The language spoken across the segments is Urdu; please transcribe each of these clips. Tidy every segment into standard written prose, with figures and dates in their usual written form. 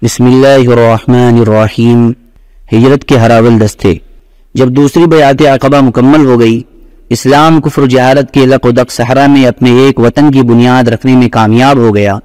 بسم اللہ الرحمن الرحیم۔ ہجرت کے ہراول دستے۔ جب دوسری بیعت عقبہ مکمل ہو گئی، اسلام کفر و جہالت کے لق و دق صحرا میں اپنے ایک وطن کی بنیاد رکھنے میں کامیاب ہو گیا،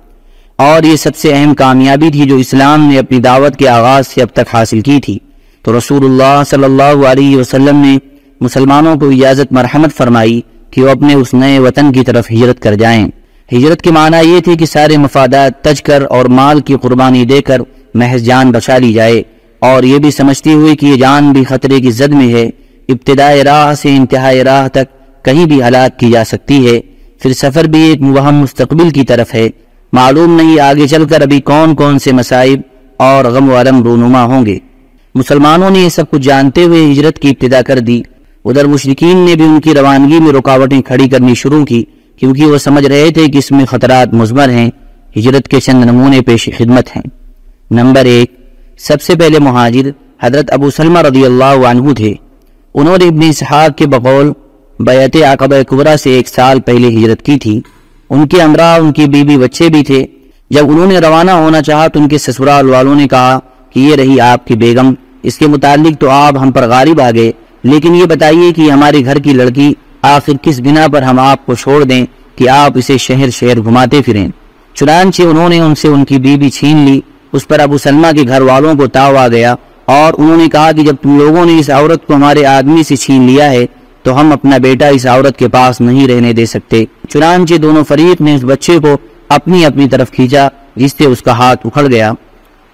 اور یہ سب سے اہم کامیابی تھی جو اسلام نے اپنی دعوت کے آغاز سے اب تک حاصل کی تھی۔ تو رسول اللہ صلی اللہ علیہ وسلم نے مسلمانوں کو اجازت مرحمت فرمائی کہ وہ اپنے اس نئے وطن کی طرف ہجرت کر جائیں۔ ہجرت کے معنی یہ تھے کہ سارے مفادات تج کر اور مال کی قربانی دے کر محض جان بچا لی جائے، اور یہ بھی سمجھتے ہوئے کہ یہ جان بھی خطرے کی زد میں ہے، ابتدائے راہ سے انتہائی راہ تک کہیں بھی ہلاک کی جا سکتی ہے، پھر سفر بھی ایک مبہم مستقبل کی طرف ہے، معلوم نہیں آگے چل کر ابھی کون کون سے مصائب اور غم و علم رونما ہوں گے۔ مسلمانوں نے یہ سب کچھ جانتے ہوئے ہجرت کی ابتدا کر دی۔ ادھر مشرکین نے بھی ان کی روانگی میں رکاوٹیں کھڑی کرنی شروع کی، کیونکہ وہ سمجھ رہے تھے کہ اس میں خطرات مضمر ہیں۔ ہجرت کے چند نمونے پیش خدمت ہیں۔ نمبر 1، سب سے پہلے مہاجر حضرت ابو سلمہ رضی اللہ عنہ تھے۔ انہوں نے ابن اسحاق کے بقول بیعت عقبہ کبریٰ سے 1 سال پہلے ہجرت کی تھی۔ ان کے ہمراہ ان کی بیوی بچے بھی تھے۔ جب انہوں نے روانہ ہونا چاہا تو ان کے سسرال والوں نے کہا کہ یہ رہی آپ کی بیگم، اس کے متعلق تو آپ ہم پر غالب آ گئے، لیکن یہ بتائیے کہ ہمارے گھر کی لڑکی آخر کس بنا پر ہم آپ کو چھوڑ دیں کہ آپ اسے شہر شہر گھماتے پھریں۔ چنانچہ انہوں نے ان سے ان کی بیوی چھین لی۔ اس پر ابو سلمہ کے گھر والوں کو تاؤ آ گیا، اور انہوں نے کہا کہ جب تم لوگوں نے اس عورت کو ہمارے آدمی سے چھین لیا ہے تو ہم اپنا بیٹا اس عورت کے پاس نہیں رہنے دے سکتے۔ چنانچہ دونوں فریق نے اس بچے کو اپنی اپنی طرف کھینچا، جس سے اس کا ہاتھ اکھڑ گیا،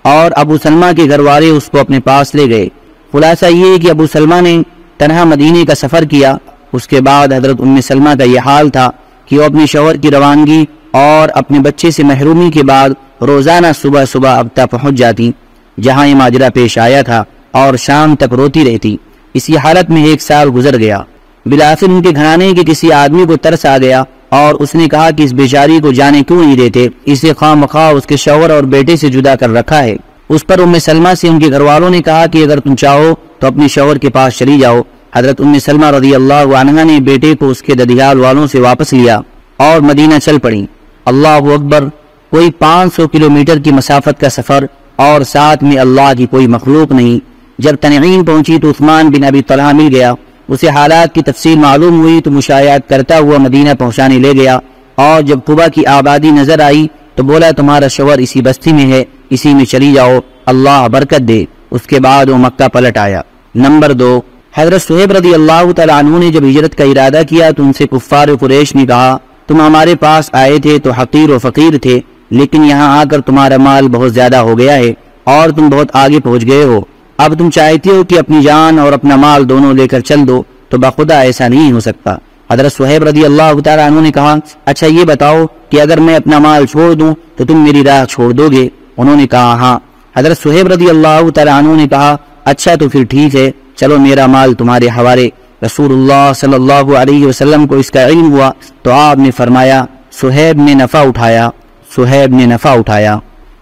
اور ابو سلمہ کے گھر والے اس کو اپنے پاس لے گئے۔ خلاصہ یہ ہے کہ ابو سلمہ نے تنہا مدینے کا سفر کیا۔ اس کے بعد حضرت ام سلمہ کا یہ حال تھا کہ وہ اپنے شوہر کی روانگی اور اپنے بچے سے محرومی کے بعد روزانہ صبح صبح ابتا پہنچ جاتی جہاں یہ ماجرا پیش آیا تھا، اور شام تک روتی رہتی۔ اسی حالت میں 1 سال گزر گیا۔ بالآخر ان کے گھرانے کے کسی آدمی کو ترس آ گیا، اور اس نے کہا کہ اس بیچاری کو جانے کیوں نہیں دیتے، اسے خواہ مخواہ اس کے شوہر اور بیٹے سے جدا کر رکھا ہے۔ اس پر ام سلمہ سے ان کے گھر والوں نے کہا کہ اگر تم چاہو تو اپنے شوہر کے پاس چلی جاؤ۔ حضرت ام سلمہ رضی اللہ عنہا نے بیٹے کو اس کے ددیال والوں سے واپس لیا اور مدینہ چل پڑی۔ اللہ اکبر! کوئی 500 کلومیٹر کی مسافت کا سفر، اور ساتھ میں اللہ کی کوئی مخلوق نہیں۔ جب تنعیم پہنچی تو عثمان بن ابی طلحہ مل گیا۔ اسے حالات کی تفصیل معلوم ہوئی تو مشایعت کرتا ہوا مدینہ پہنچانے لے گیا، اور جب قبا کی آبادی نظر آئی تو بولا تمہارا شوہر اسی بستی میں ہے، اسی میں چلی جاؤ، اللہ برکت دے۔ اس کے بعد وہ مکہ پلٹ آیا۔ نمبر 2، حضرت صہیب رضی اللہ تعالیٰ عنہ نے جب ہجرت کا ارادہ کیا تو ان سے کفار قریش نے کہا تم ہمارے پاس آئے تھے تو حقیر و فقیر تھے، لیکن یہاں آ کر تمہارا مال بہت زیادہ ہو گیا ہے اور تم بہت آگے پہنچ گئے ہو۔ اب تم چاہتے ہو کہ اپنی جان اور اپنا مال دونوں لے کر چل دو، تو بخدا ایسا نہیں ہو سکتا۔ حضرت صہیب رضی اللہ تعالیٰ عنہ نے کہا اچھا یہ بتاؤ کہ اگر میں اپنا مال چھوڑ دوں تو تم میری راہ چھوڑ دو گے؟ انہوں نے کہا ہاں۔ حضرت صہیب رضی اللہ تعالیٰ عنہ نے کہا اچھا تو پھر ٹھیک ہے، چلو میرا مال تمہارے حوالے۔ رسول اللہ صلی اللہ علیہ وسلم کو اس کا علم ہوا تو آپ نے فرمایا صہیب نے نفع اٹھایا، صہیب نے نفع اٹھایا۔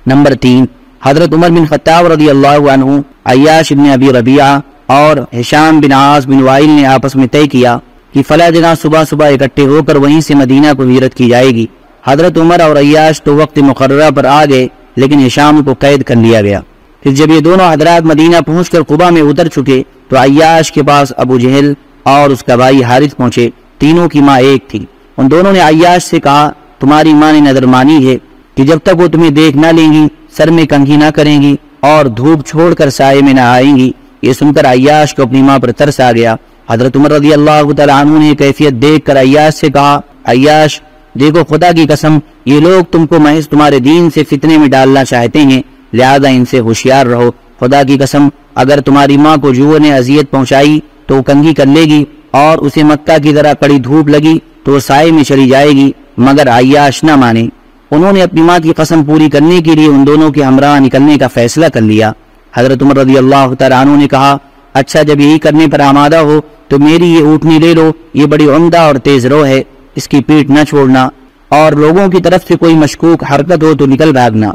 نمبر 3، حضرت عمر بن خطاب رضی اللہ عنہ، عیاش بن ابی ربیعہ اور ہشام بن عاص بن وائل نے آپس میں طے کیا کہ فلاں جگہ صبح صبح اکٹھے ہو کر وہیں سے مدینہ کو ہجرت کی جائے گی۔ حضرت عمر اور عیاش تو وقت مقررہ پر آ گئے، لیکن ہشام کو قید کر لیا گیا۔ پھر جب یہ دونوں حضرات مدینہ پہنچ کر قبا میں اتر چکے تو عیاش کے پاس ابو جہل اور اس کا بھائی حارث پہنچے۔ تینوں کی ماں ایک تھی۔ ان دونوں نے عیاش سے کہا تمہاری ماں نے نظر مانی ہے کہ جب تک وہ تمہیں دیکھ نہ لیں گی، سر میں کنگھی نہ کریں گی اور دھوپ چھوڑ کر سائے میں نہ آئیں گی۔ یہ سن کر عیاش کو اپنی ماں پر ترس آ گیا۔ حضرت عمر رضی اللہ تعالیٰ عنہ نے کیفیت دیکھ کر عیاش سے کہا عیاش دیکھو خدا کی قسم یہ لوگ تم کو محض تمہارے دین سے فتنے میں ڈالنا چاہتے ہیں، لہذا ان سے ہوشیار رہو۔ خدا کی قسم اگر تمہاری ماں کو جوؤں نے اذیت پہنچائی تو وہ کنگھی کر لے گی، اور اسے مکہ کی طرح کڑی دھوپ لگی تو وہ سائے میں چلی جائے گی، مگر عیاش نہ مانے۔ انہوں نے اپنی ماں کی قسم پوری کرنے کے لیے ان دونوں کے ہمراہ نکلنے کا فیصلہ کر لیا۔ حضرت عمر رضی اللہ تعالیٰ عنہ نے کہا اچھا جب یہی کرنے پر آمادہ ہو تو میری یہ اونٹنی لے لو، یہ بڑی عمدہ اور تیز رو ہے، اس کی پیٹھ نہ چھوڑنا، اور لوگوں کی طرف سے کوئی مشکوک حرکت ہو تو نکل بھاگنا۔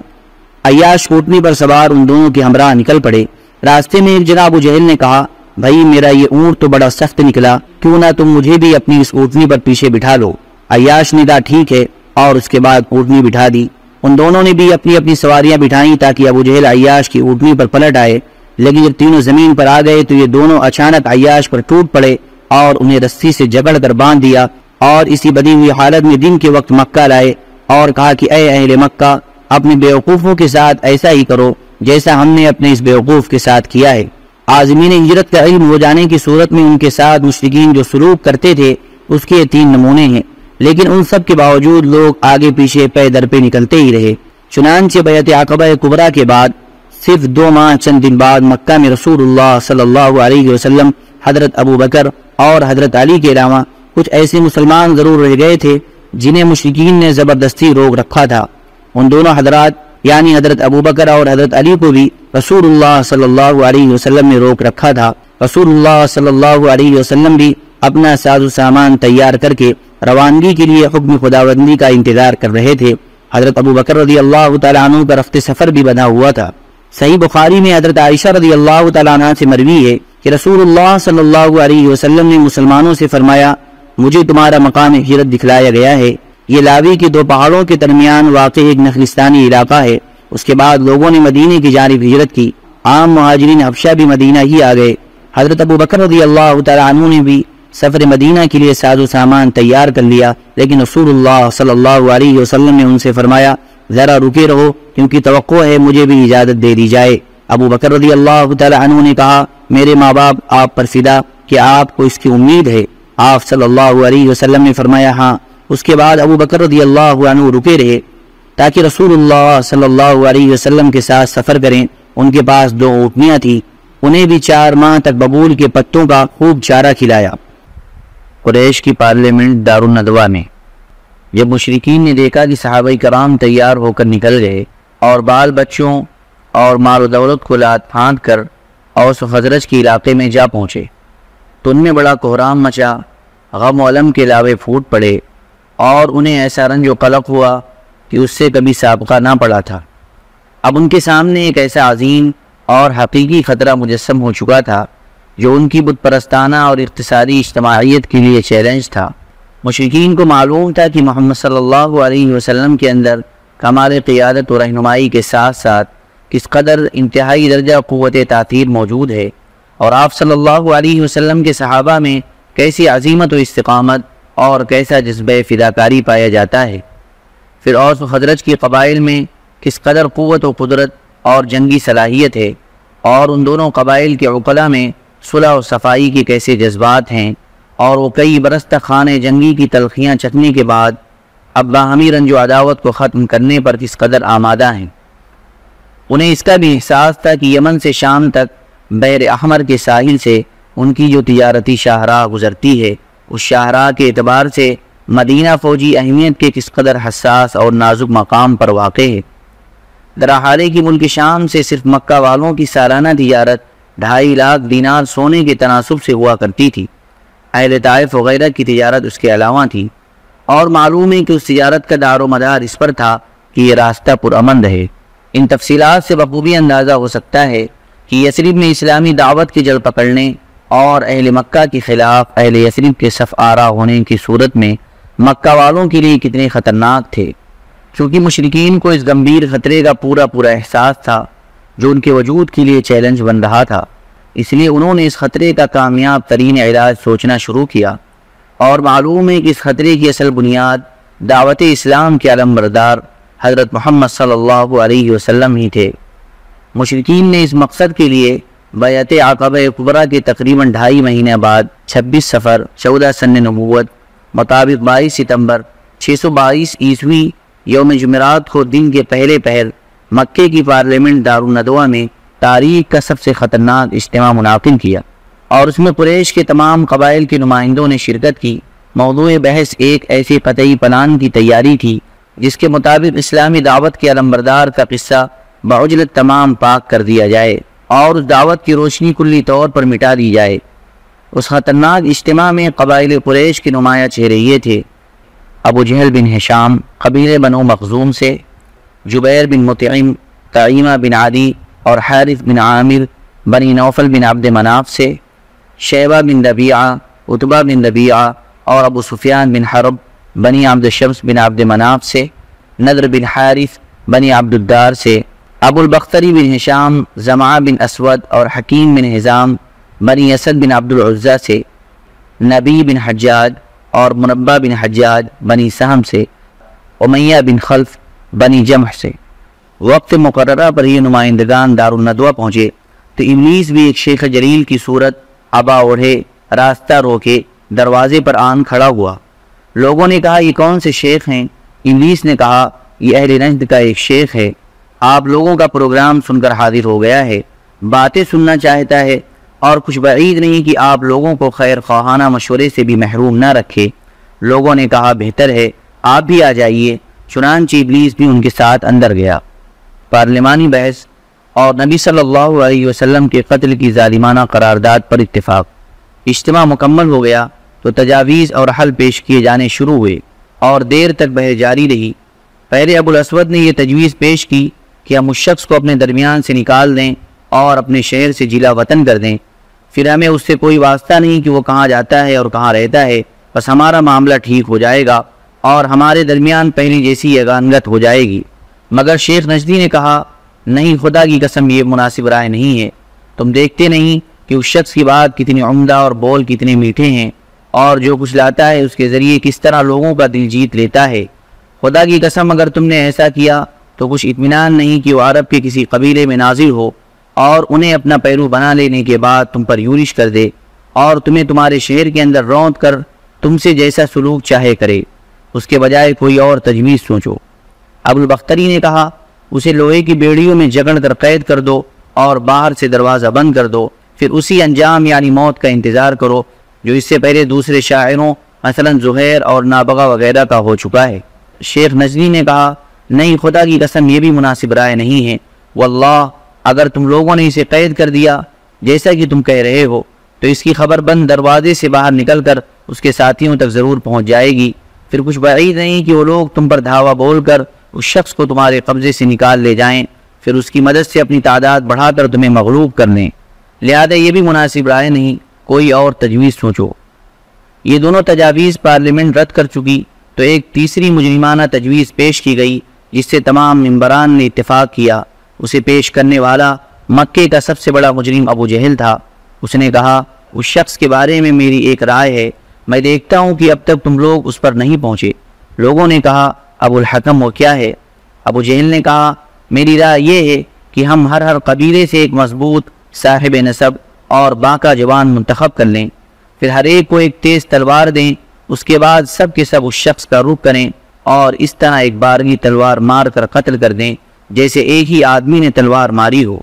عیاش اونٹنی پر سوار ان دونوں کے ہمراہ نکل پڑے۔ راستے میں ایک جگہ ابو جہل نے کہا بھائی میرا یہ اونٹ تو بڑا سخت نکلا، کیوں نہ تم مجھے بھی اپنی اس اونٹنی پر پیچھے بٹھا لو۔ عیاش نے کہا ٹھیک ہے، اور اس کے بعد اونٹنی بٹھا دی۔ ان دونوں نے بھی اپنی اپنی سواریاں بٹھائیں تاکہ ابو جہل عیاش کی اونٹنی پر پلٹ آئے، لیکن جب تینوں زمین پر آ گئے تو یہ دونوں اچانک عیاش پر ٹوٹ پڑے اور انہیں رسی سے جکڑ کر باندھ دیا، اور اسی بدی ہوئی حالت میں دن کے وقت مکہ لائے اور کہا کہ اے اہل مکہ، اپنے بیوقوفوں کے ساتھ ایسا ہی کرو جیسا ہم نے اپنے اس بیوقوف کے ساتھ کیا ہے۔ عازمین ہجرت کا علم ہو جانے کی صورت میں ان کے ساتھ مشرکین جو سلوک کرتے تھے اس کے 3 نمونے ہیں، لیکن ان سب کے باوجود لوگ آگے پیچھے پے در پہ نکلتے ہی رہے۔ چنانچہ بیعت عقبہ کبریٰ کے بعد صرف 2 ماہ چند دن بعد مکہ میں رسول اللہ صلی اللہ علیہ وسلم، حضرت ابو بکر اور حضرت علی کے علاوہ کچھ ایسے مسلمان ضرور رہ گئے تھے جنہیں مشرکین نے زبردستی روک رکھا تھا۔ ان دونوں حضرات یعنی حضرت ابو بکر اور حضرت علی کو بھی رسول اللہ صلی اللہ علیہ وسلم نے روک رکھا تھا۔ رسول اللہ صلی اللہ علیہ وسلم بھی اپنا ساز و سامان تیار کر کے روانگی کے لیے حکم خداوندی کا انتظار کر رہے تھے۔ حضرت ابو بکر رضی اللہ تعالیٰ عنہ کا رفت سفر بھی بنا ہوا تھا۔ صحیح بخاری میں حضرت عائشہ رضی اللہ تعالیٰ عنہ سے مروی ہے کہ رسول اللہ صلی اللہ علیہ وسلم نے مسلمانوں سے فرمایا، مجھے تمہارا مقام ہجرت دکھلایا گیا ہے، یہ لاوی کے 2 پہاڑوں کے درمیان واقع ایک نخلستانی علاقہ ہے۔ اس کے بعد لوگوں نے مدینے کی جانب ہجرت کی، عام مہاجرین حبشہ بھی مدینہ ہی آ گئے۔ حضرت ابو بکر رضی اللہ تعالیٰ عنہ نے بھی سفر مدینہ کے لیے ساز و سامان تیار کر لیا، لیکن رسول اللہ صلی اللہ علیہ وسلم نے ان سے فرمایا، ذرا رکے رہو کیونکہ توقع ہے مجھے بھی اجازت دے دی جائے۔ ابو بکر رضی اللہ تعالیٰ عنہ نے کہا، میرے ماں باپ آپ پر فدا، کہ آپ کو اس کی امید ہے؟ آپ صلی اللہ علیہ وسلم نے فرمایا ہاں۔ اس کے بعد ابو بکر رضی اللہ عنہ رکے رہے تاکہ رسول اللہ صلی اللہ علیہ وسلم کے ساتھ سفر کریں۔ ان کے پاس 2 اونٹنیاں تھیں، انہیں بھی 4 ماہ تک ببول کے پتوں کا خوب چارہ کھلایا۔ قریش کی پارلیمنٹ دارالندوہ میں جب مشرکین نے دیکھا کہ صحابہ کرام تیار ہو کر نکل گئے اور بال بچوں اور مال و دولت کو لاد پھاند کر اوس و خزرج کے علاقے میں جا پہنچے تو ان میں بڑا کوہرام مچا، غم و علم کے لاوے پھوٹ پڑے اور انہیں ایسا رنج و قلق ہوا کہ اس سے کبھی سابقہ نہ پڑا تھا۔ اب ان کے سامنے ایک ایسا عظیم اور حقیقی خطرہ مجسم ہو چکا تھا جو ان کی بت پرستانہ اور اقتصادی اجتماعیت کے لیے چیلنج تھا۔ مشرکین کو معلوم تھا کہ محمد صلی اللہ علیہ وسلم کے اندر کمال قیادت و رہنمائی کے ساتھ ساتھ کس قدر انتہائی درجہ قوت تاثیر موجود ہے، اور آپ صلی اللہ علیہ وسلم کے صحابہ میں کیسی عظیمت و استقامت اور کیسا جذبہ فداکاری پایا جاتا ہے۔ پھر اوس و خزرج کے قبائل میں کس قدر قوت و قدرت اور جنگی صلاحیت ہے، اور ان دونوں قبائل کے عقلاء میں صلح و صفائی کے کیسے جذبات ہیں، اور وہ کئی برس تک خانے جنگی کی تلخیاں چکھنے کے بعد اب باہمی رنج و عداوت کو ختم کرنے پر کس قدر آمادہ ہیں۔ انہیں اس کا بھی احساس تھا کہ یمن سے شام تک بحر احمر کے ساحل سے ان کی جو تجارتی شاہراہ گزرتی ہے، اس شاہراہ کے اعتبار سے مدینہ فوجی اہمیت کے کس قدر حساس اور نازک مقام پر واقع ہے۔ درحالے کی ملک شام سے صرف مکہ والوں کی سالانہ تجارت 2.5 لاکھ دینار سونے کے تناسب سے ہوا کرتی تھی۔ اہل طائف وغیرہ کی تجارت اس کے علاوہ تھی، اور معلوم ہے کہ اس تجارت کا دار و مدار اس پر تھا کہ یہ راستہ پرامن رہے۔ ان تفصیلات سے بخوبی اندازہ ہو سکتا ہے کہ یثرب میں اسلامی دعوت کے جل پکڑنے اور اہل مکہ کے خلاف اہل یثرب کے صف آرا ہونے کی صورت میں مکہ والوں کے لیے کتنے خطرناک تھے، کیونکہ مشرکین کو اس گمبھیر خطرے کا پورا احساس تھا جو ان کے وجود کے لیے چیلنج بن رہا تھا۔ اس لیے انہوں نے اس خطرے کا کامیاب ترین علاج سوچنا شروع کیا، اور معلوم ہے کہ اس خطرے کی اصل بنیاد دعوت اسلام کے علم بردار حضرت محمد صلی اللہ علیہ وسلم ہی تھے۔ مشرکین نے اس مقصد کے لیے بیعت عقبہ کبریٰ کے تقریباً 2.5 مہینے بعد 26 صفر 14 سن نبوت مطابق 22 ستمبر 622 عیسوی یوم جمعرات کو دن کے پہلے پہر مکے کی پارلیمنٹ دارالندوہ میں تاریخ کا سب سے خطرناک اجتماع منعقد کیا، اور اس میں قریش کے تمام قبائل کے نمائندوں نے شرکت کی۔ موضوع بحث ایک ایسی قطعی پلان کی تیاری تھی جس کے مطابق اسلامی دعوت کے علمبردار کا قصہ بعجلت تمام پاک کر دیا جائے اور اس دعوت کی روشنی کلی طور پر مٹا دی جائے۔ اس خطرناک اجتماع میں قبائل قریش کے نمایاں چہرے یہ تھے: ابو جہل بن ہشام قبیلے بنو مخزوم سے، جبیر بن مطعم، طعیمہ بن عدی اور حارث بن عامر بنی نوفل بن عبد مناف سے، شیبہ بن ربیعہ، عتبہ بن ربیعہ اور ابو سفیان بن حرب بنی عبد شمس بن عبد مناف سے، نضر بن حارث بنی عبد الدار سے، ابو البختری بن ہشام زمعہ بن اسود اور حکیم بن حزام بنی اسد بن عبد العزہ سے، نبی بن حجاج اور منبہ بن حجاج بنی سہم سے، امیہ بن خلف بنی جمح سے۔ وقت مقررہ پر یہ نمائندگان دارالندوہ پہنچے تو ابلیس بھی ایک شیخ جلیل کی صورت عبا اوڑھے راستہ روکے دروازے پر آن کھڑا ہوا۔ لوگوں نے کہا یہ کون سے شیخ ہیں؟ ابلیس نے کہا یہ اہل نجد کا ایک شیخ ہے، آپ لوگوں کا پروگرام سن کر حاضر ہو گیا ہے، باتیں سننا چاہتا ہے، اور کچھ بعید نہیں کہ آپ لوگوں کو خیر خواہانہ مشورے سے بھی محروم نہ رکھے۔ لوگوں نے کہا بہتر ہے آپ بھی آ جائیے، چنانچہ ابلیس بھی ان کے ساتھ اندر گیا۔ پارلیمانی بحث اور نبی صلی اللہ علیہ وسلم کے قتل کی ظالمانہ قرارداد پر اتفاق۔ اجتماع مکمل ہو گیا تو تجاویز اور حل پیش کیے جانے شروع ہوئے اور دیر تک بحث جاری رہی۔ پہلے ابو الاسود نے یہ تجویز پیش کی کہ ہم اس شخص کو اپنے درمیان سے نکال دیں اور اپنے شہر سے جلا وطن کر دیں، پھر ہمیں اس سے کوئی واسطہ نہیں کہ وہ کہاں جاتا ہے اور کہاں رہتا ہے، بس ہمارا معاملہ ٹھیک ہو جائے گا اور ہمارے درمیان پہلی جیسی یگانگت ہو جائے گی۔ مگر شیخ نجدی نے کہا نہیں، خدا کی قسم یہ مناسب رائے نہیں ہے، تم دیکھتے نہیں کہ اس شخص کی بات کتنی عمدہ اور بول کتنے میٹھے ہیں، اور جو کچھ لاتا ہے اس کے ذریعے کس طرح لوگوں کا دل جیت لیتا ہے۔ خدا کی قسم اگر تم نے ایسا کیا تو کچھ اطمینان نہیں کہ وہ عرب کے کسی قبیلے میں نازل ہو اور انہیں اپنا پیرو بنا لینے کے بعد تم پر یورش کر دے اور تمہیں تمہارے شہر کے اندر روند کر تم سے جیسا سلوک چاہے کرے، اس کے بجائے کوئی اور تجویز سوچو۔ ابو البختری نے کہا اسے لوہے کی بیڑیوں میں جکڑ کر قید کر دو اور باہر سے دروازہ بند کر دو، پھر اسی انجام یعنی موت کا انتظار کرو جو اس سے پہلے دوسرے شاعروں مثلا زہیر اور نابغہ وغیرہ کا ہو چکا ہے۔ شیخ نجدی نے کہا نہیں، خدا کی قسم یہ بھی مناسب رائے نہیں ہے، واللہ اگر تم لوگوں نے اسے قید کر دیا جیسا کہ تم کہہ رہے ہو تو اس کی خبر بند دروازے سے باہر نکل کر اس کے ساتھیوں تک ضرور پہنچ جائے گی، پھر کچھ بعید نہیں کہ وہ لوگ تم پر دھاوا بول کر اس شخص کو تمہارے قبضے سے نکال لے جائیں، پھر اس کی مدد سے اپنی تعداد بڑھا کر تمہیں مغلوب کر لیں، لہذا یہ بھی مناسب رائے نہیں، کوئی اور تجویز سوچو۔ یہ دونوں تجاویز پارلیمنٹ رد کر چکی تو ایک تیسری مجرمانہ تجویز پیش کی گئی جس سے تمام ممبران نے اتفاق کیا۔ اسے پیش کرنے والا مکے کا سب سے بڑا مجرم ابو جہل تھا۔ اس نے کہا اس شخص کے بارے میں میری ایک رائے ہے، میں دیکھتا ہوں کہ اب تک تم لوگ اس پر نہیں پہنچے۔ لوگوں نے کہا ابو الحکم وہ کیا ہے؟ ابو جہل نے کہا میری رائے یہ ہے کہ ہم ہر قبیلے سے ایک مضبوط صاحب نسب اور باقا جوان منتخب کر لیں، پھر ہر ایک کو ایک تیز تلوار دیں، اس کے بعد سب کے سب اس شخص کا رخ کریں اور اس طرح ایک بارگی تلوار مار کر قتل کر دیں جیسے ایک ہی آدمی نے تلوار ماری ہو۔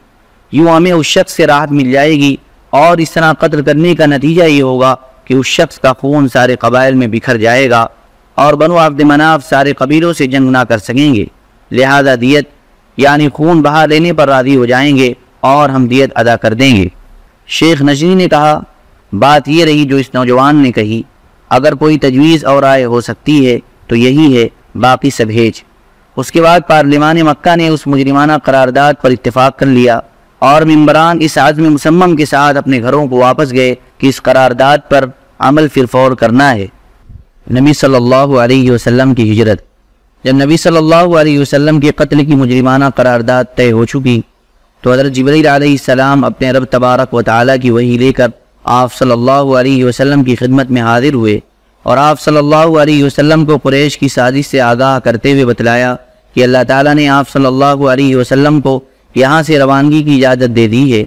یوں ہمیں اس شخص سے راحت مل جائے گی اور اس طرح قتل کرنے کا نتیجہ یہ ہوگا کہ اس شخص کا خون سارے قبائل میں بکھر جائے گا اور بنو عبد مناف سارے قبیلوں سے جنگ نہ کر سکیں گے، لہذا دیت یعنی خون بہا لینے پر راضی ہو جائیں گے اور ہم دیت ادا کر دیں گے۔ شیخ نجدی نے کہا بات یہ رہی جو اس نوجوان نے کہی، اگر کوئی تجویز اور رائے ہو سکتی ہے تو یہی ہے، باقی سب ہیج۔ اس کے بعد پارلیمان مکہ نے اس مجرمانہ قرارداد پر اتفاق کر لیا اور ممبران اس عزم مصمم کے ساتھ اپنے گھروں کو واپس گئے کہ اس قرارداد پر عمل فی الفور کرنا ہے۔ نبی صلی اللہ علیہ وسلم کی ہجرت۔ جب نبی صلی اللہ علیہ وسلم کے قتل کی مجرمانہ قرارداد طے ہو چکی تو حضرت جبرائیل علیہ السلام اپنے رب تبارک و تعالیٰ کی وحی لے کر آپ صلی اللہ علیہ وسلم کی خدمت میں حاضر ہوئے اور آپ صلی اللہ علیہ وسلم کو قریش کی سازش سے آگاہ کرتے ہوئے بتلایا کہ اللہ تعالیٰ نے آپ صلی اللہ علیہ وسلم کو یہاں سے روانگی کی اجازت دے دی ہے،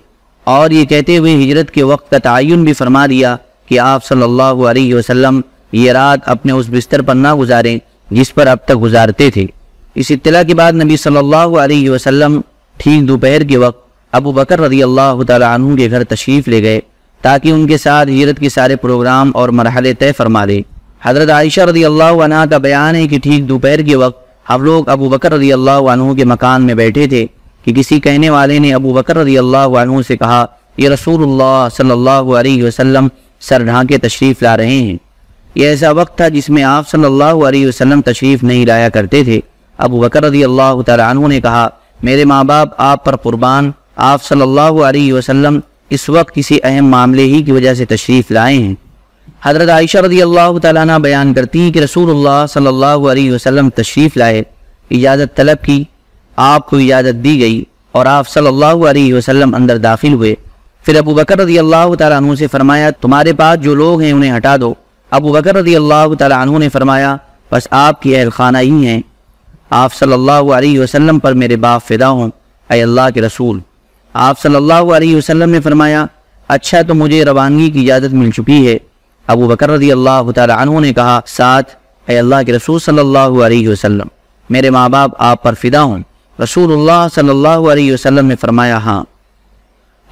اور یہ کہتے ہوئے ہجرت کے وقت کا تعین بھی فرما دیا کہ آپ صلی اللہ علیہ وسلم یہ رات اپنے اس بستر پر نہ گزاریں جس پر اب تک گزارتے تھے۔ اس اطلاع کے بعد نبی صلی اللہ علیہ وسلم ٹھیک دوپہر کے وقت ابو بکر رضی اللہ تعالیٰ عنہ کے گھر تشریف لے گئے تاکہ ان کے ساتھ ہجرت کے سارے پروگرام اور مرحلے طے فرما لے۔ حضرت عائشہ رضی اللہ عنہ کا بیان ہے کہ ٹھیک دوپہر کے وقت ہم لوگ ابو بکر رضی اللہ عنہ کے مکان میں بیٹھے تھے کہ کسی کہنے والے نے ابو بکر رضی اللہ عنہ سے کہا یہ رسول اللہ صلی اللہ علیہ وسلم سر ڈھانکے تشریف لا رہے ہیں۔ یہ ایسا وقت تھا جس میں آپ صلی اللہ علیہ وسلم تشریف نہیں لایا کرتے تھے۔ ابو بکر رضی اللہ تعالیٰ عنہ نے کہا میرے ماں باپ آپ پر قربان، آپ صلی اللہ علیہ وسلم اس وقت کسی اہم معاملے ہی کی وجہ سے تشریف لائے ہیں۔ حضرت عائشہ رضی اللہ تعالیٰ عنہ بیان کرتی کہ رسول اللہ صلی اللہ علیہ وسلم تشریف لائے، اجازت طلب کی، آپ کو اجازت دی گئی اور آپ صلی اللہ علیہ وسلم اندر داخل ہوئے۔ پھر ابو بکر رضی اللہ تعالیٰ عنہ سے فرمایا تمہارے پاس جو لوگ ہیں انہیں ہٹا دو۔ ابو بکر رضی اللہ تعالیٰ عنہ نے فرمایا بس آپ کی اہل خانہ ہی ہیں، آپ صلی اللہ علیہ وسلم پر میرے باپ فدا ہوں، اے اللہ کے رسول۔ آپ صلی اللہ علیہ وسلم نے فرمایا اچھا تو مجھے روانگی کی اجازت مل چکی ہے۔ ابو بکر رضی اللہ تعالیٰ عنہ نے کہا ساتھ اے اللہ کے رسول صلی اللہ علیہ وسلم، میرے ماں باپ آپ پر فدا ہوں۔ رسول اللہ صلی اللہ علیہ وسلم نے فرمایا ہاں۔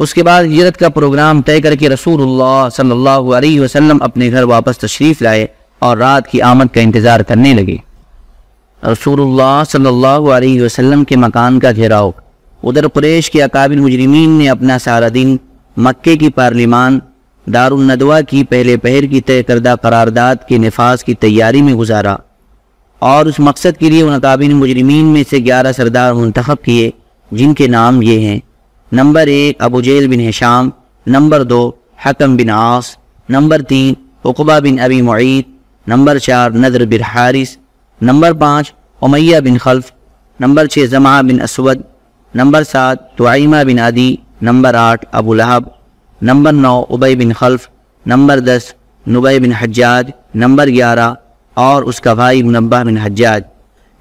اس کے بعد ہجرت کا پروگرام طے کر کے رسول اللہ صلی اللہ علیہ وسلم اپنے گھر واپس تشریف لائے اور رات کی آمد کا انتظار کرنے لگے۔ رسول اللہ صلی اللہ علیہ وسلم کے مکان کا گھیراؤ۔ ادھر قریش کے اکابر مجرمین نے اپنا سارا دن مکے کی پارلیمان دارالندوہ کی پہلے پہر کی طے کردہ قرارداد کے نفاذ کی تیاری میں گزارا، اور اس مقصد کے لیے ان اکابر مجرمین میں سے 11 سردار منتخب کیے، جن کے نام یہ ہیں: نمبر 1 ابو جہل بن ہشام، نمبر 2 حکم بن عاص، نمبر 3 عقبہ بن ابی معیط، نمبر 4 نضر بن حارث، نمبر 5 امیہ بن خلف، نمبر 6 زمعہ بن اسود، نمبر 7 طعیمہ بن عدی، نمبر 8 ابو لہب، نمبر 9 ابی بن خلف، نمبر 10 نبی بن حجاج، نمبر 11 اور اس کا بھائی منبہ بن حجاج۔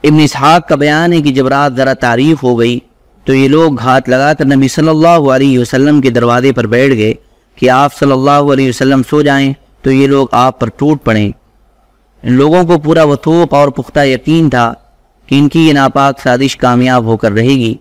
ابن اسحاق کا بیان ہے کہ جب رات ذرا تاریخ ہو گئی تو یہ لوگ گھات لگا کر نبی صلی اللہ علیہ وسلم کے دروازے پر بیٹھ گئے کہ آپ صلی اللہ علیہ وسلم سو جائیں تو یہ لوگ آپ پر ٹوٹ پڑیں۔ ان لوگوں کو پورا وثوق اور پختہ یقین تھا کہ ان کی یہ ناپاک سازش کامیاب ہو کر رہے گی،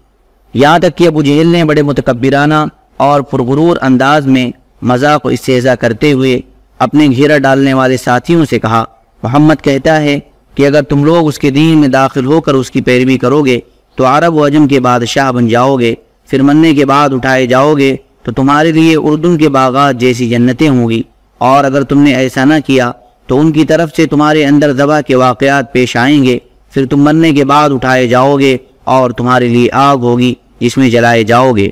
یہاں تک کہ ابو جہل نے بڑے متکبرانہ اور پرغرور انداز میں مذاق و استہزاء کرتے ہوئے اپنے گھیرا ڈالنے والے ساتھیوں سے کہا محمد کہتا ہے کہ اگر تم لوگ اس کے دین میں داخل ہو کر اس کی پیروی کرو گے تو عرب و عجم کے بادشاہ بن جاؤ گے، پھر مرنے کے بعد اٹھائے جاؤ گے تو تمہارے لیے اردن کے باغات جیسی جنتیں ہوں گی، اور اگر تم نے ایسا نہ کیا تو ان کی طرف سے تمہارے اندر ذبح کے واقعات پیش آئیں گے، پھر تم مرنے کے بعد اٹھائے جاؤ گے اور تمہارے لیے آگ ہوگی جس میں جلائے جاؤ گے۔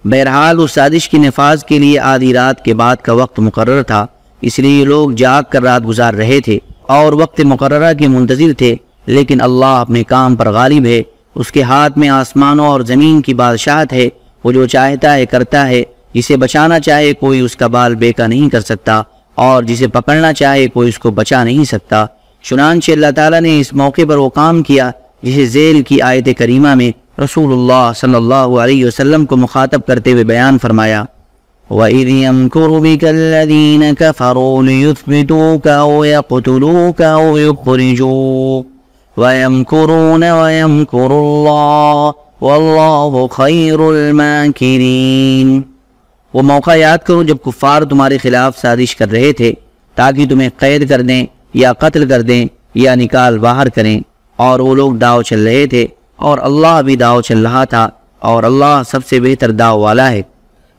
بہرحال اس سازش کے نفاذ کے لیے آدھی رات کے بعد کا وقت مقرر تھا، اس لیے لوگ جاگ کر رات گزار رہے تھے اور وقت مقررہ کے منتظر تھے، لیکن اللہ اپنے کام پر غالب ہے، اس کے ہاتھ میں آسمانوں اور زمین کی بادشاہت ہے، وہ جو چاہتا ہے کرتا ہے، جسے بچانا چاہے کوئی اس کا بال بیکا نہیں کر سکتا، اور جسے پکڑنا چاہے کوئی اس کو بچا نہیں سکتا۔ چنانچہ اللہ تعالیٰ نے اس موقع پر وہ کام کیا جسے ذیل کی آیت کریمہ میں رسول اللہ صلی اللہ علیہ وسلم کو مخاطب کرتے ہوئے بیان فرمایا وَإِذْ يَمْكُرُ بِكَ الَّذِينَ كَفَرُوا لِيُثْبِتُوكَ أَوْ يَقْتُلُوكَ أَوْ يُخْرِجُوكَ وَيَمْكُرُونَ وَيَمْكُرُ اللَّهُ وَاللَّهُ خَيْرُ الْمَاكِرِينَ۔ وہ موقع یاد کرو جب کفار تمہارے خلاف سازش کر رہے تھے تاکہ تمہیں قید کر دیں یا قتل کر دیں یا نکال باہر کریں، اور وہ لوگ داؤ چل رہے تھے اور اللہ بھی داؤ چل رہا تھا، اور اللہ سب سے بہتر داؤ والا ہے۔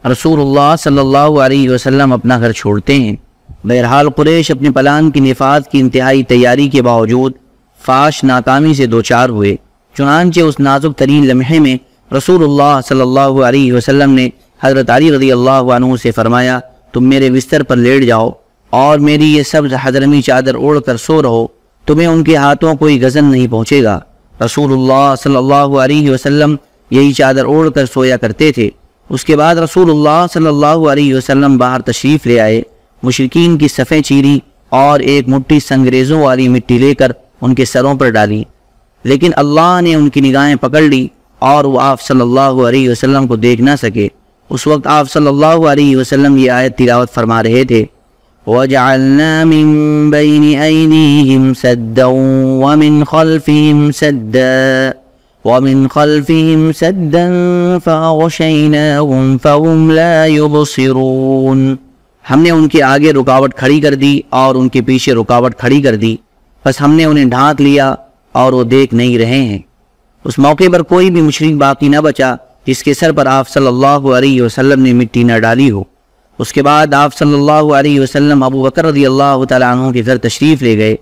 رسول اللہ صلی اللہ علیہ وسلم اپنا گھر چھوڑتے ہیں۔ بہرحال قریش اپنے پلان کی نفاذ کی انتہائی تیاری کے باوجود فاش ناکامی سے دوچار ہوئے۔ چنانچہ اس نازک ترین لمحے میں رسول اللہ صلی اللہ علیہ وسلم نے حضرت علی رضی اللہ عنہ سے فرمایا تم میرے بستر پر لیٹ جاؤ اور میری یہ سبز حضرمی چادر اوڑھ کر سو رہو، تمہیں ان کے ہاتھوں کوئی غضن نہیں پہنچے گا۔ رسول اللہ صلی اللہ علیہ وسلم یہی چادر اوڑھ کر سویا کرتے تھے۔ اس کے بعد رسول اللہ صلی اللہ علیہ وسلم باہر تشریف لے آئے، مشرکین کی صفیں چیری اور ایک مٹھی سنگریزوں والی مٹی لے کر ان کے سروں پر ڈالی، لیکن اللہ نے ان کی نگاہیں پکڑ لی اور وہ آپ صلی اللہ علیہ وسلم کو دیکھ نہ سکے۔ اس وقت آپ صلی اللہ علیہ وسلم یہ آیت تلاوت فرما رہے تھے وَجَعَلْنَا مِن بَيْنِ أَيْدِيهِمْ سَدًّا وَمِنْ خَلْفِهِمْ سَدًّا فَأَغْشَيْنَاهُمْ فَهُمْ لَا يُبْصِرُونَ۔ ہم نے ان کے آگے رکاوٹ کھڑی کر دی اور ان کے پیچھے رکاوٹ کھڑی کر دی، بس ہم نے انہیں ڈھانک لیا اور وہ دیکھ نہیں رہے ہیں۔ اس موقع پر کوئی بھی مشرک باقی نہ بچا جس کے سر پر آپ صلی اللہ علیہ وسلم نے مٹی نہ ڈالی ہو۔ اس کے بعد آپ صلی اللہ علیہ وسلم ابو بکر رضی اللہ تعالیٰ عنہ کے گھر تشریف لے گئے،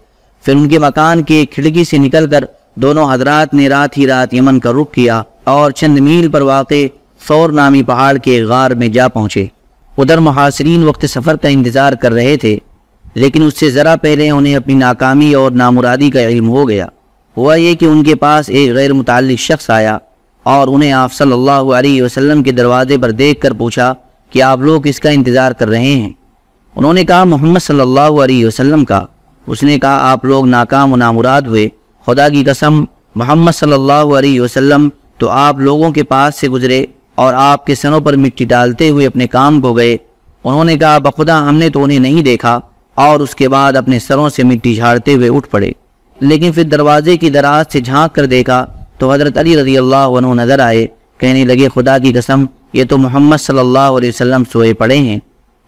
پھر ان کے مکان کے ایک کھڑکی سے نکل کر دونوں حضرات نے رات ہی رات یمن کا رخ کیا اور چند میل پر واقع ثور نامی پہاڑ کے غار میں جا پہنچے۔ ادھر محاصرین وقت سفر کا انتظار کر رہے تھے، لیکن اس سے ذرا پہلے انہیں اپنی ناکامی اور نامرادی کا علم ہو گیا۔ ہوا یہ کہ ان کے پاس ایک غیر متعلق شخص آیا اور انہیں آپ صلی اللہ علیہ وسلم کے دروازے پر دیکھ کر پوچھا کہ آپ لوگ اس کا انتظار کر رہے ہیں؟ انہوں نے کہا محمد صلی اللہ علیہ وسلم کا۔ اس نے کہا آپ لوگ ناکام و نامراد ہوئے، خدا کی قسم محمد صلی اللہ علیہ وسلم تو آپ لوگوں کے پاس سے گزرے اور آپ کے سروں پر مٹی ڈالتے ہوئے اپنے کام کو گئے۔ انہوں نے کہا بخدا ہم نے تو انہیں نہیں دیکھا، اور اس کے بعد اپنے سروں سے مٹی جھاڑتے ہوئے اٹھ پڑے، لیکن پھر دروازے کی دراز سے جھانک کر دیکھا تو حضرت علی رضی اللہ عنہ نظر آئے۔ کہنے لگے خدا کی قسم یہ تو محمد صلی اللہ علیہ وسلم سوئے پڑے ہیں،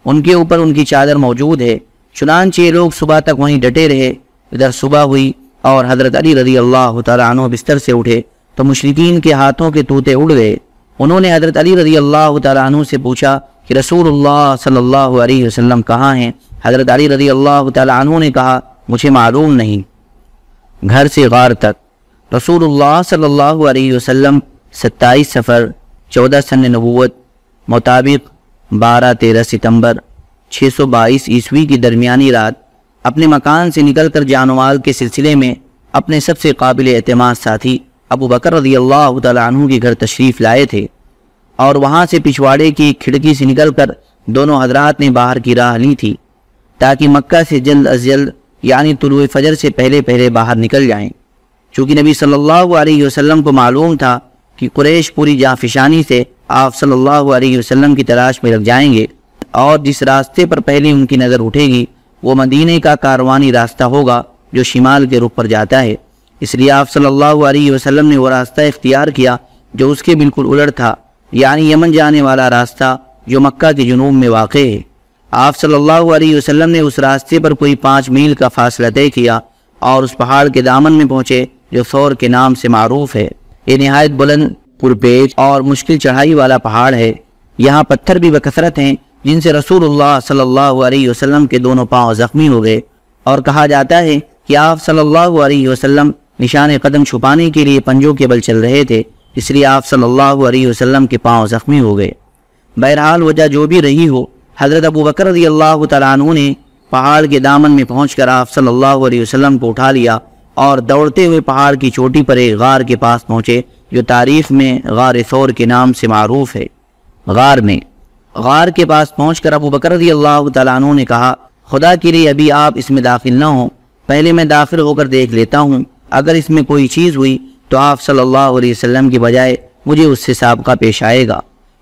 ان کے اوپر ان کی چادر موجود ہے۔ چنانچہ یہ لوگ صبح تک وہیں ڈٹے رہے۔ ادھر صبح ہوئی اور حضرت علی رضی اللہ تعالیٰ عنہ بستر سے اٹھے تو مشرکین کے ہاتھوں کے طوطے اڑ گئے۔ انہوں نے حضرت علی رضی اللہ تعالیٰ عنہ سے پوچھا کہ رسول اللہ صلی اللہ علیہ وسلم کہاں ہیں؟ حضرت علی رضی اللہ تعالیٰ عنہ نے کہا مجھے معلوم نہیں۔ گھر سے غار تک رسول اللہ صلی اللہ علیہ وسلم 27 صفر 14 سن نبوت مطابق 12-13 ستمبر 622 عیسوی کی درمیانی رات اپنے مکان سے نکل کر جان و مال کے سلسلے میں اپنے سب سے قابل اعتماد ساتھی ابو بکر رضی اللہ تعالیٰ عنہ کے گھر تشریف لائے تھے، اور وہاں سے پچھواڑے کی کھڑکی سے نکل کر دونوں حضرات نے باہر کی راہ لی تھی تاکہ مکہ سے جلد از جلد یعنی طلوع فجر سے پہلے پہلے باہر نکل جائیں۔ چونکہ نبی صلی اللہ علیہ وسلم کو معلوم تھا کہ قریش پوری جانفشانی سے آپ صلی اللہ علیہ وسلم کی تلاش میں لگ جائیں گے، اور جس راستے پر پہلے ان کی نظر اٹھے گی وہ مدینے کا کاروانی راستہ ہوگا جو شمال کے رخ پر جاتا ہے۔ اس لیے آپ صلی اللہ علیہ وسلم نے وہ راستہ اختیار کیا جو اس کے بالکل الٹ تھا، یعنی یمن جانے والا راستہ جو مکہ کے جنوب میں واقع ہے۔ آپ صلی اللہ علیہ وسلم نے اس راستے پر کوئی 5 میل کا فاصلہ طے کیا اور اس پہاڑ کے دامن میں پہنچے جو ثور کے نام سے معروف ہے۔ یہ نہایت بلند، پرپیچ اور مشکل چڑھائی والا پہاڑ ہے۔ یہاں پتھر بھی بکثرت ہیں جن سے رسول اللہ صلی اللہ علیہ وسلم کے دونوں پاؤں زخمی ہو گئے، اور کہا جاتا ہے کہ آپ صلی اللہ علیہ وسلم نشان قدم چھپانے کے لیے پنجوں کے بل چل رہے تھے، اس لیے آپ صلی اللہ علیہ وسلم کے پاؤں زخمی ہو گئے۔ بہرحال وجہ جو بھی رہی ہو، حضرت ابو بکر رضی اللہ تعالیٰ عنہ نے پہاڑ کے دامن میں پہنچ کر آپ صلی اللہ علیہ وسلم کو اٹھا لیا اور دوڑتے ہوئے پہاڑ کی چوٹی پر ایک غار کے پاس پہنچے جو تاریخ میں غار ثور کے نام سے معروف ہے۔ غار کے پاس پہنچ کر ابو بکر رضی اللہ تعالیٰ عنہ نے کہا خدا کے لیے ابھی آپ اس میں داخل نہ ہوں، پہلے میں داخل ہو کر دیکھ لیتا ہوں، اگر اس میں کوئی چیز ہوئی تو آپ صلی اللہ علیہ وسلم کی بجائے مجھے اس سے سابقہ پیش آئے گا۔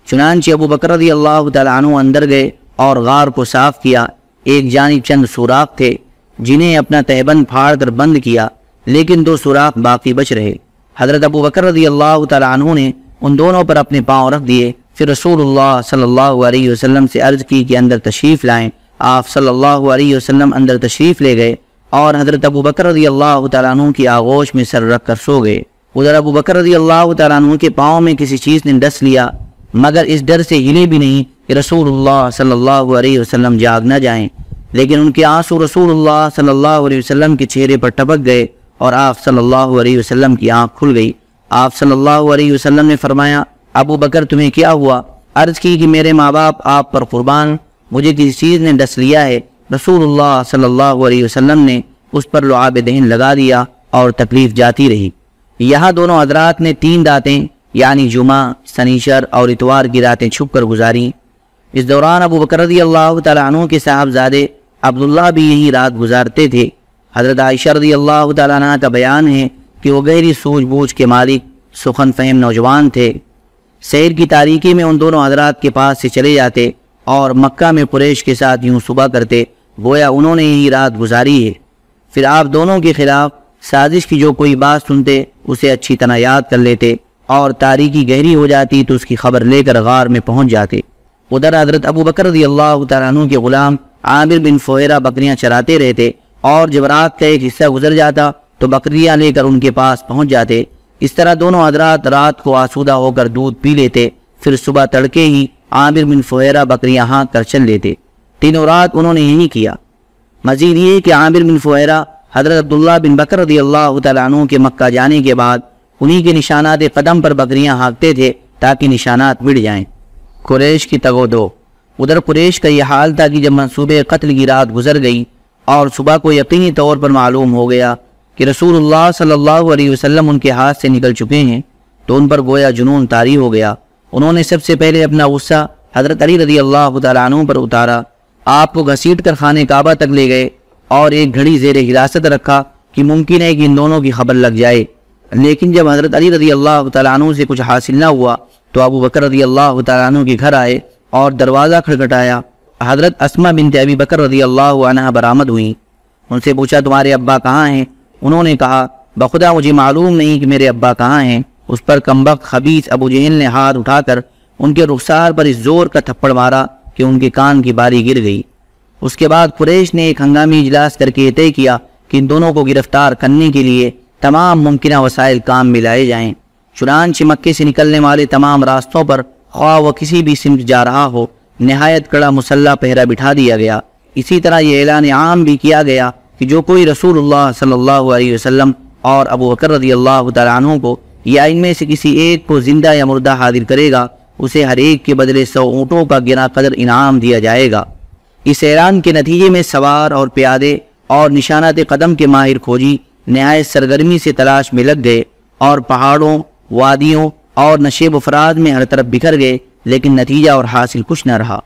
چنانچہ ابو بکر رضی اللہ تعالیٰ عنہ اندر گئے اور غار کو صاف کیا۔ ایک جانب چند سوراخ تھے جنہیں اپنا تہبند پھاڑ کر بند کیا، لیکن 2 سوراخ باقی بچ رہے۔ حضرت ابو بکر رضی اللہ تعالیٰ عنہ نے ان دونوں پر اپنے پاؤں رکھ دیے، پھر رسول اللہ صلی اللہ علیہ وسلم سے عرض کی کہ اندر تشریف لائیں۔ آپ صلی اللہ علیہ وسلم اندر تشریف لے گئے اور حضرت ابو بکر رضی اللہ تعالیٰ عنہ کی آغوش میں سر رکھ کر سو گئے۔ ادھر ابو بکر رضی اللہ تعالیٰ عنہ کے پاؤں میں کسی چیز نے ڈس لیا، مگر اس ڈر سے ہلے بھی نہیں کہ رسول اللہ صلی اللہ علیہ وسلم جاگ نہ جائیں، لیکن ان کے آنسو رسول اللہ صلی اللہ علیہ وسلم کے چہرے پر ٹپک گئے اور آپ صلی اللہ علیہ وسلم کی آنکھ کھل گئی۔ آپ صلی اللہ علیہ وسلم نے فرمایا ابو بکر تمہیں کیا ہوا؟ عرض کی کہ میرے ماں باپ آپ پر قربان، مجھے کسی چیز نے ڈس لیا ہے۔ رسول اللہ صلی اللہ علیہ وسلم نے اس پر لعاب دہن لگا دیا اور تکلیف جاتی رہی۔ یہاں دونوں حضرات نے 3 راتیں یعنی جمعہ، سنیچر اور اتوار کی راتیں چھپ کر گزاری۔ اس دوران ابو بکر رضی اللہ تعالیٰ عنہ کے صاحبزادے عبداللہ بھی یہی رات گزارتے تھے۔ حضرت عائشہ رضی اللہ تعالیٰ عنہ کا بیان ہے کہ وہ گہری سوجھ بوجھ کے مالک سخن فہم نوجوان تھے۔ سحر کی تاریکی میں ان دونوں حضرات کے پاس سے چلے جاتے اور مکہ میں قریش کے ساتھ یوں صبح کرتے گویا انہوں نے یہی رات گزاری ہے۔ پھر آپ دونوں کے خلاف سازش کی جو کوئی بات سنتے اسے اچھی طرح یاد کر لیتے، اور تاریکی گہری ہو جاتی تو اس کی خبر لے کر غار میں پہنچ جاتے۔ ادھر حضرت ابو بکر رضی اللہ تعالیٰ عنہ کے غلام عامر بن فہیرہ بکریاں چراتے رہتے، اور جب رات کا ایک حصہ گزر جاتا تو بکریاں لے کر ان کے پاس پہنچ جاتے۔ اس طرح دونوں حضرات رات کو آسودہ ہو کر دودھ پی لیتے، پھر صبح تڑکے ہی عامر بن فہیرہ بکریاں ہانک کر چل لیتے۔ 3 رات انہوں نے یہی کیا۔ مزید یہ کہ عامر بن فہیرہ حضرت عبداللہ بن بکر رضی اللہ تعالیٰ عنہ کے مکہ جانے کے بعد انہی کے نشانات قدم پر بکریاں ہانکتے تھے تاکہ نشانات مٹ جائیں۔ قریش کی تگ و دو۔ ادھر قریش کا یہ حال تھا کہ جب منصوبے قتل کی رات گزر گئی اور صبح کو یقینی طور پر معلوم ہو گیا کہ رسول اللہ صلی اللہ علیہ وسلم ان کے ہاتھ سے نکل چکے ہیں، تو ان پر گویا جنون طاری ہو گیا۔ انہوں نے سب سے پہلے اپنا غصہ حضرت علی رضی اللہ تعالیٰ عنہ پر اتارا، آپ کو گھسیٹ کر خانہ کعبہ تک لے گئے اور ایک گھڑی زیر حراست رکھا کہ ممکن ہے کہ ان دونوں کی خبر لگ جائے۔ لیکن جب حضرت علی رضی اللہ تعالیٰ عنہ سے کچھ حاصل نہ ہوا تو ابو بکر رضی اللہ تعالیٰ عنہ کے گھر آئے اور دروازہ کھٹکھٹایا۔ حضرت اسماء بنت ابی بکر رضی اللہ عنہا برآمد ہوئیں۔ ان سے پوچھا تمہارے ابا کہاں ہیں؟ انہوں نے کہا بخدا مجھے معلوم نہیں کہ میرے ابا کہاں ہیں۔ اس پر کمبخت خبیث ابو جہل نے ہاتھ اٹھا کر ان کے رخسار پر اس زور کا تھپڑ مارا کہ ان کے کان کی باری گر گئی۔ اس کے بعد قریش نے ایک ہنگامی اجلاس کر کے یہ طے کیا کہ ان دونوں کو گرفتار کرنے کے لیے تمام ممکنہ وسائل کام میں لائے جائیں۔ چنانچہ مکے سے نکلنے والے تمام راستوں پر خواہ وہ کسی بھی سمت جا رہا ہو نہایت کڑا مسلح پہرا بٹھا دیا گیا۔ اسی طرح یہ اعلان عام بھی کیا گیا کہ جو کوئی رسول اللہ صلی اللہ علیہ وسلم اور ابو بکر رضی اللہ تعالیٰ عنہ کو یا ان میں سے کسی ایک کو زندہ یا مردہ حاضر کرے گا اسے ہر ایک کے بدلے 100 اونٹوں کا گنا قدر انعام دیا جائے گا۔ اس اعلان کے نتیجے میں سوار اور پیادے اور نشانات قدم کے ماہر کھوجی نہایت سرگرمی سے تلاش میں لگ گئے اور پہاڑوں، وادیوں اور نشیب افراد میں ہر طرف بکھر گئے، لیکن نتیجہ اور حاصل کچھ نہ رہا۔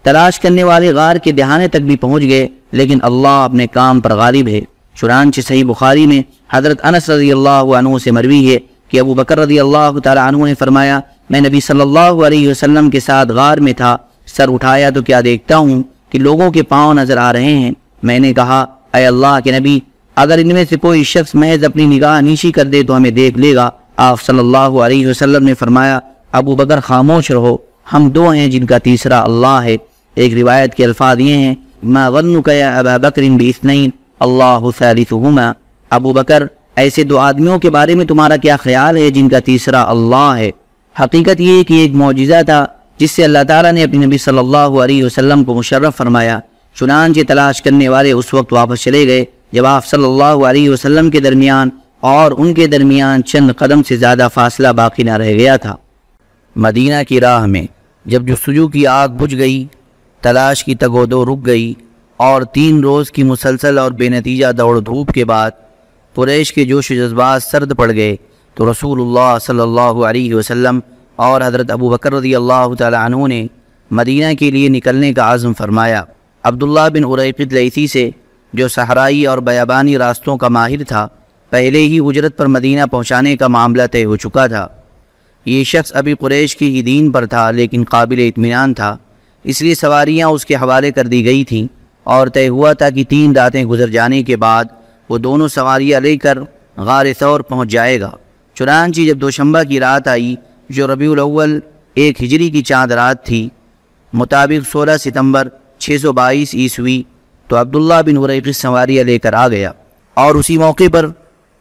تلاش کرنے والے غار کے دہانے تک بھی پہنچ گئے، لیکن اللہ اپنے کام پر غالب ہے۔ چنانچہ صحیح بخاری میں حضرت انس رضی اللہ عنہ سے مروی ہے کہ ابو بکر رضی اللہ تعالی عنہ نے فرمایا میں نبی صلی اللہ علیہ وسلم کے ساتھ غار میں تھا، سر اٹھایا تو کیا دیکھتا ہوں کہ لوگوں کے پاؤں نظر آ رہے ہیں۔ میں نے کہا اے اللہ کے نبی، اگر ان میں سے کوئی شخص محض اپنی نگاہ نیچی کر دے تو ہمیں دیکھ لے گا۔ آپ صلی اللہ علیہ وسلم نے فرمایا ابو بکر خاموش رہو، ہم دو ہیں جن کا تیسرا اللہ ہے۔ ایک روایت کے الفاظ یہ ہیں ما ظنک یا ابا بکر باثنین اللہ ثالثہما، ابو بکر ایسے دو آدمیوں کے بارے میں تمہارا کیا خیال ہے جن کا تیسرا اللہ ہے۔ حقیقت یہ کہ ایک معجزہ تھا جس سے اللہ تعالیٰ نے اپنے نبی صلی اللہ علیہ وسلم کو مشرف فرمایا۔ چنانچہ تلاش کرنے والے اس وقت واپس چلے گئے جب آپ صلی اللہ علیہ وسلم کے درمیان اور ان کے درمیان چند قدم سے زیادہ فاصلہ باقی نہ رہ گیا تھا۔ مدینہ کی راہ میں جب جستجو کی آگ بجھ گئی، تلاش کی تگ و دو رک گئی اور 3 روز کی مسلسل اور بے نتیجہ دوڑ دھوپ کے بعد قریش کے جوش و جذبات سرد پڑ گئے تو رسول اللہ صلی اللہ علیہ وسلم اور حضرت ابو بکر رضی اللہ تعالی عنہ نے مدینہ کے لیے نکلنے کا عزم فرمایا۔ عبداللہ بن اریقط لیثی سے جو صحرائی اور بیابانی راستوں کا ماہر تھا، پہلے ہی اجرت پر مدینہ پہنچانے کا معاملہ طے ہو چکا تھا۔ یہ شخص ابھی قریش کی ہی دین پر تھا لیکن قابل اطمینان تھا، اس لیے سواریاں اس کے حوالے کر دی گئی تھیں اور طے ہوا تھا کہ 3 راتیں گزر جانے کے بعد وہ دونوں سواریاں لے کر غار ثور پہنچ جائے گا۔ چنانچہ جب دوشنبہ کی رات آئی جو ربیع الاول 1 ہجری کی چاند رات تھی، مطابق 16 ستمبر 622 عیسوی، تو عبداللہ بن اریقط سواریاں لے کر آ گیا اور اسی موقع پر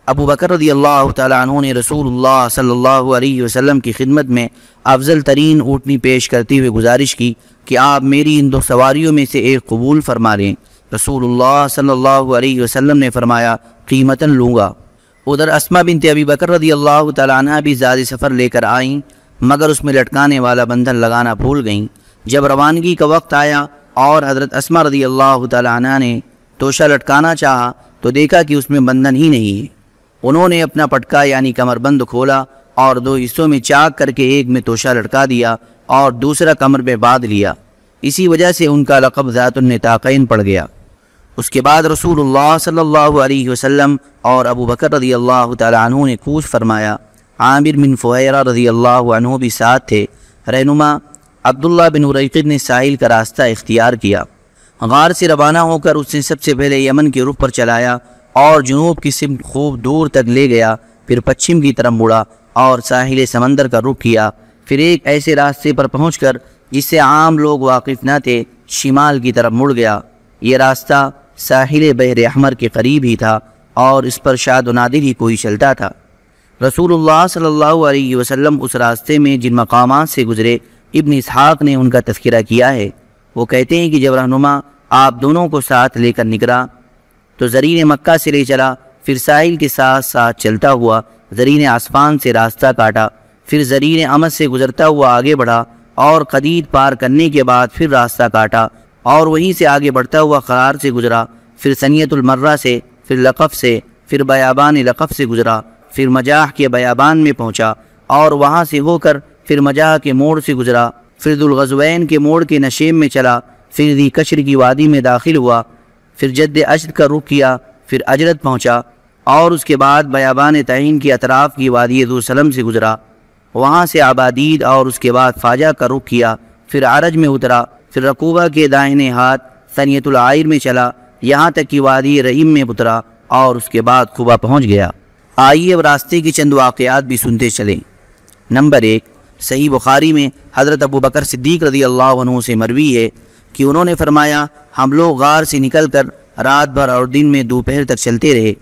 ابو بکر رضی اللہ تعالی عنہ نے رسول اللہ صلی اللہ علیہ وسلم کی خدمت میں افضل ترین اونٹنی پیش کرتے ہوئے گزارش کی کہ آپ میری ان 2 سواریوں میں سے ایک قبول فرما لیں۔ رسول اللہ صلی اللہ علیہ وسلم نے فرمایا قیمتاً لوں گا۔ ادھر اسماء بنت ابی بکر رضی اللہ تعالی عنہ بھی زاد سفر لے کر آئیں، مگر اس میں لٹکانے والا بندھن لگانا بھول گئیں۔ جب روانگی کا وقت آیا اور حضرت اسماء رضی اللہ تعالی عنہ نے توشہ لٹکانا چاہا تو دیکھا کہ اس میں بندھن ہی نہیں ہے۔ انہوں نے اپنا پٹکا یعنی کمر بند کھولا اور 2 حصوں میں چاک کر کے ایک میں توشہ لٹکا دیا اور دوسرا کمر میں باندھ لیا۔ اسی وجہ سے ان کا لقب ذات النطاقین پڑ گیا۔ اس کے بعد رسول اللہ صلی اللہ علیہ وسلم اور ابو بکر رضی اللہ تعالی عنہ نے کوچ فرمایا۔ عامر بن فہیرہ رضی اللہ عنہ بھی ساتھ تھے۔ رہنما عبداللہ بن اریقط نے ساحل کا راستہ اختیار کیا۔ غار سے روانہ ہو کر اس نے سب سے پہلے یمن کے رخ پر چلایا اور جنوب کی سمت خوب دور تک لے گیا، پھر پچھم کی طرف مڑا اور ساحل سمندر کا رخ کیا، پھر ایک ایسے راستے پر پہنچ کر جس سے عام لوگ واقف نہ تھے شمال کی طرف مڑ گیا۔ یہ راستہ ساحل بحر احمر کے قریب ہی تھا اور اس پر شاد و نادر ہی کوئی چلتا تھا۔ رسول اللہ صلی اللہ علیہ وسلم اس راستے میں جن مقامات سے گزرے ابن اسحاق نے ان کا تذکرہ کیا ہے۔ وہ کہتے ہیں کہ جب رہنما آپ دونوں کو ساتھ لے کر نکلا تو زرین مکہ سے لے چلا، پھر ساحل کے ساتھ ساتھ چلتا ہوا زرین عصفان سے راستہ کاٹا، پھر زرین امد سے گزرتا ہوا آگے بڑھا اور قدید پار کرنے کے بعد پھر راستہ کاٹا اور وہیں سے آگے بڑھتا ہوا قرار سے گزرا، پھر سنیت المرہ سے، پھر لقف سے، پھر بیابان لقف سے گزرا، پھر مجاح کے بیابان میں پہنچا اور وہاں سے ہو کر پھر مجاہ کے موڑ سے گزرا، پھر ذوالغزوین کے موڑ کے نشیم میں چلا، پھر ذی کشر کی وادی میں داخل ہوا، پھر جد اشد کا رخ کیا، پھر اجرد پہنچا، اور اس کے بعد بیابان تعین کی اطراف کی وادی ذو سلم سے گزرا، وہاں سے عبادید اور اس کے بعد فاجہ کا رخ کیا، پھر عرج میں اترا، پھر رقوبہ کے دائنے ہاتھ ثنیۃ العائر میں چلا، یہاں تک کہ وادی رحیم میں اترا اور اس کے بعد قبا پہنچ گیا۔ آئیے اب راستے کی چند واقعات بھی سنتے چلیں۔ نمبر 1، صحیح بخاری میں حضرت ابوبکر صدیق رضی اللہ عنہ سے مروی ہے کہ انہوں نے فرمایا، ہم لوگ غار سے نکل کر رات بھر اور دن میں دوپہر تک چلتے رہے۔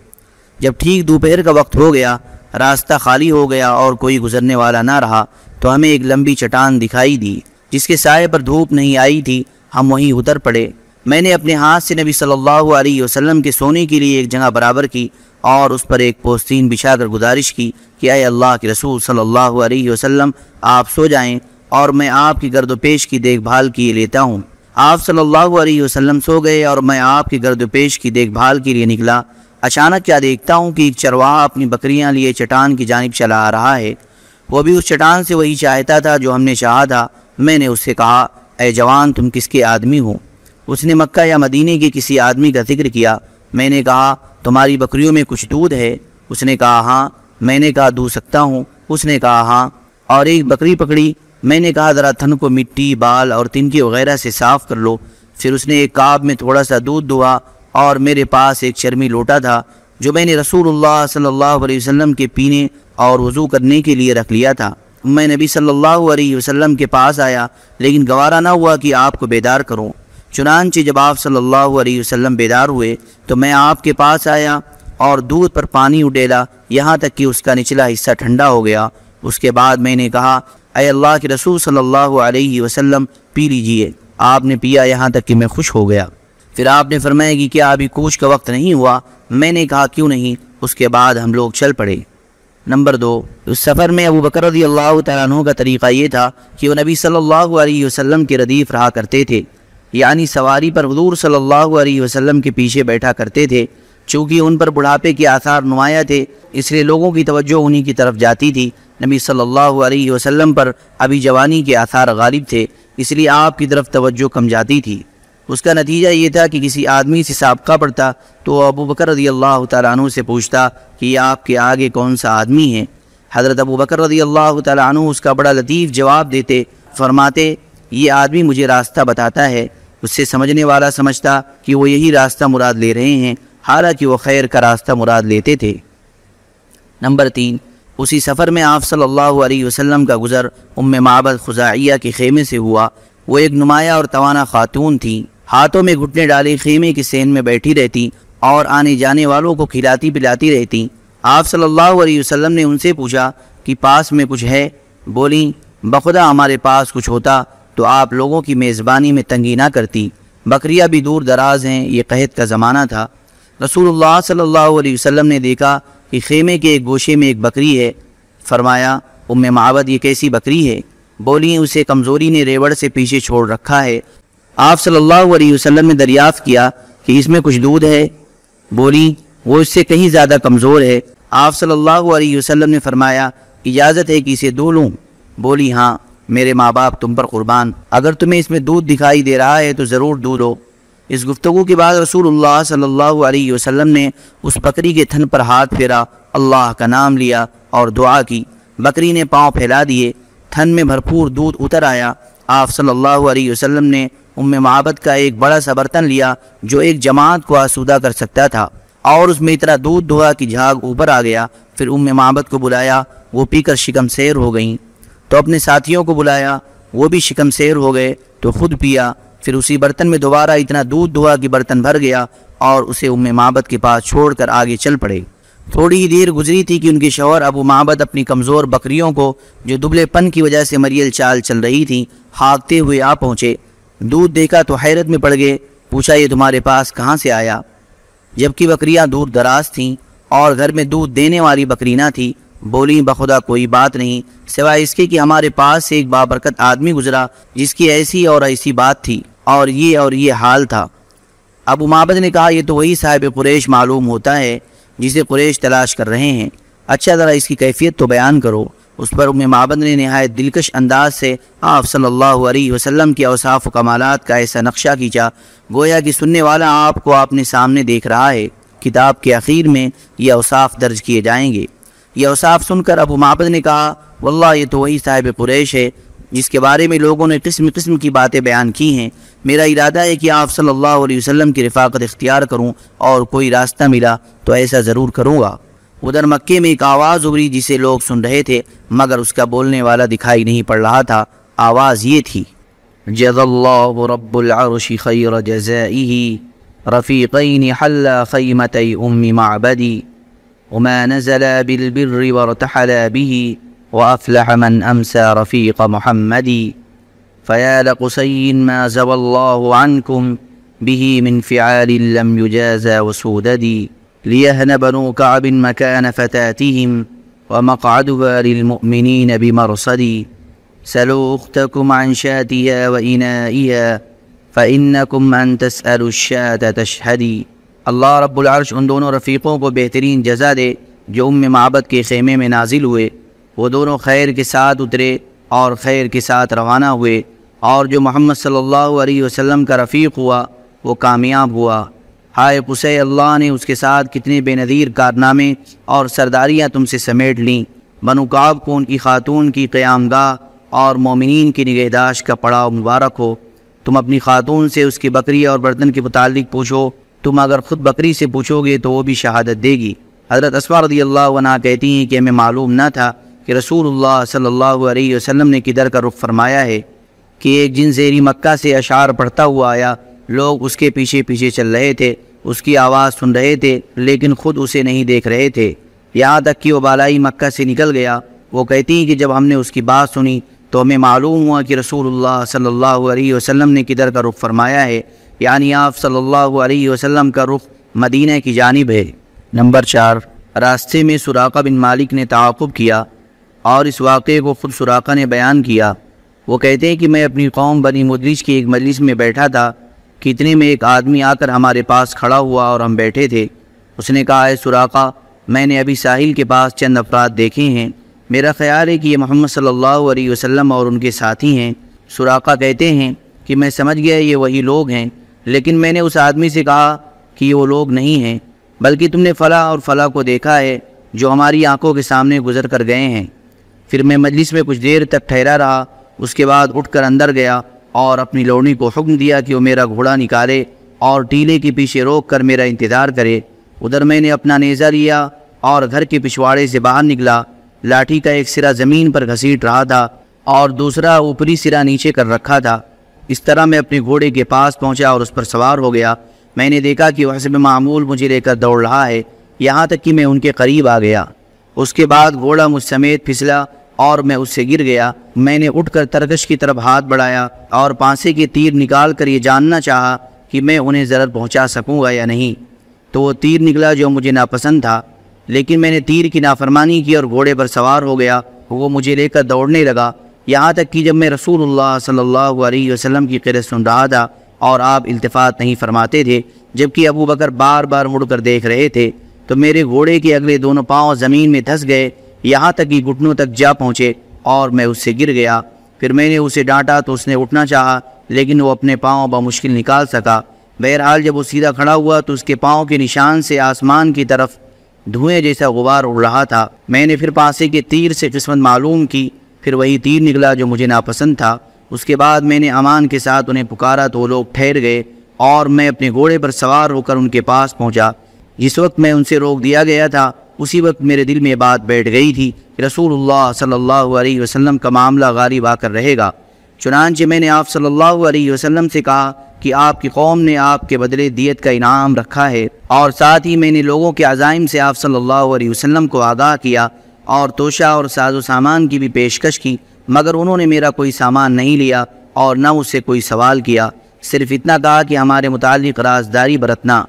جب ٹھیک دوپہر کا وقت ہو گیا، راستہ خالی ہو گیا اور کوئی گزرنے والا نہ رہا، تو ہمیں ایک لمبی چٹان دکھائی دی جس کے سائے پر دھوپ نہیں آئی تھی۔ ہم وہیں اتر پڑے۔ میں نے اپنے ہاتھ سے نبی صلی اللہ علیہ وسلم کے سونے کے لیے ایک جگہ برابر کی اور اس پر ایک پوستین بچھا کر گزارش کی کہ اے اللہ کے رسول صلی اللہ علیہ وسلم، آپ سو جائیں اور میں آپ کی گرد و پیش کی دیکھ بھال کیے لیتا ہوں۔ آپ صلی اللہ علیہ وسلم سو گئے اور میں آپ کی گرد و پیش کی دیکھ بھال کے لیے نکلا۔ اچانک کیا دیکھتا ہوں کہ ایک چرواہا اپنی بکریاں لیے چٹان کی جانب چلا آ رہا ہے۔ وہ بھی اس چٹان سے وہی چاہتا تھا جو ہم نے چاہا تھا۔ میں نے اس سے کہا، اے جوان، تم کس کے آدمی ہو؟ اس نے مکہ یا مدینے کے کسی آدمی کا ذکر کیا۔ میں نے کہا، تمہاری بکریوں میں کچھ دودھ ہے؟ اس نے کہا ہاں۔ میں نے کہا، دو سکتا ہوں؟ اس نے کہا ہاں، اور ایک بکری پکڑی۔ میں نے کہا، ذرا تھن کو مٹی، بال اور تنکے وغیرہ سے صاف کر لو۔ پھر اس نے ایک کعب میں تھوڑا سا دودھ دھوا اور میرے پاس ایک چرمی لوٹا تھا جو میں نے رسول اللہ صلی اللہ علیہ وسلم کے پینے اور وضو کرنے کے لیے رکھ لیا تھا۔ میں نبی صلی اللہ علیہ وسلم کے پاس آیا، لیکن گوارا نہ ہوا کہ آپ کو بیدار کروں۔ چنانچہ جب آپ صلی اللہ علیہ وسلم بیدار ہوئے تو میں آپ کے پاس آیا اور دودھ پر پانی اڈیلا یہاں تک کہ اس کا نچلا حصہ ٹھنڈا ہو گیا۔ اس کے بعد میں نے کہا، اے اللہ کے رسول صلی اللہ علیہ وسلم، پی لیجئے۔ آپ نے پیا یہاں تک کہ میں خوش ہو گیا۔ پھر آپ نے فرمایا کہ کیا ابھی کوچ کا وقت نہیں ہوا؟ میں نے کہا، کیوں نہیں۔ اس کے بعد ہم لوگ چل پڑے۔ نمبر 2، اس سفر میں ابوبکر رضی اللہ تعالیٰ عنہ کا طریقہ یہ تھا کہ وہ نبی صلی اللہ علیہ وسلم کے ردیف رہا کرتے تھے، یعنی سواری پر حضور صلی اللہ علیہ وسلم کے پیچھے بیٹھا کرتے تھے۔ چونکہ ان پر بڑھاپے کے آثار نمایاں تھے، اس لیے لوگوں کی توجہ انہی کی طرف جاتی تھی۔ نبی صلی اللہ علیہ وسلم پر ابھی جوانی کے آثار غالب تھے، اس لیے آپ کی طرف توجہ کم جاتی تھی۔ اس کا نتیجہ یہ تھا کہ کسی آدمی سے سابقہ پڑتا تو وہ ابوبکر رضی اللہ تعالیٰ عنہ سے پوچھتا کہ یہ آپ کے آگے کون سا آدمی ہے؟ حضرت ابوبکر رضی اللہ تعالیٰ عنہ اس کا بڑا لطیف جواب دیتے، فرماتے، یہ آدمی مجھے راستہ بتاتا ہے۔ اس سے سمجھنے والا سمجھتا کہ وہ یہی راستہ مراد لے رہے ہیں، حالانکہ وہ خیر کا راستہ مراد لیتے تھے۔ نمبر 3، اسی سفر میں آپ صلی اللہ علیہ وسلم کا گزر ام معبد خزاعیہ کے خیمے سے ہوا۔ وہ ایک نمایاں اور توانا خاتون تھیں، ہاتھوں میں گھٹنے ڈالے خیمے کی سین میں بیٹھی رہتی اور آنے جانے والوں کو کھلاتی پلاتی رہتی۔ آپ صلی اللہ علیہ وسلم نے ان سے پوچھا کہ پاس میں کچھ ہے؟ بولیں، بخدا ہمارے پاس کچھ ہوتا تو آپ لوگوں کی میزبانی میں تنگی نہ کرتی، بکریاں بھی دور دراز ہیں، یہ قحط کا زمانہ تھا۔ رسول اللہ صلی اللہ علیہ وسلم نے دیکھا کہ خیمے کے ایک گوشے میں ایک بکری ہے۔ فرمایا، ام معبد، یہ کیسی بکری ہے؟ بولیں، اسے کمزوری نے ریوڑ سے پیچھے چھوڑ رکھا ہے۔ آپ صلی اللہ علیہ وسلم نے دریافت کیا کہ اس میں کچھ دودھ ہے؟ بولی، وہ اس سے کہیں زیادہ کمزور ہے۔ آپ صلی اللہ علیہ وسلم نے فرمایا، اجازت ہے کہ اسے دو لوں؟ بولی، ہاں، میرے ماں باپ تم پر قربان، اگر تمہیں اس میں دودھ دکھائی دے رہا ہے تو ضرور دودھ لو۔ اس گفتگو کے بعد رسول اللہ صلی اللہ علیہ وسلم نے اس بکری کے تھن پر ہاتھ پھیرا، اللہ کا نام لیا اور دعا کی۔ بکری نے پاؤں پھیلا دیے، تھن میں بھرپور دودھ اتر آیا۔ آپ صلی اللہ علیہ وسلم نے ام معبد کا ایک بڑا سا برتن لیا جو ایک جماعت کو آسودہ کر سکتا تھا، اور اس میں اتنا دودھ دھوا کہ جھاگ اوپر آ گیا۔ پھر ام معبد کو بلایا، وہ پی کر شکم سیر ہو گئیں۔ تو اپنے ساتھیوں کو بلایا، وہ بھی شکم سیر ہو گئے تو خود پیا۔ پھر اسی برتن میں دوبارہ اتنا دودھ دھوا کہ برتن بھر گیا، اور اسے ام معبد کے پاس چھوڑ کر آگے چل پڑے۔ تھوڑی ہی دیر گزری تھی کہ ان کے شوہر ابو معبد اپنی کمزور بکریوں کو، جو دبلے پن کی وجہ سے مریل چال چل رہی تھیں، ہانکتے ہوئے آ پہنچے۔ دودھ دیکھا تو حیرت میں پڑ گئے۔ پوچھا، یہ تمہارے پاس کہاں سے آیا؟ جبکہ بکریاں دور دراز تھیں اور گھر میں دودھ دینے والی بکری نہ تھی۔ بولی، بخدا کوئی بات نہیں، سوائے اس کے کہ ہمارے پاس سے ایک بابرکت آدمی گزرا جس کی ایسی اور ایسی بات تھی اور یہ حال تھا۔ ابو معبد نے کہا، یہ تو وہی صاحب قریش معلوم ہوتا ہے جسے قریش تلاش کر رہے ہیں۔ اچھا، ذرا اس کی کیفیت تو بیان کرو۔ اس پر ام معبد نے نہایت دلکش انداز سے آپ صلی اللہ علیہ وسلم کے اوصاف و کمالات کا ایسا نقشہ کھینچا گویا کہ سننے والا آپ کو اپنے سامنے دیکھ رہا ہے۔ کتاب کے اخیر میں یہ اوصاف درج کیے جائیں گے۔ یہ اوصاف سن کر ابو معبد نے کہا، واللہ یہ تو وہی صاحب قریش ہے جس کے بارے میں لوگوں نے قسم قسم کی باتیں بیان کی ہیں۔ میرا ارادہ ہے کہ آپ صلی اللہ علیہ وسلم کی رفاقت اختیار کروں، اور کوئی راستہ ملا تو ایسا ضرور کروں گا۔ ادھر مکے میں ایک آواز ابھری جسے لوگ سن رہے تھے مگر اس کا بولنے والا دکھائی نہیں پڑ رہا تھا۔ آواز یہ تھی، جزا اللہ رب العرش خیر جزائه رفیقین حل خیمتی ام معبدی وما نزل بالبر وارتحل به وافلح من امسى رفیق محمدی فیا لقصی ما زوى الله عنكم به من فعال لم يجازى وسوددی ليهن بنو كعب مكان فتاتهم ومقعدها للمؤمنين بمرصدي سلوا أختكم عن شاتها وإنائها فإنكم أن تسألوا الشاة تشهدي۔ اللہ رب العرش ان دونوں رفیقوں کو بہترین جزا دے جو ام معبد کے خیمے میں نازل ہوئے۔ وہ دونوں خیر کے ساتھ اترے اور خیر کے ساتھ روانہ ہوئے، اور جو محمد صلی اللہ علیہ وسلم کا رفیق ہوا وہ کامیاب ہوا۔ ہائے قصے، اللہ نے اس کے ساتھ کتنے بے نظیر کارنامے اور سرداریاں تم سے سمیٹ لیں۔ بنو کعب کو ان کی خاتون کی قیام گاہ اور مومنین کی نگہداشت کا پڑاؤ مبارک ہو۔ تم اپنی خاتون سے اس کی بکری اور برتن کے متعلق پوچھو، تم اگر خود بکری سے پوچھو گے تو وہ بھی شہادت دے گی۔ حضرت اسماء رضی اللہ عنہا کہتی ہیں کہ ہمیں معلوم نہ تھا کہ رسول اللہ صلی اللہ علیہ وسلم نے کدھر کا رخ فرمایا ہے کہ ایک جن زیری مکہ سے اشعار پڑھتا ہوا آیا۔ لوگ اس کے پیچھے پیچھے چل رہے تھے، اس کی آواز سن رہے تھے لیکن خود اسے نہیں دیکھ رہے تھے، یہاں تک کہ وہ بالائی مکہ سے نکل گیا۔ وہ کہتی ہیں کہ جب ہم نے اس کی بات سنی تو ہمیں معلوم ہوا کہ رسول اللہ صلی اللہ علیہ وسلم نے کدھر کا رخ فرمایا ہے، یعنی آپ صلی اللہ علیہ وسلم کا رخ مدینہ کی جانب ہے۔ نمبر 4، راستے میں سراقہ بن مالک نے تعاقب کیا اور اس واقعے کو خود سراقہ نے بیان کیا۔ وہ کہتے ہیں کہ میں اپنی قوم بنی مدلج کی ایک مجلس میں بیٹھا تھا کہ اتنے میں ایک آدمی آ کر ہمارے پاس کھڑا ہوا اور ہم بیٹھے تھے۔ اس نے کہا، اے سراقہ، میں نے ابھی ساحل کے پاس چند افراد دیکھے ہیں، میرا خیال ہے کہ یہ محمد صلی اللہ علیہ وسلم اور ان کے ساتھی ہیں۔ سراقہ کہتے ہیں کہ میں سمجھ گیا یہ وہی لوگ ہیں، لیکن میں نے اس آدمی سے کہا کہ یہ وہ لوگ نہیں ہیں، بلکہ تم نے فلاں اور فلاں کو دیکھا ہے جو ہماری آنکھوں کے سامنے گزر کر گئے ہیں۔ پھر میں مجلس میں کچھ دیر تک ٹھہرا رہا، اس کے بعد اٹھ کر اندر گیا اور اپنی لوڑی کو حکم دیا کہ وہ میرا گھوڑا نکالے اور ٹیلے کے پیچھے روک کر میرا انتظار کرے۔ ادھر میں نے اپنا نیزہ لیا اور گھر کے پچھواڑے سے باہر نکلا۔ لاٹھی کا ایک سرا زمین پر گھسیٹ رہا تھا اور دوسرا اوپری سرا نیچے کر رکھا تھا۔ اس طرح میں اپنے گھوڑے کے پاس پہنچا اور اس پر سوار ہو گیا۔ میں نے دیکھا کہ وہ حسب معمول مجھے لے کر دوڑ رہا ہے، یہاں تک کہ میں ان کے قریب آ گیا۔ اس کے بعد گھوڑا مجھ سمیت پھسلا اور میں اس سے گر گیا۔ میں نے اٹھ کر ترکش کی طرف ہاتھ بڑھایا اور پانسے کے تیر نکال کر یہ جاننا چاہا کہ میں انہیں ضرر پہنچا سکوں گا یا نہیں، تو وہ تیر نکلا جو مجھے ناپسند تھا، لیکن میں نے تیر کی نافرمانی کی اور گھوڑے پر سوار ہو گیا۔ وہ مجھے لے کر دوڑنے لگا، یہاں تک کہ جب میں رسول اللہ صلی اللہ علیہ وسلم کی قرأت سن رہا تھا اور آپ التفات نہیں فرماتے تھے، جبکہ ابو بکر بار بار مڑ کر دیکھ رہے تھے، تو میرے گھوڑے کے اگلے دونوں پاؤں زمین میں دھس گئے، یہاں تک کہ گھٹنوں تک جا پہنچے اور میں اس سے گر گیا۔ پھر میں نے اسے ڈانٹا تو اس نے اٹھنا چاہا، لیکن وہ اپنے پاؤں بمشکل نکال سکا۔ بہرحال جب وہ سیدھا کھڑا ہوا تو اس کے پاؤں کے نشان سے آسمان کی طرف دھوئیں جیسا غبار اڑ رہا تھا۔ میں نے پھر پانسے کے تیر سے قسمت معلوم کی، پھر وہی تیر نکلا جو مجھے ناپسند تھا۔ اس کے بعد میں نے امان کے ساتھ انہیں پکارا تو وہ لوگ ٹھہر گئے اور میں اپنے گھوڑے پر سوار ہو کر ان کے پاس پہنچا۔ جس وقت میں ان سے روک دیا گیا تھا اسی وقت میرے دل میں بات بیٹھ گئی تھی کہ رسول اللہ صلی اللہ علیہ وسلم کا معاملہ غالب آ کر رہے گا۔ چنانچہ میں نے آپ صلی اللہ علیہ وسلم سے کہا کہ آپ کی قوم نے آپ کے بدلے دیت کا انعام رکھا ہے، اور ساتھ ہی میں نے لوگوں کے عزائم سے آپ صلی اللہ علیہ وسلم کو آگاہ کیا اور توشہ اور ساز و سامان کی بھی پیشکش کی، مگر انہوں نے میرا کوئی سامان نہیں لیا اور نہ مجھ سے کوئی سوال کیا، صرف اتنا کہا کہ ہمارے متعلق رازداری برتنا۔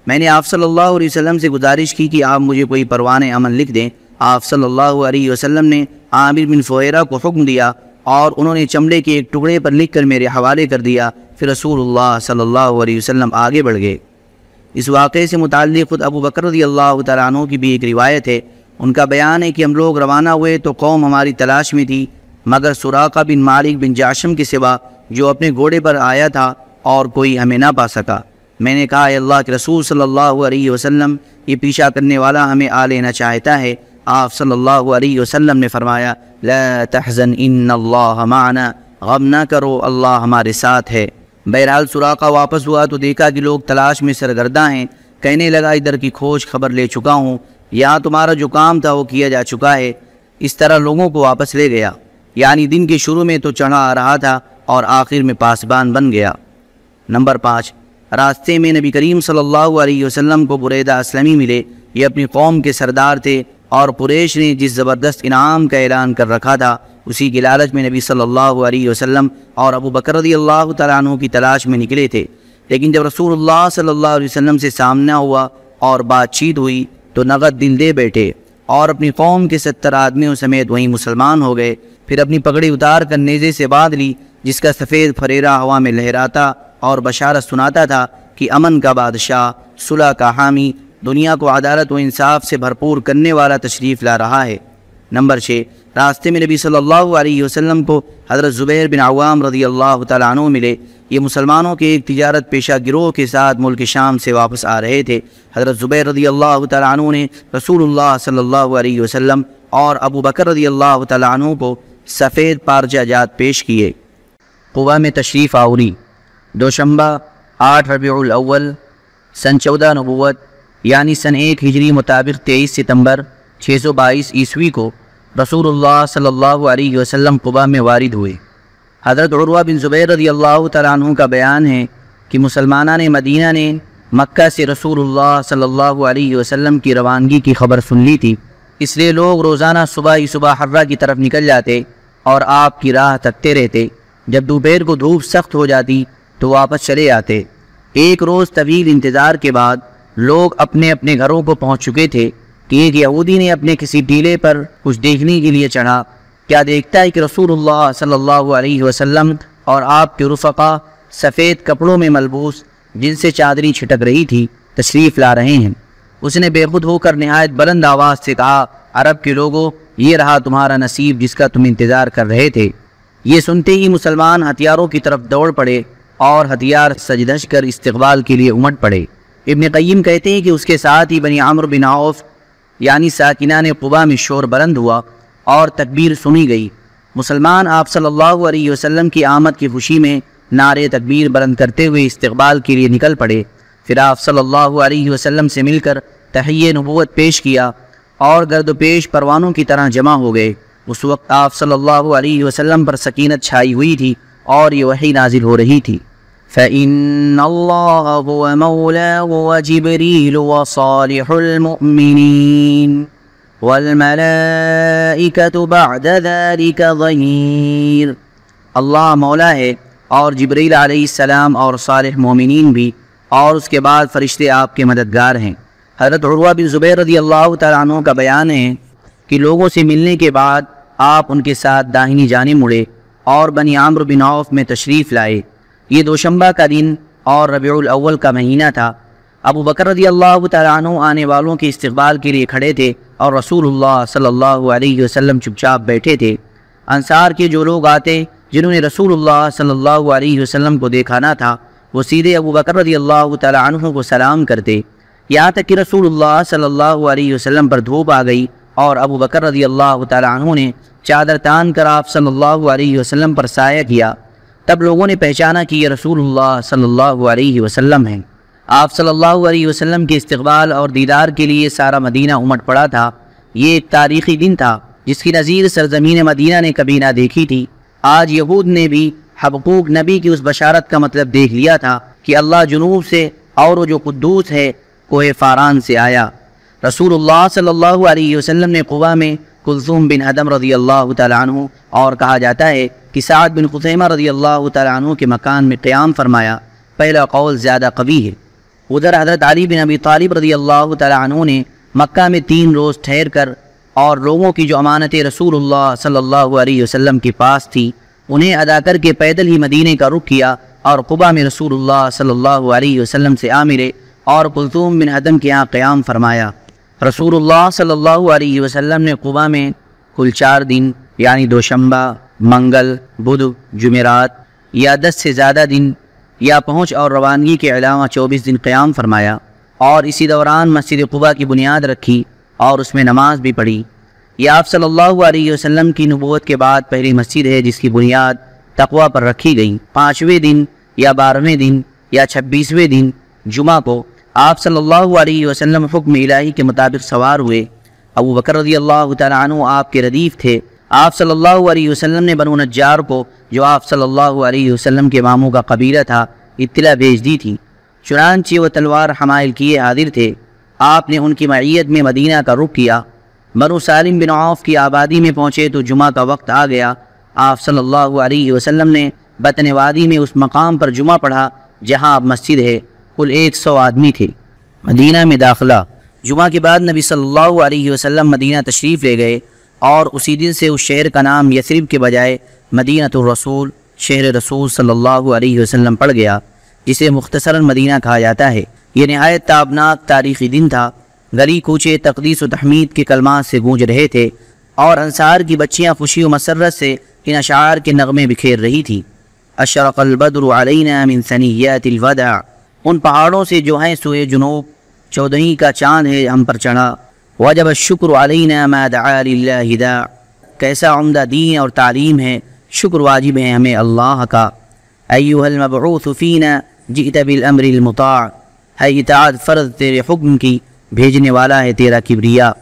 میں نے آپ صلی اللہ علیہ وسلم سے گزارش کی کہ آپ مجھے کوئی پروان امن لکھ دیں۔ آپ صلی اللہ علیہ وسلم نے عامر بن فہیرہ کو حکم دیا اور انہوں نے چمڑے کے ایک ٹکڑے پر لکھ کر میرے حوالے کر دیا۔ پھر رسول اللہ صلی اللہ علیہ وسلم آگے بڑھ گئے۔ اس واقعے سے متعلق خود ابو بکر رضی اللہ تعالیٰ عنہ کی بھی ایک روایت ہے۔ ان کا بیان ہے کہ ہم لوگ روانہ ہوئے تو قوم ہماری تلاش میں تھی، مگر سراقہ بن مالک بن جاشم کے سوا جو اپنے گھوڑے پر آیا تھا اور کوئی ہمیں نہ پا سکا۔ میں نے کہا، اے اللہ کے رسول صلی اللہ علیہ وسلم، یہ پیچھا کرنے والا ہمیں آ لینا چاہتا ہے۔ آپ صلی اللہ علیہ وسلم نے فرمایا، لا تحزن ان اللہ معنا، غم نہ کرو، اللہ ہمارے ساتھ ہے۔ بہرحال سراقہ واپس ہوا تو دیکھا کہ لوگ تلاش میں سرگرداں ہیں۔ کہنے لگا، ادھر کی کھوج خبر لے چکا ہوں، یہاں تمہارا جو کام تھا وہ کیا جا چکا ہے۔ اس طرح لوگوں کو واپس لے گیا، یعنی دن کے شروع میں تو چڑھا آ رہا تھا اور آخر میں پاسبان بن گیا۔ نمبر 5، راستے میں نبی کریم صلی اللہ علیہ وسلم کو بریدہ اسلمی ملے۔ یہ اپنی قوم کے سردار تھے اور قریش نے جس زبردست انعام کا اعلان کر رکھا تھا، اسی کی لالچ میں نبی صلی اللہ علیہ وسلم اور ابو بکر رضی اللہ تعالیٰ عنہ کی تلاش میں نکلے تھے۔ لیکن جب رسول اللہ صلی اللہ علیہ وسلم سے سامنا ہوا اور بات چیت ہوئی تو نغد دل دے بیٹھے اور اپنی قوم کے 70 آدمیوں سمیت وہیں مسلمان ہو گئے۔ پھر اپنی پگڑی اتار کر نیزے سے باندھ لی، جس کا سفید فریرہ ہوا میں لہراتا اور بشارت سناتا تھا کہ امن کا بادشاہ، صلح کا حامی، دنیا کو عدالت و انصاف سے بھرپور کرنے والا تشریف لا رہا ہے۔ نمبر 6، راستے میں نبی صلی اللہ علیہ وسلم کو حضرت زبیر بن عوام رضی اللہ تعالیٰ عنہ ملے۔ یہ مسلمانوں کے ایک تجارت پیشہ گروہ کے ساتھ ملک شام سے واپس آ رہے تھے۔ حضرت زبیر رضی اللہ تعالیٰ عنہ نے رسول اللہ صلی اللہ علیہ وسلم اور ابو بکر رضی اللہ تعالیٰ عنہ کو سفید پارچہ جات پیش کیے۔ قباء میں تشریف آوری۔ دوشنبہ 8 ربیع الاول سن 14 نبوت یعنی سن 1 ہجری مطابق 23 ستمبر 622 عیسوی کو رسول اللہ صلی اللہ علیہ وسلم قباء میں وارد ہوئے۔ حضرت عروہ بن زبیر رضی اللہ تعالیٰ عنہ کا بیان ہے کہ مسلمانان مدینہ نے مکہ سے رسول اللہ صلی اللہ علیہ وسلم کی روانگی کی خبر سن لی تھی، اس لیے لوگ روزانہ صبح حرہ کی طرف نکل جاتے اور آپ کی راہ تکتے رہتے۔ جب دوپہر کو دھوپ سخت ہو جاتی تو واپس چلے آتے۔ ایک روز طویل انتظار کے بعد لوگ اپنے اپنے گھروں کو پہنچ چکے تھے کہ ایک یہودی نے اپنے کسی ٹیلے پر کچھ دیکھنے کے لیے چڑھا۔ کیا دیکھتا ہے کہ رسول اللہ صلی اللہ علیہ وسلم اور آپ کے رفقا سفید کپڑوں میں ملبوس، جن سے چادریں چھٹک رہی تھی، تشریف لا رہے ہیں۔ اس نے بے خود ہو کر نہایت بلند آواز سے کہا، عرب کے لوگوں، یہ رہا تمہارا نصیب جس کا تم انتظار کر رہے تھے۔ یہ سنتے ہی مسلمان ہتھیاروں کی طرف دوڑ پڑے اور ہتھیار سجدھج کر استقبال کے لیے امٹ پڑے۔ ابن قیم کہتے ہیں کہ اس کے ساتھ ہی بنی عمرو بن عوف یعنی ساکنان قباء میں شور بلند ہوا اور تکبیر سنی گئی۔ مسلمان آپ صلی اللہ علیہ وسلم کی آمد کی خوشی میں نعرے تکبیر بلند کرتے ہوئے استقبال کے لیے نکل پڑے۔ پھر آپ صلی اللہ علیہ وسلم سے مل کر تحیہ نبوت پیش کیا اور گرد و پیش پروانوں کی طرح جمع ہو گئے۔ اس وقت آپ صلی اللہ علیہ وسلم پر سکینت چھائی ہوئی تھی اور یہ وحی نازل ہو رہی تھی۔ فَإِنَّ اللَّهَ هُوَ مَوْلَاهُ وَجِبْرِيلُ وَصَالِحُ الْمُؤْمِنِينَ وَالْمَلَائِكَةُ بَعْدَ ذَلِكَ ظَهِيرٌ۔ اللہ مولا ہے اور جبریل علیہ السلام اور صالح مومنین بھی، اور اس کے بعد فرشتے آپ کے مددگار ہیں۔ حضرت عروہ بن زبیر رضی اللہ تعالیٰ عنہ کا بیان ہے کہ لوگوں سے ملنے کے بعد آپ ان کے ساتھ داہنی جانب مڑے اور بنی عمرو بن عوف میں تشریف لائے۔ یہ دوشنبہ کا دن اور ربیع الاول کا مہینہ تھا۔ ابو بکر رضی اللہ تعالیٰ عنہ آنے والوں کے استقبال کے لیے کھڑے تھے اور رسول اللہ صلی اللہ علیہ وسلم چپ چاپ بیٹھے تھے۔ انصار کے جو لوگ آتے جنہوں نے رسول اللہ صلی اللہ علیہ وسلم کو دیکھا نہ تھا، وہ سیدھے ابو بکر رضی اللہ تعالیٰ عنہ کو سلام کرتے، یہاں تک کہ رسول اللہ صلی اللہ علیہ وسلم پر دھوپ آ گئی اور ابو بکر رضی اللہ تعالیٰ عنہ نے چادر تان کر آپ صلی اللہ علیہ وسلم پر سایہ کیا۔ تب لوگوں نے پہچانا کہ یہ رسول اللہ صلی اللہ علیہ وسلم ہیں۔ آپ صلی اللہ علیہ وسلم کے استقبال اور دیدار کے لیے سارا مدینہ امٹ پڑا تھا۔ یہ ایک تاریخی دن تھا جس کی نظیر سرزمین مدینہ نے کبھی نہ دیکھی تھی۔ آج یہود نے بھی حبقوق نبی کی اس بشارت کا مطلب دیکھ لیا تھا کہ اللہ جنوب سے اور وہ جو قدوس ہے کوہ فاران سے آیا۔ رسول اللہ صلی اللہ علیہ وسلم نے قباء میں کلثوم بن ادم رضی اللہ تعالیٰ عنہ اور کہا جاتا ہے کہ سعد بن خثیمہ رضی اللہ تعالیٰ عنہ کے مکان میں قیام فرمایا۔ پہلا قول زیادہ قوی ہے۔ ادھر حضرت علی بن ابی طالب رضی اللہ تعالیٰ عنہ نے مکہ میں 3 روز ٹھہر کر اور لوگوں کی جو امانتیں رسول اللہ صلی اللہ علیہ وسلم کے پاس تھی انہیں ادا کر کے پیدل ہی مدینے کا رخ کیا اور قباء میں رسول اللہ صلی اللہ علیہ وسلم سے آ ملے اور کلثوم بن ادم کے یہاں قیام فرمایا۔ رسول اللہ صلی اللہ علیہ وسلم نے قباء میں کل 4 دن یعنی دوشنبہ، منگل، بدھ، جمعرات یا 10 سے زیادہ دن یا پہنچ اور روانگی کے علاوہ 24 دن قیام فرمایا، اور اسی دوران مسجد قباء کی بنیاد رکھی اور اس میں نماز بھی پڑھی۔ یہ آپ صلی اللہ علیہ وسلم کی نبوت کے بعد پہلی مسجد ہے جس کی بنیاد تقوی پر رکھی گئی۔ 5ویں دن یا 12ویں دن یا 26ویں دن جمعہ کو آپ صلی اللہ علیہ وسلم حکم الہی کے مطابق سوار ہوئے۔ ابو بکر رضی اللہ تعالیٰ عنہ آپ کے ردیف تھے۔ آپ صلی اللہ علیہ وسلم نے بنو نجار کو، جو آپ صلی اللہ علیہ وسلم کے ماموں کا قبیلہ تھا، اطلاع بھیج دی تھی، چنانچہ وہ تلوار حمائل کیے حاضر تھے۔ آپ نے ان کی معیت میں مدینہ کا رخ کیا۔ بنو سالم بن عوف کی آبادی میں پہنچے تو جمعہ کا وقت آ گیا۔ آپ صلی اللہ علیہ وسلم نے بطن وادی میں اس مقام پر جمعہ پڑھا جہاں اب مسجد ہے۔ کل 100 آدمی تھے۔ مدینہ میں داخلہ۔ جمعہ کے بعد نبی صلی اللہ علیہ وسلم مدینہ تشریف لے گئے، اور اسی دن سے اس شہر کا نام یثرب کے بجائے مدینۃ الرسول، شہر رسول صلی اللہ علیہ وسلم پڑ گیا، جسے مختصراً مدینہ کہا جاتا ہے۔ یہ نہایت تابناک تاریخی دن تھا۔ گلی کوچے تقدیس و تحمید کے کلمات سے گونج رہے تھے، اور انصار کی بچیاں خوشی و مسرت سے ان اشعار کے نغمے بکھیر رہی تھیں۔ اشرق البدر علینا من ثنیات الوداع، ان پہاڑوں سے جو ہیں سوئے جنوب 14ویں کا چاند ہے ہم پر چڑھا۔ وجب الشکر علینا ما دعا للہ داع، کیسا عمدہ دین اور تعلیم ہے، شکر واجب ہے ہمیں اللہ کا۔ ایھا المبعوث فینا جئت بالامر المطاع، ہے اطاعت فرض تیرے حکم کی، بھیجنے والا ہے تیرا کبریا۔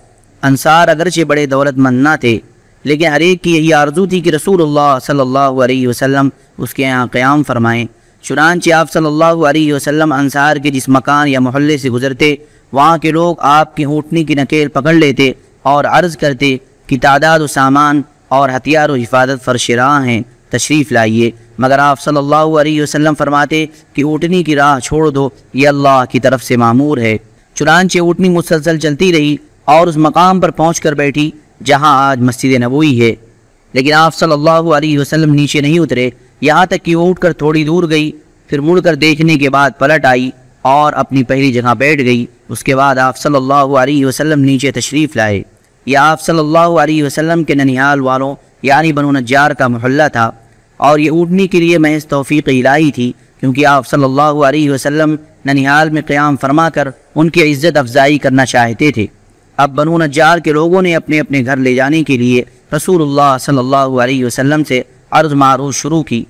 انصار اگرچہ بڑے دولت مند نہ تھے، لیکن ہر ایک کی یہی آرزو تھی کہ رسول اللہ صلی اللہ علیہ وسلم اس کے یہاں قیام فرمائیں۔ چنانچہ آپ صلی اللہ علیہ وسلم انصار کے جس مکان یا محلے سے گزرتے، وہاں کے لوگ آپ کی اونٹنی کی نکیل پکڑ لیتے اور عرض کرتے کہ تعداد و سامان اور ہتھیار و حفاظت فرش راہ ہیں، تشریف لائیے، مگر آپ صلی اللہ علیہ وسلم فرماتے کہ اونٹنی کی راہ چھوڑ دو، یہ اللہ کی طرف سے معمور ہے۔ چنانچہ اونٹنی مسلسل چلتی رہی اور اس مقام پر پہنچ کر بیٹھی جہاں آج مسجد نبوی ہے، لیکن آپ صلی اللہ علیہ وسلم نیچے نہیں اترے، یہاں تک کہ وہ اٹھ کر تھوڑی دور گئی، پھر مڑ کر دیکھنے کے بعد پلٹ آئی اور اپنی پہلی جگہ بیٹھ گئی۔ اس کے بعد آپ صلی اللہ علیہ وسلم نیچے تشریف لائے۔ یہ آپ صلی اللہ علیہ وسلم کے ننیال والوں یعنی بنو نجار کا محلہ تھا، اور یہ اونٹنی کے لیے محض توفیق الہی تھی، کیونکہ آپ صلی اللہ علیہ وسلم ننیال میں قیام فرما کر ان کی عزت افزائی کرنا چاہتے تھے۔ اب بنو نجار کے لوگوں نے اپنے اپنے گھر لے جانے کے لیے رسول اللہ صلی اللہ علیہ وسلم سے عرض معروض شروع کی،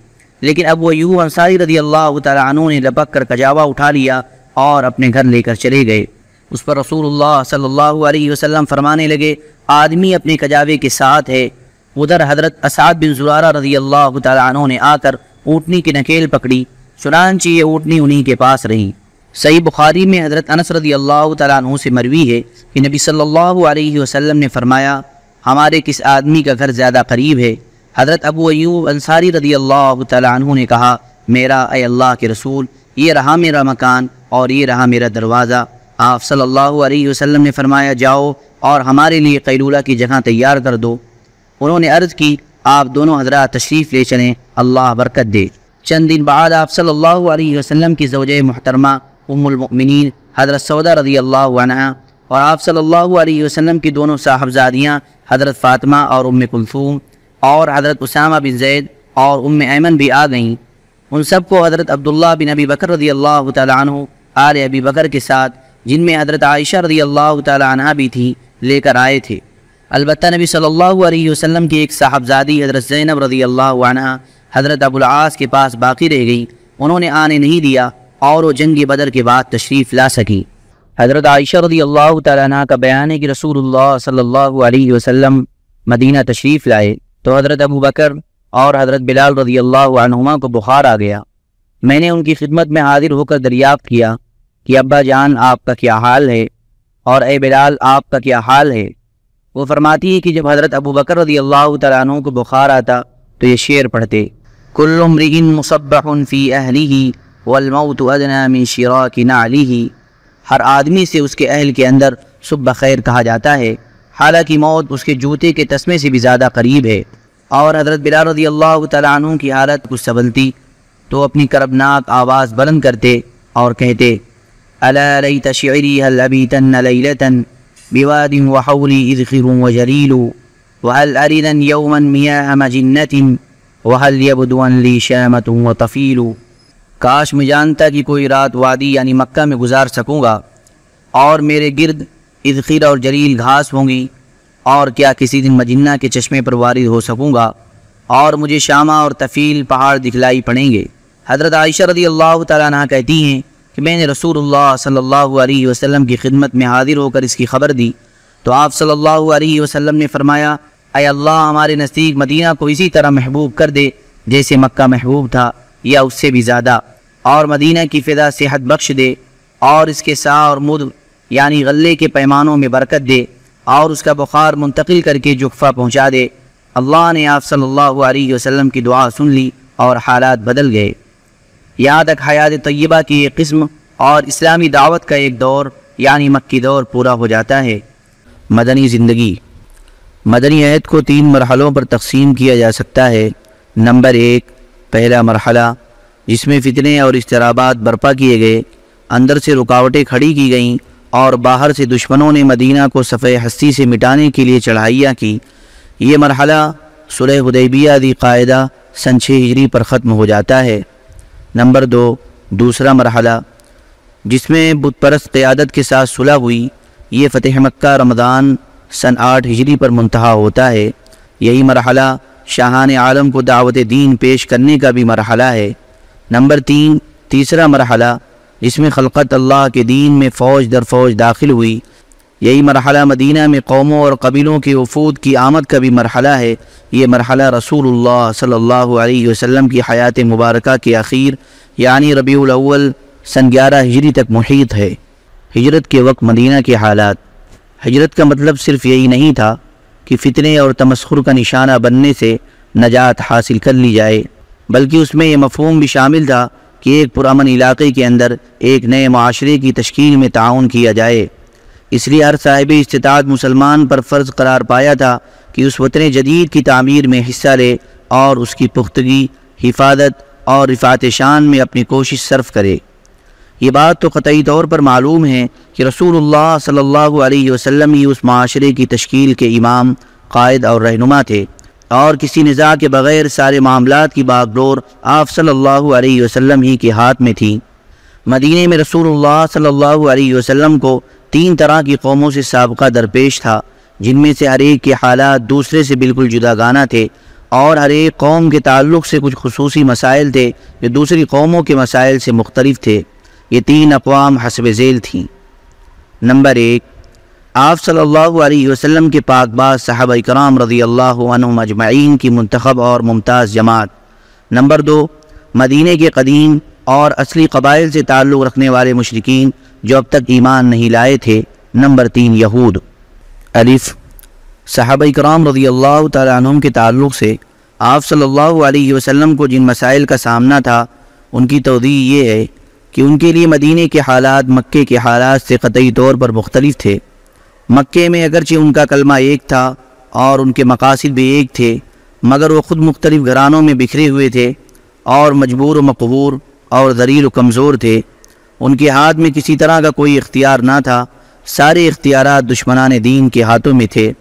لیکن ابو ایوب انصاری رضی اللہ تعالیٰ عنہ نے لپک کر کجاوا اٹھا لیا اور اپنے گھر لے کر چلے گئے۔ اس پر رسول اللہ صلی اللہ علیہ وسلم فرمانے لگے، آدمی اپنے کجاوے کے ساتھ ہے۔ ادھر حضرت اسعد بن زرارہ رضی اللہ تعالیٰ عنہ نے آ کر اونٹنی کی نکیل پکڑی، چنانچہ یہ اونٹنی انہی کے پاس رہی۔ صحیح بخاری میں حضرت انس رضی اللہ تعالیٰ عنہ سے مروی ہے کہ نبی صلی اللہ علیہ وسلم نے فرمایا، ہمارے کس آدمی کا گھر زیادہ قریب ہے؟ حضرت ابو ایوب انصاری رضی اللہ تعالیٰ عنہ نے کہا، میرا اے اللہ کے رسول، یہ رہا میرا مکان اور یہ رہا میرا دروازہ۔ آپ صلی اللہ علیہ وسلم نے فرمایا، جاؤ اور ہمارے لیے قیلولہ کی جگہ تیار کر دو۔ انہوں نے عرض کی، آپ دونوں حضرات تشریف لے چلیں، اللہ برکت دے۔ چند دن بعد آپ صلی اللہ علیہ وسلم کی زوجہ محترمہ ام المؤمنین حضرت سودہ رضی اللہ عنہا اور آپ صلی اللہ علیہ وسلم کی دونوں صاحبزادیاں حضرت فاطمہ اور ام کلثوم اور حضرت اسامہ بن زید اور ام ایمن بھی آ گئیں۔ ان سب کو حضرت عبداللہ بن ابی بکر رضی اللہ تعالیٰ عنہ آل ابی بکر کے ساتھ، جن میں حضرت عائشہ رضی اللہ تعالیٰ عنہا بھی تھی، لے کر آئے تھے۔ البتہ نبی صلی اللہ علیہ وسلم کی ایک صاحبزادی حضرت زینب رضی اللہ عنہا حضرت ابو العاص کے پاس باقی رہ گئی، انہوں نے آنے نہیں دیا اور وہ جنگ بدر کے بعد تشریف لا سکی۔ حضرت عائشہ رضی اللہ تعالیٰ عنہا کا بیان ہے کہ رسول اللہ صلی اللہ علیہ وسلم مدینہ تشریف لائے تو حضرت ابو بکر اور حضرت بلال رضی اللہ عنہما کو بخار آ گیا۔ میں نے ان کی خدمت میں حاضر ہو کر دریافت کیا کہ ابا جان آپ کا کیا حال ہے، اور اے بلال آپ کا کیا حال ہے؟ وہ فرماتی ہے کہ جب حضرت ابو بکر رضی اللہ تعالیٰ عنہ کو بخار آتا تو یہ شعر پڑھتے، کل امرئ مصبح فی اہلہ والموت ادنی من شراک نعلہ، ہر آدمی سے اس کے اہل کے اندر صبح خیر کہا جاتا ہے، حالانکہ موت اس کے جوتے کے تسمے سے بھی زیادہ قریب ہے۔ اور حضرت بلال رضی اللہ تعالیٰ عنہ کی حالت کچھ سنبھلتی تو اپنی کربناک آواز بلند کرتے اور کہتے، الا لیت شعری هل ابیتن لیلتا بواد وحولی اذخر وجلیل وهل أردا يوما مياه مجنة وهل يبدو لي شامة وطفيل۔ کاش میں جانتا کہ کوئی رات وادی یعنی مکہ میں گزار سکوں گا اور میرے گرد اذخر اور جلیل گھاس ہوں گی، اور کیا کسی دن مجنہ کے چشمے پر وارد ہو سکوں گا اور مجھے شامہ اور طفیل پہاڑ دکھلائی پڑیں گے۔ حضرت عائشہ رضی اللہ تعالیٰ عنہ کہتی ہیں کہ میں نے رسول اللہ صلی اللہ علیہ وسلم کی خدمت میں حاضر ہو کر اس کی خبر دی تو آپ صلی اللہ علیہ وسلم نے فرمایا، اے اللہ ہمارے نزدیک مدینہ کو اسی طرح محبوب کر دے جیسے مکہ محبوب تھا یا اس سے بھی زیادہ، اور مدینہ کی فضا صحت بخش دے اور اس کے سا اور مد یعنی غلے کے پیمانوں میں برکت دے اور اس کا بخار منتقل کر کے جحفہ پہنچا دے۔ اللہ نے آپ صلی اللہ علیہ وسلم کی دعا سن لی اور حالات بدل گئے۔ یہاں تک حیات طیبہ کی ایک قسم اور اسلامی دعوت کا ایک دور یعنی مکی دور پورا ہو جاتا ہے۔ مدنی زندگی۔ مدنی عہد کو 3 مرحلوں پر تقسیم کیا جا سکتا ہے۔ نمبر 1، پہلا مرحلہ جس میں فتنے اور اضطرابات برپا کیے گئے، اندر سے رکاوٹیں کھڑی کی گئیں اور باہر سے دشمنوں نے مدینہ کو صفحہ ہستی سے مٹانے کے لیے چڑھائیاں کی۔ یہ مرحلہ صلح حدیبیہ ذی قاعدہ سن 6 ہجری پر ختم ہو جاتا ہے۔ نمبر 2، دوسرا مرحلہ جس میں بت پرست قیادت کے ساتھ صلح ہوئی، یہ فتح مکہ رمضان سن 8 ہجری پر منتہا ہوتا ہے۔ یہی مرحلہ شاہان عالم کو دعوت دین پیش کرنے کا بھی مرحلہ ہے۔ نمبر 3، تیسرا مرحلہ جس میں خلقت اللہ کے دین میں فوج در فوج داخل ہوئی، یہی مرحلہ مدینہ میں قوموں اور قبیلوں کے وفود کی آمد کا بھی مرحلہ ہے۔ یہ مرحلہ رسول اللہ صلی اللہ علیہ وسلم کی حیات مبارکہ کے اخیر یعنی ربیع الاول سن 11 ہجری تک محیط ہے۔ ہجرت کے وقت مدینہ کے حالات۔ ہجرت کا مطلب صرف یہی نہیں تھا کہ فتنے اور تمسخر کا نشانہ بننے سے نجات حاصل کر لی جائے، بلکہ اس میں یہ مفہوم بھی شامل تھا کہ ایک پرامن علاقے کے اندر ایک نئے معاشرے کی تشکیل میں تعاون کیا جائے۔ اس لیے ہر صاحب استطاعت مسلمان پر فرض قرار پایا تھا کہ اس وطن جدید کی تعمیر میں حصہ لے اور اس کی پختگی، حفاظت اور رفعت شان میں اپنی کوشش صرف کرے۔ یہ بات تو قطعی طور پر معلوم ہے کہ رسول اللہ صلی اللہ علیہ وسلم ہی اس معاشرے کی تشکیل کے امام، قائد اور رہنما تھے، اور کسی نزاع کے بغیر سارے معاملات کی باغ ڈور آپ صلی اللہ علیہ وسلم ہی کے ہاتھ میں تھی۔ مدینہ میں رسول اللہ صلی اللہ علیہ وسلم کو 3 طرح کی قوموں سے سابقہ درپیش تھا، جن میں سے ہر ایک کے حالات دوسرے سے بالکل جداگانہ تھے، اور ہر ایک قوم کے تعلق سے کچھ خصوصی مسائل تھے جو دوسری قوموں کے مسائل سے مختلف تھے۔ یہ 3 اقوام حسب ذیل تھیں۔ نمبر 1، آپ صلی اللہ علیہ وسلم کے پاک باز صحابہ کرام رضی اللہ عنہم اجمعین کی منتخب اور ممتاز جماعت۔ نمبر 2، مدینہ کے قدیم اور اصلی قبائل سے تعلق رکھنے والے مشرکین جو اب تک ایمان نہیں لائے تھے۔ نمبر 3، یہود۔ الف، صحابہ کرام رضی اللہ تعالیٰ عنہم کے تعلق سے آپ صلی اللہ علیہ وسلم کو جن مسائل کا سامنا تھا ان کی توضیح یہ ہے کہ ان کے لیے مدینہ کے حالات مکے کے حالات سے قطعی طور پر مختلف تھے۔ مکے میں اگرچہ ان کا کلمہ ایک تھا اور ان کے مقاصد بھی ایک تھے، مگر وہ خود مختلف گھرانوں میں بکھرے ہوئے تھے اور مجبور و مقہور اور ذلیل و کمزور تھے۔ ان کے ہاتھ میں کسی طرح کا کوئی اختیار نہ تھا، سارے اختیارات دشمنان دین کے ہاتھوں میں تھے،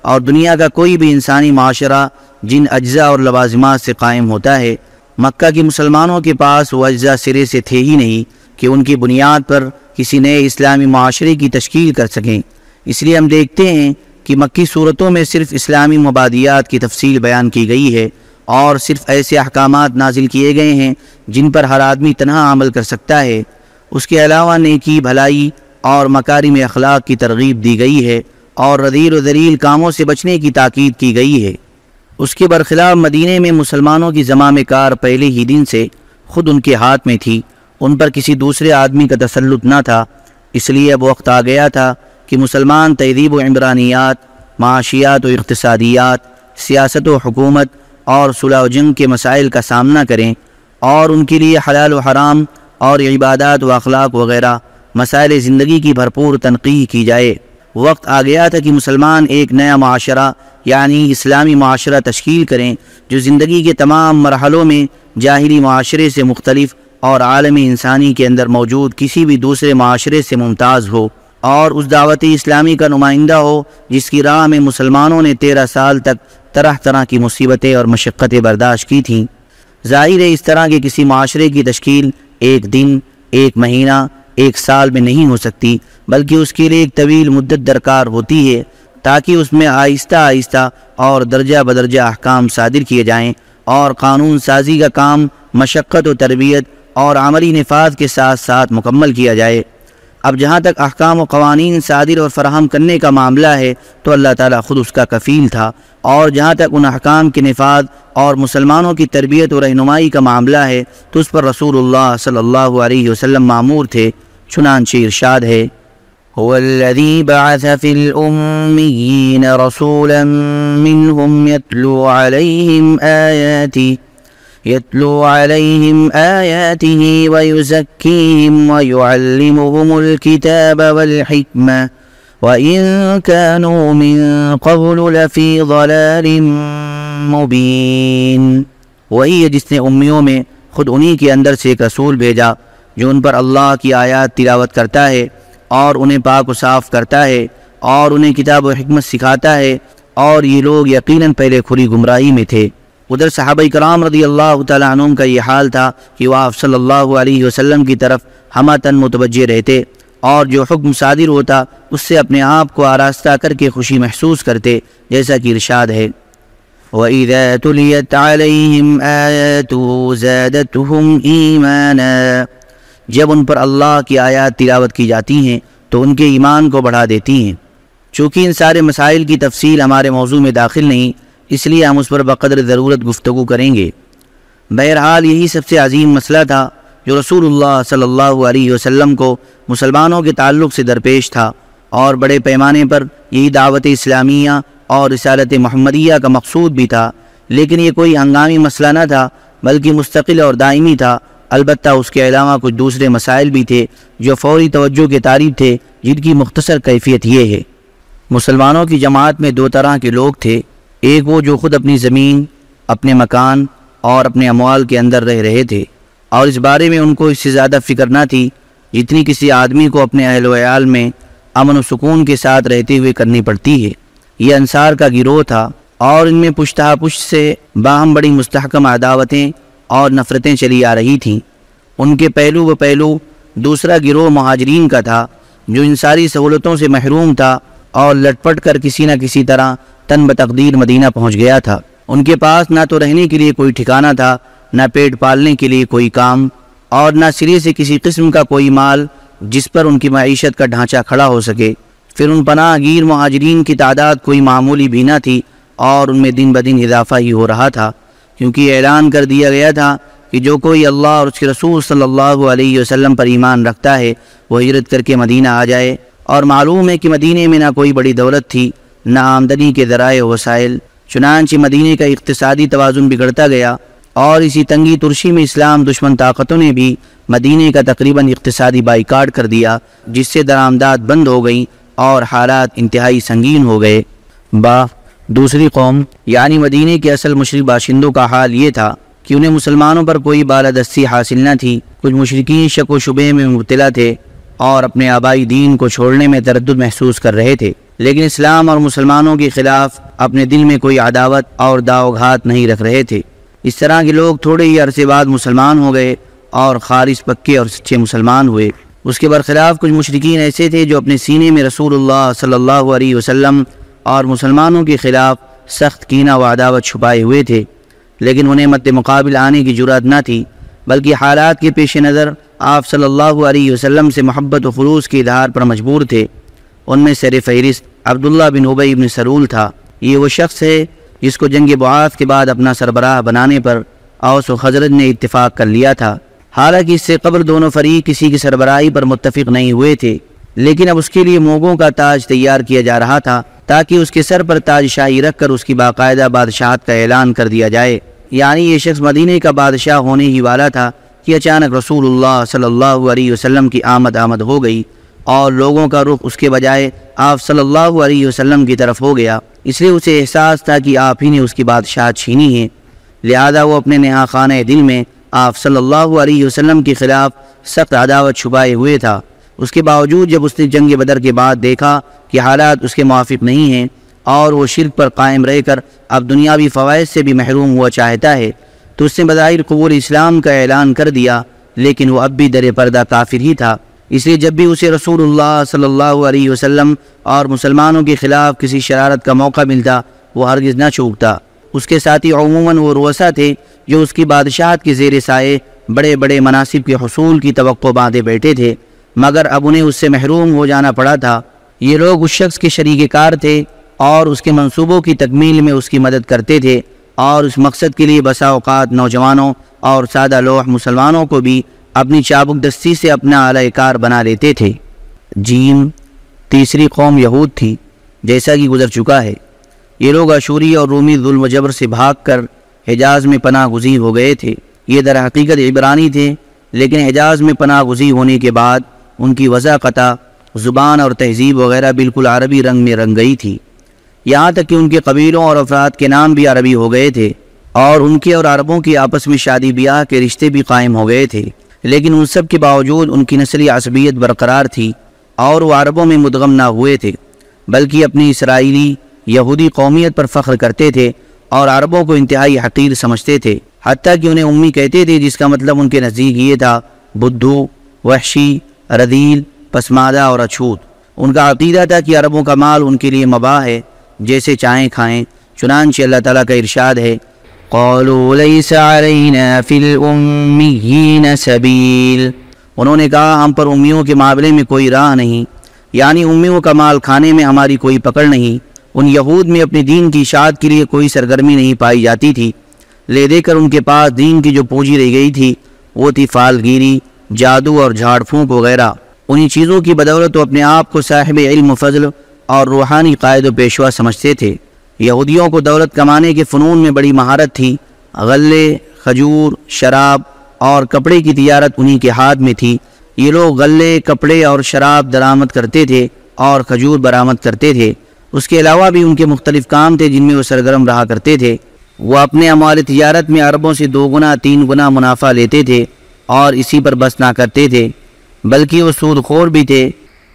اور دنیا کا کوئی بھی انسانی معاشرہ جن اجزاء اور لوازمات سے قائم ہوتا ہے، مکہ کے مسلمانوں کے پاس وہ اجزاء سرے سے تھے ہی نہیں کہ ان کی بنیاد پر کسی نئے اسلامی معاشرے کی تشکیل کر سکیں۔ اس لیے ہم دیکھتے ہیں کہ مکی صورتوں میں صرف اسلامی مبادیات کی تفصیل بیان کی گئی ہے اور صرف ایسے احکامات نازل کیے گئے ہیں جن پر ہر آدمی تنہا عمل کر سکتا ہے۔ اس کے علاوہ نیکی، بھلائی اور مکارم اخلاق کی ترغیب دی گئی ہے اور رذیل و ذلیل کاموں سے بچنے کی تاکید کی گئی ہے۔ اس کے برخلاف مدینہ میں مسلمانوں کی زمام کار پہلے ہی دن سے خود ان کے ہاتھ میں تھی، ان پر کسی دوسرے آدمی کا تسلط نہ تھا۔ اس لیے اب وقت آ گیا تھا کہ مسلمان تہذیب و عمرانیات، معاشیات و اقتصادیات، سیاست و حکومت اور صلح و جنگ کے مسائل کا سامنا کریں، اور ان کے لیے حلال و حرام اور عبادات و اخلاق وغیرہ مسائل زندگی کی بھرپور تنقیح کی جائے۔ وقت آ گیا تھا کہ مسلمان ایک نیا معاشرہ یعنی اسلامی معاشرہ تشکیل کریں جو زندگی کے تمام مرحلوں میں جاہلی معاشرے سے مختلف اور عالم انسانی کے اندر موجود کسی بھی دوسرے معاشرے سے ممتاز ہو۔ اور اس دعوت اسلامی کا نمائندہ ہو جس کی راہ میں مسلمانوں نے 13 سال تک طرح طرح کی مصیبتیں اور مشقتیں برداشت کی تھیں۔ ظاہر ہے اس طرح کے کسی معاشرے کی تشکیل ایک دن، ایک مہینہ، ایک سال میں نہیں ہو سکتی، بلکہ اس کے لیے ایک طویل مدت درکار ہوتی ہے تاکہ اس میں آہستہ آہستہ اور درجہ بدرجہ احکام صادر کیے جائیں اور قانون سازی کا کام مشقت و تربیت اور عملی نفاذ کے ساتھ ساتھ مکمل کیا جائے۔ اب جہاں تک احکام و قوانین صادر اور فراہم کرنے کا معاملہ ہے تو اللہ تعالیٰ خود اس کا کفیل تھا، اور جہاں تک ان احکام کے نفاذ اور مسلمانوں کی تربیت و رہنمائی کا معاملہ ہے تو اس پر رسول اللہ صلی اللہ علیہ وسلم مامور تھے۔ چنانچہ ارشاد ہے، هو الذي بعث في الأميين رسولا منهم يتلو عليهم آياته ويزكيهم ويعلمهم الكتاب والحكمة وإن كانوا من قبل لفي ضلال مبين۔ وہی ہے جس نے امیوں میں خود انہی کے اندر سے ایک رسول بھیجا جو ان پر اللہ کی آیات تلاوت کرتا ہے اور انہیں پاک و صاف کرتا ہے اور انہیں کتاب و حکمت سکھاتا ہے، اور یہ لوگ یقیناً پہلے کھلی گمراہی میں تھے۔ ادھر صحابہ کرام رضی اللہ تعالیٰ عنہم کا یہ حال تھا کہ وہ آپ صلی اللہ علیہ وسلم کی طرف ہمہ متوجہ رہتے، اور جو حکم صادر ہوتا اس سے اپنے آپ کو آراستہ کر کے خوشی محسوس کرتے، جیسا کہ ارشاد ہے، وَإِذَا تُلِيَتْ عَلَيْهِمْ آيَاتُهُ زَادَتْهُمْ إِيمَانًا، جب ان پر اللہ کی آیات تلاوت کی جاتی ہیں تو ان کے ایمان کو بڑھا دیتی ہیں۔ چونکہ ان سارے مسائل کی تفصیل ہمارے موضوع میں داخل نہیں، اس لیے ہم اس پر بقدر ضرورت گفتگو کریں گے۔ بہرحال یہی سب سے عظیم مسئلہ تھا جو رسول اللہ صلی اللہ علیہ وسلم کو مسلمانوں کے تعلق سے درپیش تھا، اور بڑے پیمانے پر یہی دعوت اسلامیہ اور رسالت محمدیہ کا مقصود بھی تھا، لیکن یہ کوئی ہنگامی مسئلہ نہ تھا بلکہ مستقل اور دائمی تھا۔ البتہ اس کے علاوہ کچھ دوسرے مسائل بھی تھے جو فوری توجہ کے طالب تھے، جن کی مختصر کیفیت یہ ہے۔ مسلمانوں کی جماعت میں 2 طرح کے لوگ تھے، ایک وہ جو خود اپنی زمین، اپنے مکان اور اپنے اموال کے اندر رہ رہے تھے، اور اس بارے میں ان کو اس سے زیادہ فکر نہ تھی جتنی کسی آدمی کو اپنے اہل و عیال میں امن و سکون کے ساتھ رہتے ہوئے کرنی پڑتی ہے۔ یہ انصار کا گروہ تھا، اور ان میں پشتہ پشت سے باہم بڑی مستحکم عداوتیں اور نفرتیں چلی آ رہی تھیں۔ ان کے پہلو و پہلو دوسرا گروہ مہاجرین کا تھا جو ان ساری سہولتوں سے محروم تھا اور لٹ پٹ کر کسی نہ کسی طرح تن بتقدیر مدینہ پہنچ گیا تھا۔ ان کے پاس نہ تو رہنے کے لیے کوئی ٹھکانہ تھا، نہ پیٹ پالنے کے لیے کوئی کام، اور نہ سرے سے کسی قسم کا کوئی مال جس پر ان کی معیشت کا ڈھانچہ کھڑا ہو سکے۔ پھر ان پناہ گیر مہاجرین کی تعداد کوئی معمولی بھی نہ تھی، اور ان میں دن بدن اضافہ ہی ہو رہا تھا، کیونکہ اعلان کر دیا گیا تھا کہ جو کوئی اللہ اور اس کے رسول صلی اللہ علیہ وسلم پر ایمان رکھتا ہے وہ ہجرت کر کے مدینہ آ جائے۔ اور معلوم ہے کہ مدینے میں نہ کوئی بڑی دولت تھی، نہ آمدنی کے ذرائع و وسائل، چنانچہ مدینے کا اقتصادی توازن بگڑتا گیا، اور اسی تنگی ترشی میں اسلام دشمن طاقتوں نے بھی مدینے کا تقریباً اقتصادی بائیکاٹ کر دیا، جس سے درآمدات بند ہو گئیں اور حالات انتہائی سنگین ہو گئے۔ دوسری قوم یعنی مدینے کے اصل مشرک باشندوں کا حال یہ تھا کہ انہیں مسلمانوں پر کوئی بالادستی حاصل نہ تھی۔ کچھ مشرکین شک و شبہ میں مبتلا تھے اور اپنے آبائی دین کو چھوڑنے میں تردد محسوس کر رہے تھے، لیکن اسلام اور مسلمانوں کے خلاف اپنے دل میں کوئی عداوت اور داؤ گھات نہیں رکھ رہے تھے۔ اس طرح کے لوگ تھوڑے ہی عرصے بعد مسلمان ہو گئے اور خالص پکے اور سچے مسلمان ہوئے۔ اس کے برخلاف کچھ مشرکین ایسے تھے جو اپنے سینے میں رسول اللہ صلی اللہ علیہ وسلم اور مسلمانوں کے خلاف سخت کینہ و عداوت چھپائے ہوئے تھے، لیکن انہیں مد مقابل آنے کی جرأت نہ تھی، بلکہ حالات کے پیش نظر آپ صلی اللہ علیہ وسلم سے محبت و خلوص کے اظہار پر مجبور تھے۔ ان میں سر فہرست عبداللہ بن ابی بن سلول تھا۔ یہ وہ شخص ہے جس کو جنگ بعث کے بعد اپنا سربراہ بنانے پر اوس و خزرج نے اتفاق کر لیا تھا۔ حالانکہ اس سے قبل دونوں فریق کسی کی سربراہی پر متفق نہیں ہوئے تھے، لیکن اب اس کے لیے موگوں کا تاج تیار کیا جا رہا تھا تاکہ اس کے سر پر تاج شاہی رکھ کر اس کی باقاعدہ بادشاہت کا اعلان کر دیا جائے۔ یعنی یہ شخص مدینے کا بادشاہ ہونے ہی والا تھا کہ اچانک رسول اللہ صلی اللہ علیہ وسلم کی آمد ہو گئی اور لوگوں کا رخ اس کے بجائے آپ صلی اللہ علیہ وسلم کی طرف ہو گیا۔ اس لیے اسے احساس تھا کہ آپ ہی نے اس کی بادشاہت چھینی ہے، لہذا وہ اپنے نہا خانہ دل میں آپ صلی اللہ علیہ وسلم کے خلاف سخت عداوت چھپائے ہوئے تھا۔ اس کے باوجود جب اس نے جنگ بدر کے بعد دیکھا کہ حالات اس کے موافق نہیں ہیں اور وہ شرک پر قائم رہ کر اب دنیاوی فوائد سے بھی محروم ہوا چاہتا ہے، تو اس نے بظاہر قبول اسلام کا اعلان کر دیا، لیکن وہ اب بھی در پردہ کافر ہی تھا۔ اس لیے جب بھی اسے رسول اللہ صلی اللہ علیہ وسلم اور مسلمانوں کے خلاف کسی شرارت کا موقع ملتا وہ ہرگز نہ چوکتا۔ اس کے ساتھی عموماً وہ رؤسا تھے جو اس کی بادشاہت کے زیر سائے بڑے بڑے مناصب کے حصول کی توقع باندھے بیٹھے تھے، مگر اب انہیں اس سے محروم ہو جانا پڑا تھا۔ یہ لوگ اس شخص کے شریک کار تھے اور اس کے منصوبوں کی تکمیل میں اس کی مدد کرتے تھے، اور اس مقصد کے لیے بسا اوقات نوجوانوں اور سادہ لوح مسلمانوں کو بھی اپنی چابک دستی سے اپنا اعلی کار بنا لیتے تھے۔ جیم، تیسری قوم یہود تھی، جیسا کہ گزر چکا ہے۔ یہ لوگ اشوری اور رومی ظلم و جبر سے بھاگ کر حجاز میں پناہ گزین ہو گئے تھے۔ یہ در حقیقت عبرانی تھے، لیکن حجاز میں پناہ گزین ہونے کے بعد ان کی وضاقتہ، زبان اور تہذیب وغیرہ بالکل عربی رنگ میں رنگ گئی تھی، یہاں تک کہ ان کے قبیلوں اور افراد کے نام بھی عربی ہو گئے تھے، اور ان کے اور عربوں کی آپس میں شادی بیاہ کے رشتے بھی قائم ہو گئے تھے۔ لیکن ان سب کے باوجود ان کی نسلی عصبیت برقرار تھی، اور وہ عربوں میں مدغم نہ ہوئے تھے، بلکہ اپنی اسرائیلی یہودی قومیت پر فخر کرتے تھے اور عربوں کو انتہائی حقیر سمجھتے تھے، حتیٰ کہ انہیں امی کہتے تھے، جس کا مطلب ان کے نزدیک یہ تھا بدھو، وحشی، رذیل، پسماندہ اور اچھوت۔ ان کا عقیدہ تھا کہ عربوں کا مال ان کے لیے مباح ہے، جیسے چاہیں کھائیں، چنانچہ اللہ تعالیٰ کا ارشاد ہے، قَالُوا لَيْسَ عَلَيْنَا فِي الْأُمِّيِّينَ سَبِيلٌ۔ انہوں نے کہا ہم پر امیوں کے معاملے میں کوئی راہ نہیں، یعنی امیوں کا مال کھانے میں ہماری کوئی پکڑ نہیں۔ ان یہود میں اپنے دین کی اشاعت کے لیے کوئی سرگرمی نہیں پائی جاتی تھی، لے دے کر ان کے پاس دین کی جو پونجی رہ گئی تھی وہ تھی فال گیری، جادو اور جھاڑ پھونک وغیرہ۔ انہی چیزوں کی بدولت وہ اپنے آپ کو صاحب علم و فضل اور روحانی قائد و پیشوا سمجھتے تھے۔ یہودیوں کو دولت کمانے کے فنون میں بڑی مہارت تھی، غلے، کھجور، شراب اور کپڑے کی تجارت انہی کے ہاتھ میں تھی۔ یہ لوگ غلے، کپڑے اور شراب درآمد کرتے تھے اور کھجور برآمد کرتے تھے۔ اس کے علاوہ بھی ان کے مختلف کام تھے جن میں وہ سرگرم رہا کرتے تھے۔ وہ اپنے اموال تجارت میں عربوں سے 2 گنا 3 گنا منافع لیتے تھے اور اسی پر بس نہ کرتے تھے، بلکہ وہ سود خور بھی تھے۔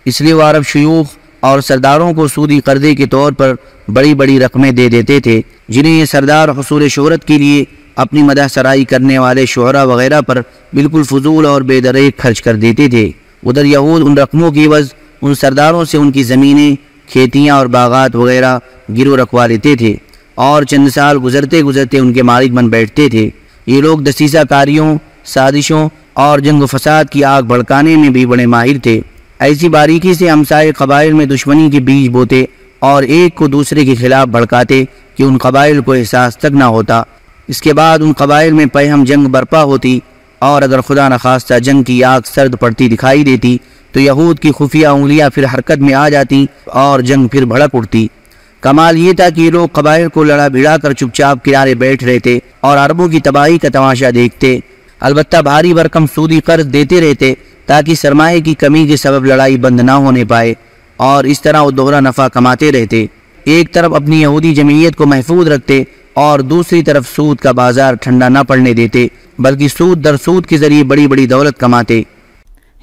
اس لیے وہ عرب شیوخ اور سرداروں کو سودی قرضے کے طور پر بڑی بڑی رقمیں دے دیتے تھے، جنہیں یہ سردار حصول شہرت کے لیے اپنی مدح سرائی کرنے والے شعراء وغیرہ پر بالکل فضول اور بے دریغ خرچ کر دیتے تھے۔ ادھر یہود ان رقموں کی عوض ان سرداروں سے ان کی زمینیں، کھیتیاں اور باغات وغیرہ گرو رکھوا لیتے تھے، اور چند سال گزرتے گزرتے ان کے مالک بن بیٹھتے تھے۔ یہ لوگ دسیسہ کاریوں، سازشوں اور جنگ و فساد کی آگ بھڑکانے میں بھی بڑے ماہر تھے۔ ایسی باریکی سے ہمسائے قبائل میں دشمنی کے بیج بوتے اور ایک کو دوسرے کے خلاف بھڑکاتے کہ ان قبائل کو احساس تک نہ ہوتا۔ اس کے بعد ان قبائل میں پہم جنگ برپا ہوتی، اور اگر خدا نخواستہ جنگ کی آگ سرد پڑتی دکھائی دیتی تو یہود کی خفیہ انگلیاں پھر حرکت میں آ جاتی اور جنگ پھر بھڑک اٹھتی۔ کمال یہ تھا کہ یہ لوگ قبائل کو لڑا بھڑا کر چپ چاپ کنارے بیٹھ رہتے اور عربوں کی تباہی کا تماشا دیکھتے، البتہ بھاری بھرکم سودی قرض دیتے رہتے تاکہ سرمایہ کی کمی کے سبب لڑائی بند نہ ہونے پائے، اور اس طرح وہ دوہرا نفع کماتے رہتے۔ ایک طرف اپنی یہودی جمعیت کو محفوظ رکھتے اور دوسری طرف سود کا بازار ٹھنڈا نہ پڑنے دیتے، بلکہ سود در سود کے ذریعے بڑی بڑی دولت کماتے۔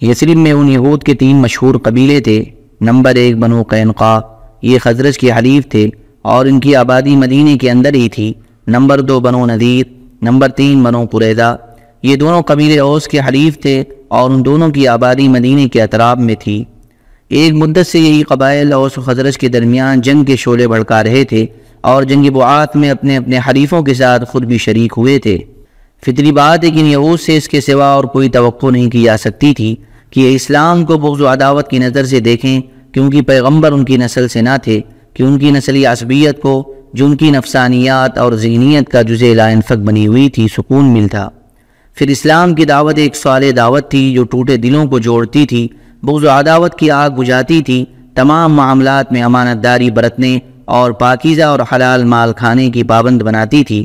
یثرب میں ان یہود کے 3 مشہور قبیلے تھے۔ نمبر 1 بنو قینقاع، یہ خزرج کے حلیف تھے اور ان کی آبادی مدینے کے اندر ہی تھی۔ نمبر 2 بنو نذیر، نمبر 3 بنو قریظہ، یہ دونوں قبیلے اوس کے حلیف تھے اور ان دونوں کی آبادی مدینے کے اطراف میں تھی۔ ایک مدت سے یہی قبائل اوس و خزرج کے درمیان جنگ کے شعلے بھڑکا رہے تھے اور جنگ بعات میں اپنے اپنے حلیفوں کے ساتھ خود بھی شریک ہوئے تھے۔ فطری بات ہے کہ ان یہود سے اس کے سوا اور کوئی توقع نہیں کی جا سکتی تھی کہ یہ اسلام کو بغض و عداوت کی نظر سے دیکھیں، کیونکہ پیغمبر ان کی نسل سے نہ تھے، کہ ان کی نسلی عصبیت کو، جو ان کی نفسانیات اور ذہنیت کا جزء لا انفک بنی ہوئی تھی، سکون ملتا۔ پھر اسلام کی دعوت ایک صالح دعوت تھی جو ٹوٹے دلوں کو جوڑتی تھی، بغض و عداوت کی آگ بجھاتی تھی، تمام معاملات میں امانت داری برتنے اور پاکیزہ اور حلال مال کھانے کی پابند بناتی تھی۔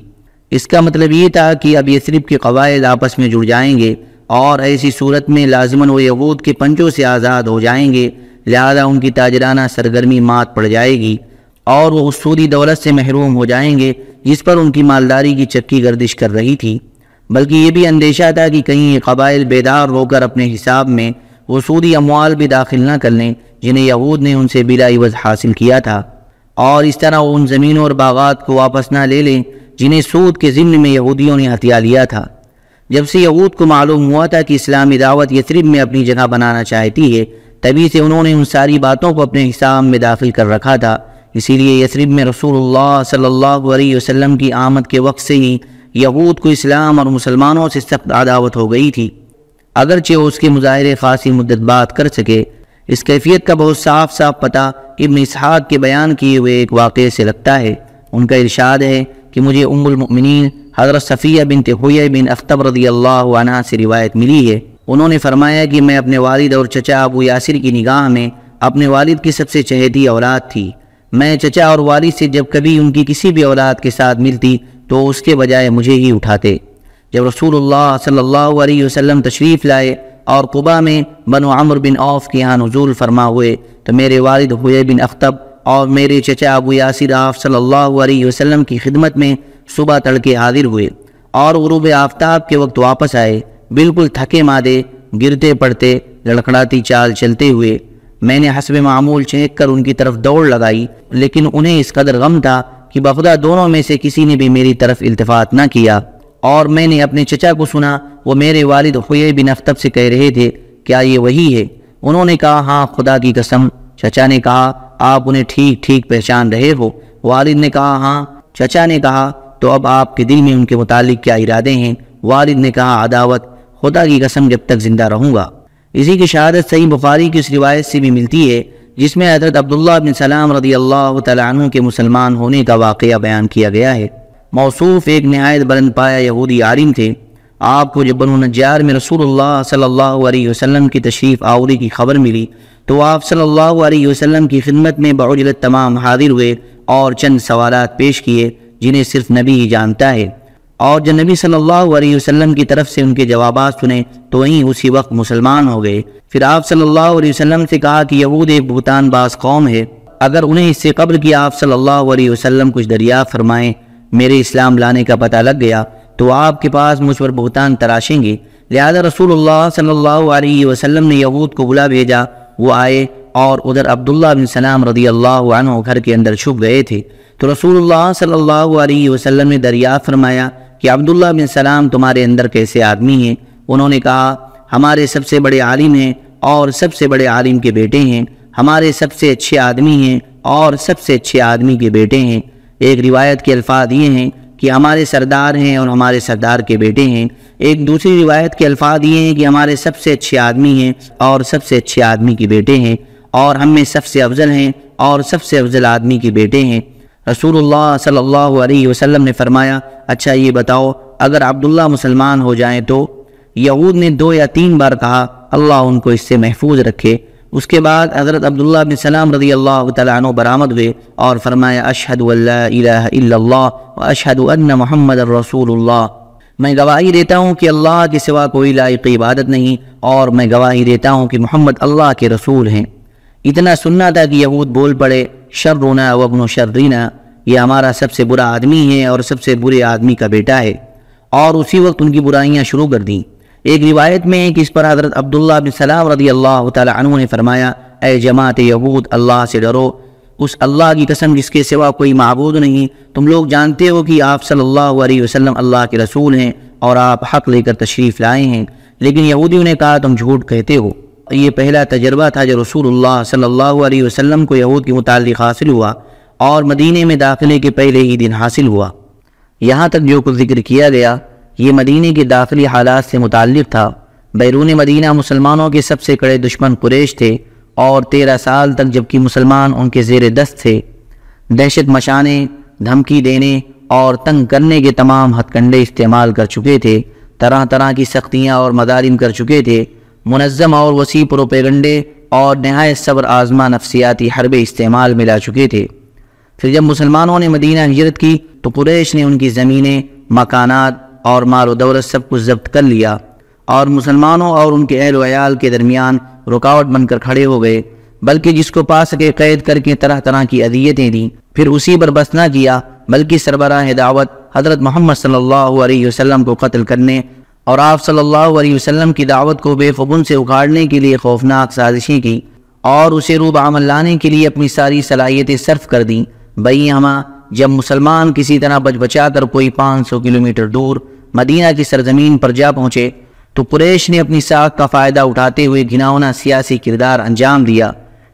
اس کا مطلب یہ تھا کہ اب یثرب کے قبائل آپس میں جڑ جائیں گے، اور ایسی صورت میں لازماً وہ یہود کے پنجوں سے آزاد ہو جائیں گے، لہذا ان کی تاجرانہ سرگرمی مات پڑ جائے گی اور وہ اس سودی دولت سے محروم ہو جائیں گے جس پر ان کی مالداری کی چکی گردش کر رہی تھی۔ بلکہ یہ بھی اندیشہ تھا کہ کہیں یہ قبائل بیدار ہو کر اپنے حساب میں وہ سودی اموال بھی داخل نہ کر لیں جنہیں یہود نے ان سے بلا عوض حاصل کیا تھا، اور اس طرح وہ ان زمینوں اور باغات کو واپس نہ لے لیں جنہیں سود کے ضمن میں یہودیوں نے ہتھیا لیا تھا۔ جب سے یہود کو معلوم ہوا تھا کہ اسلامی دعوت یثرب میں اپنی جگہ بنانا چاہتی ہے، تبھی سے انہوں نے ان ساری باتوں کو اپنے حساب میں داخل کر رکھا تھا۔ اسی لیے یثرب میں رسول اللہ صلی اللہ علیہ وسلم کی آمد کے وقت سے ہی یہود کو اسلام اور مسلمانوں سے سخت عداوت ہو گئی تھی، اگرچہ اس کے مظاہرے خاصی مدت بعد کر سکے۔ اس کیفیت کا بہت صاف پتہ ابن اسحاق کے بیان کیے ہوئے ایک واقعے سے لگتا ہے۔ ان کا ارشاد ہے کہ مجھے ام المؤمنین حضرت صفیہ بنت حیی بن اخطب رضی اللہ عنہ سے روایت ملی ہے۔ انہوں نے فرمایا کہ میں اپنے والد اور چچا ابو یاسر کی نگاہ میں اپنے والد کی سب سے چہیتی اولاد تھی۔ میں چچا اور والد سے جب کبھی ان کی کسی بھی اولاد کے ساتھ ملتی تو اس کے بجائے مجھے ہی اٹھاتے۔ جب رسول اللہ صلی اللہ علیہ وسلم تشریف لائے اور قباء میں بنو عمرو بن عوف کے یہاں نزول فرما ہوئے تو میرے والد حیی بن اخطب اور میرے چچا ابو یاسر آپ صلی اللہ علیہ وسلم کی خدمت میں صبح تڑکے حاضر ہوئے اور غروب آفتاب کے وقت واپس آئے، بالکل تھکے مادے، گرتے پڑتے، لڑکھڑاتی چال چلتے ہوئے۔ میں نے حسب معمول چہک کر ان کی طرف دوڑ لگائی، لیکن انہیں اس قدر غم تھا کہ بخدا دونوں میں سے کسی نے بھی میری طرف التفات نہ کیا، اور میں نے اپنے چچا کو سنا وہ میرے والد حیی بن اخطب سے کہہ رہے تھے، کیا یہ وہی ہے؟ انہوں نے کہا ہاں خدا کی قسم۔ چچا نے کہا آپ انہیں ٹھیک ٹھیک پہچان رہے ہو؟ والد نے کہا ہاں۔ چچا نے کہا تو اب آپ کے دل میں ان کے متعلق کیا ارادے ہیں؟ والد نے کہا عداوت، خدا کی قسم جب تک زندہ رہوں گا۔ اسی کی شہادت صحیح بخاری کی اس روایت سے بھی ملتی ہے جس میں حضرت عبداللہ بن سلام رضی اللہ تعالیٰ عنہ کے مسلمان ہونے کا واقعہ بیان کیا گیا ہے۔ موصوف ایک نہایت بلند پایا یہودی عالم تھے۔ آپ کو جب بنو نجار میں رسول اللہ صلی اللہ علیہ وسلم کی تشریف آوری کی خبر ملی تو آپ صلی اللہ علیہ وسلم کی خدمت میں بعجلت تمام حاضر ہوئے اور چند سوالات پیش کیے جنہیں صرف نبی ہی جانتا ہے، اور جب نبی صلی اللہ علیہ وسلم کی طرف سے ان کے جوابات سنے تو وہیں اسی وقت مسلمان ہو گئے۔ پھر آپ صلی اللہ علیہ وسلم سے کہا کہ یہود ایک بہتان باز قوم ہے، اگر انہیں اس سے قبل کہ آپ صلی اللہ علیہ وسلم کچھ دریافت فرمائیں میرے اسلام لانے کا پتہ لگ گیا تو آپ کے پاس مجھ پر بہتان تراشیں گے۔ لہذا رسول اللہ صلی اللہ علیہ وسلم نے یہود کو بلا بھیجا، وہ آئے اور ادھر عبداللہ بن سلام رضی اللہ عنہ گھر کے اندر چھپ گئے تھے تو رسول اللہ صلی اللہ علیہ وسلم نے دریافت فرمایا کہ عبداللہ بن سلام تمہارے اندر کیسے آدمی ہیں؟ انہوں نے کہا ہمارے سب سے بڑے عالم ہیں اور سب سے بڑے عالم کے بیٹے ہیں، ہمارے سب سے اچھے آدمی ہیں اور سب سے اچھے آدمی کے بیٹے ہیں۔ ایک روایت کے الفاظ یہ ہیں کہ ہمارے سردار ہیں اور ہمارے سردار کے بیٹے ہیں۔ ایک دوسری روایت کے الفاظ یہ ہیں کہ ہمارے سب سے اچھے آدمی ہیں اور سب سے اچھے آدمی کے بیٹے ہیں، اور ہم میں سب سے افضل ہیں اور سب سے افضل آدمی کے بیٹے ہیں۔ رسول اللہ صلی اللہ علیہ وسلم نے فرمایا اچھا یہ بتاؤ اگر عبداللہ مسلمان ہو جائیں تو؟ یہود نے 2 یا 3 بار کہا اللہ ان کو اس سے محفوظ رکھے۔ اس کے بعد حضرت عبداللہ بن سلام رضی اللہ تعالیٰ عنہ برآمد ہوئے اور فرمایا اشہد ان لا الہ الا اللہ و اشہد ان محمد رسول اللہ، میں گواہی دیتا ہوں کہ اللہ کے سوا کوئی لائق عبادت نہیں، اور میں گواہی دیتا ہوں کہ محمد اللہ کے رسول ہیں۔ اتنا سننا تھا کہ یہود بول پڑے شرنا وابن شرنا، یہ ہمارا سب سے برا آدمی ہے اور سب سے برے آدمی کا بیٹا ہے، اور اسی وقت ان کی برائیاں شروع کر دیں۔ ایک روایت میں ہے کہ اس پر حضرت عبداللہ بن سلام رضی اللہ تعالی عنہ نے فرمایا اے جماعت یہود اللہ سے ڈرو، اس اللہ کی قسم جس کے سوا کوئی معبود نہیں، تم لوگ جانتے ہو کہ آپ صلی اللہ علیہ وسلم اللہ کے رسول ہیں اور آپ حق لے کر تشریف لائے ہیں، لیکن یہودیوں نے کہا تم جھوٹ کہتے ہو۔ یہ پہلا تجربہ تھا جو رسول اللہ صلی اللہ علیہ وسلم کو یہود کے متعلق حاصل ہوا، اور مدینے میں داخلے کے پہلے ہی دن حاصل ہوا۔ یہاں تک جو کچھ ذکر کیا گیا یہ مدینے کے داخلی حالات سے متعلق تھا۔ بیرون مدینہ مسلمانوں کے سب سے کڑے دشمن قریش تھے، اور 13 سال تک جبکہ مسلمان ان کے زیر دست تھے، دہشت مچانے، دھمکی دینے اور تنگ کرنے کے تمام ہتھ کنڈے استعمال کر چکے تھے، طرح طرح کی سختیاں اور مظالم کر چکے تھے، منظم اور وسیع پروپیگنڈے اور نہایت صبر آزما نفسیاتی حربے استعمال میں لا چکے تھے۔ پھر جب مسلمانوں نے مدینہ ہجرت کی تو قریش نے ان کی زمینیں، مکانات اور مال و دولت سب کچھ ضبط کر لیا، اور مسلمانوں اور ان کے اہل و عیال کے درمیان رکاوٹ بن کر کھڑے ہو گئے، بلکہ جس کو پا سکے قید کر کے طرح طرح کی اذیتیں دیں۔ پھر اسی پر بس نہ کیا بلکہ سربراہ دعوت حضرت محمد صلی اللہ علیہ وسلم کو قتل کرنے اور آپ صلی اللہ علیہ وسلم کی دعوت کو بے خبن سے اکھاڑنے کے لیے خوفناک سازشیں کی اور اسے روب عمل لانے کے لیے اپنی ساری صلاحیتیں صرف کر دیں۔ بھئی ہماں جب مسلمان کسی طرح بچ بچا کر کوئی 500 کلومیٹر دور مدینہ کی سرزمین پر جا پہنچے تو قریش نے اپنی ساکھ کا فائدہ اٹھاتے ہوئے گھناؤنا سیاسی کردار انجام دیا،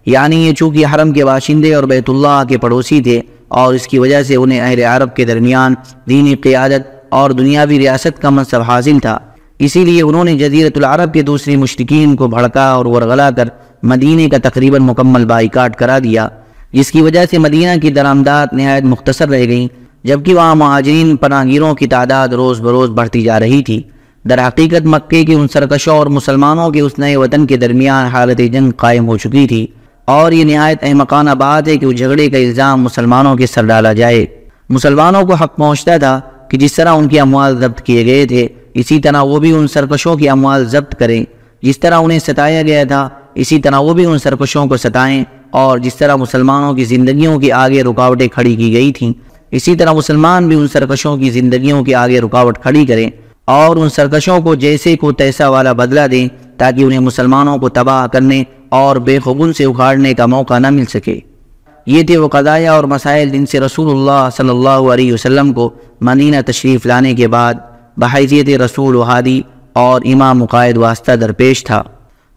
یعنی یہ چونکہ حرم کے باشندے اور بیت اللہ کے پڑوسی تھے اور اس کی وجہ سے انہیں اہل عرب کے درمیان دینی قیادت اور دنیاوی ریاست کا منصب حاصل تھا، اسی لیے انہوں نے جزیرۃ العرب کے دوسری مشرکین کو بھڑکا اور ورغلا کر مدینہ کا تقریباً مکمل بائیکاٹ کرا دیا، جس کی وجہ سے مدینہ کی درآمدات نہایت مختصر رہ گئیں، جبکہ وہاں مہاجرین پناہ گیروں کی تعداد روز بروز بڑھتی جا رہی تھی۔ در حقیقت مکے کے ان سرکشوں اور مسلمانوں کے اس نئے وطن کے درمیان حالت جنگ قائم ہو چکی تھی، اور یہ نہایت احمقانہ بات ہے کہ اس جھگڑے کا الزام مسلمانوں کے سر ڈالا جائے۔ مسلمانوں کو حق پہنچتا تھا کہ جس طرح ان کے اموال ضبط کیے گئے تھے اسی طرح وہ بھی ان سرکشوں کی اموال ضبط کریں، جس طرح انہیں ستایا گیا تھا اسی طرح وہ بھی ان سرکشوں کو ستائیں، اور جس طرح مسلمانوں کی زندگیوں کے آگے رکاوٹیں کھڑی کی گئی تھیں اسی طرح مسلمان بھی ان سرکشوں کی زندگیوں کے آگے رکاوٹ کھڑی کریں اور ان سرکشوں کو جیسے کو تیسا والا بدلہ دیں تاکہ انہیں مسلمانوں کو تباہ کرنے اور بے خبن سے اکھاڑنے کا موقع نہ مل سکے۔ یہ تھے وہ قضایا اور مسائل جن سے رسول اللہ صلی اللہ علیہ وسلم کو مدینہ تشریف لانے کے بعد بحیثیت رسول و ہادی اور امام مقائد واسطہ درپیش تھا۔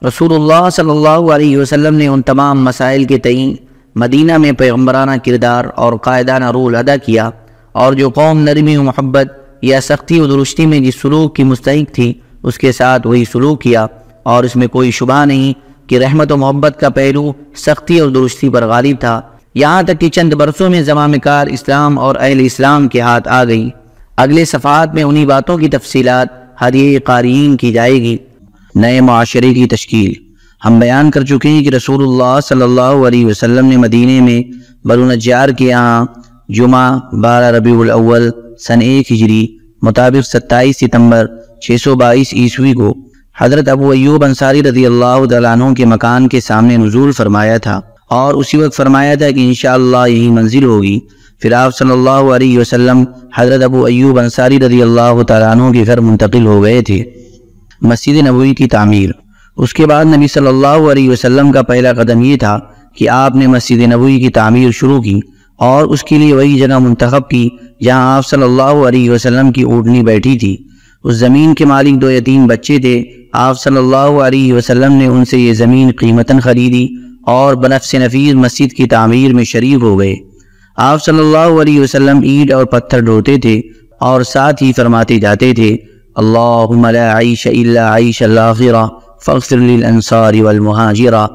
رسول اللہ صلی اللہ علیہ وسلم نے ان تمام مسائل کے تئیں مدینہ میں پیغمبرانہ کردار اور قائدانہ رول ادا کیا، اور جو قوم نرمی و محبت یا سختی و درستی میں جس سلوک کی مستحق تھی اس کے ساتھ وہی سلوک کیا، اور اس میں کوئی شبہ نہیں کہ رحمت و محبت کا پہلو سختی اور درستی پر غالب تھا، یہاں تک کہ چند برسوں میں زمام کار اسلام اور اہل اسلام کے ہاتھ آ گئی۔ اگلے صفحات میں انہی باتوں کی تفصیلات ہدیہ قارئین کی جائے گی۔ نئے معاشرے کی تشکیل۔ ہم بیان کر چکے ہیں کہ رسول اللہ صلی اللہ علیہ وسلم نے مدینے میں بنو نجار کے یہاں جمعہ 12 ربیع الاول سن 1 ہجری مطابق 27 ستمبر 622 عیسوی کو حضرت ابو ایوب انصاری رضی اللہ تعالیٰ عنہ کے مکان کے سامنے نزول فرمایا تھا، اور اسی وقت فرمایا تھا کہ انشاءاللہ یہی منزل ہوگی۔ پھر آپ صلی اللہ علیہ وسلم حضرت ابو ایوب انصاری رضی اللہ تعالیٰ عنہ کے گھر منتقل ہو گئے تھے۔ مسجد نبوی کی تعمیر۔ اس کے بعد نبی صلی اللہ علیہ وسلم کا پہلا قدم یہ تھا کہ آپ نے مسجد نبوی کی تعمیر شروع کی، اور اس کے لیے وہی جگہ منتخب کی جہاں آپ صلی اللہ علیہ وسلم کی اونٹنی بیٹھی تھی۔ اس زمین کے مالک 2 یتیم بچے تھے۔ آپ صلی اللہ علیہ وسلم نے ان سے یہ زمین قیمتاً خریدی اور بنفس نفیس مسجد کی تعمیر میں شریک ہو گئے۔ آپ صلی اللہ علیہ وسلم اینٹ اور پتھر ڈھوتے تھے اور ساتھ ہی فرماتے جاتے تھے اللہم لا عیش الا عیش الآخرہ فاغفر للانصار والمہاجرہ،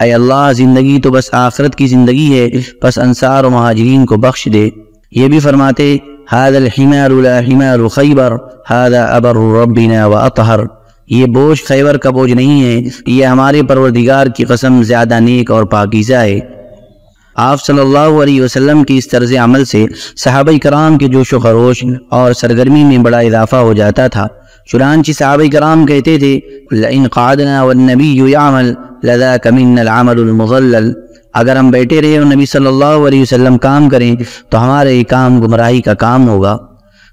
اے اللہ زندگی تو بس آخرت کی زندگی ہے، بس انصار و مہاجرین کو بخش دے۔ یہ بھی فرماتے ھذا الحمار لا حمار خیبر ھذا ابر ربنا واطہر، یہ بوجھ خیبر کا بوجھ نہیں ہے، یہ ہمارے پروردگار کی قسم زیادہ نیک اور پاکیزہ ہے۔ آپ صلی اللہ علیہ وسلم کی اس طرز عمل سے صحابہ کرام کے جوش و خروش اور سرگرمی میں بڑا اضافہ ہو جاتا تھا۔ چنانچہ صحابہ کرام کہتے تھے لئن قعدنا والنبی یعمل لذاک منا العمل المضلل، اگر ہم بیٹھے رہے اور نبی صلی اللہ علیہ وسلم کام کریں تو ہمارا یہ کام گمراہی کا کام ہوگا۔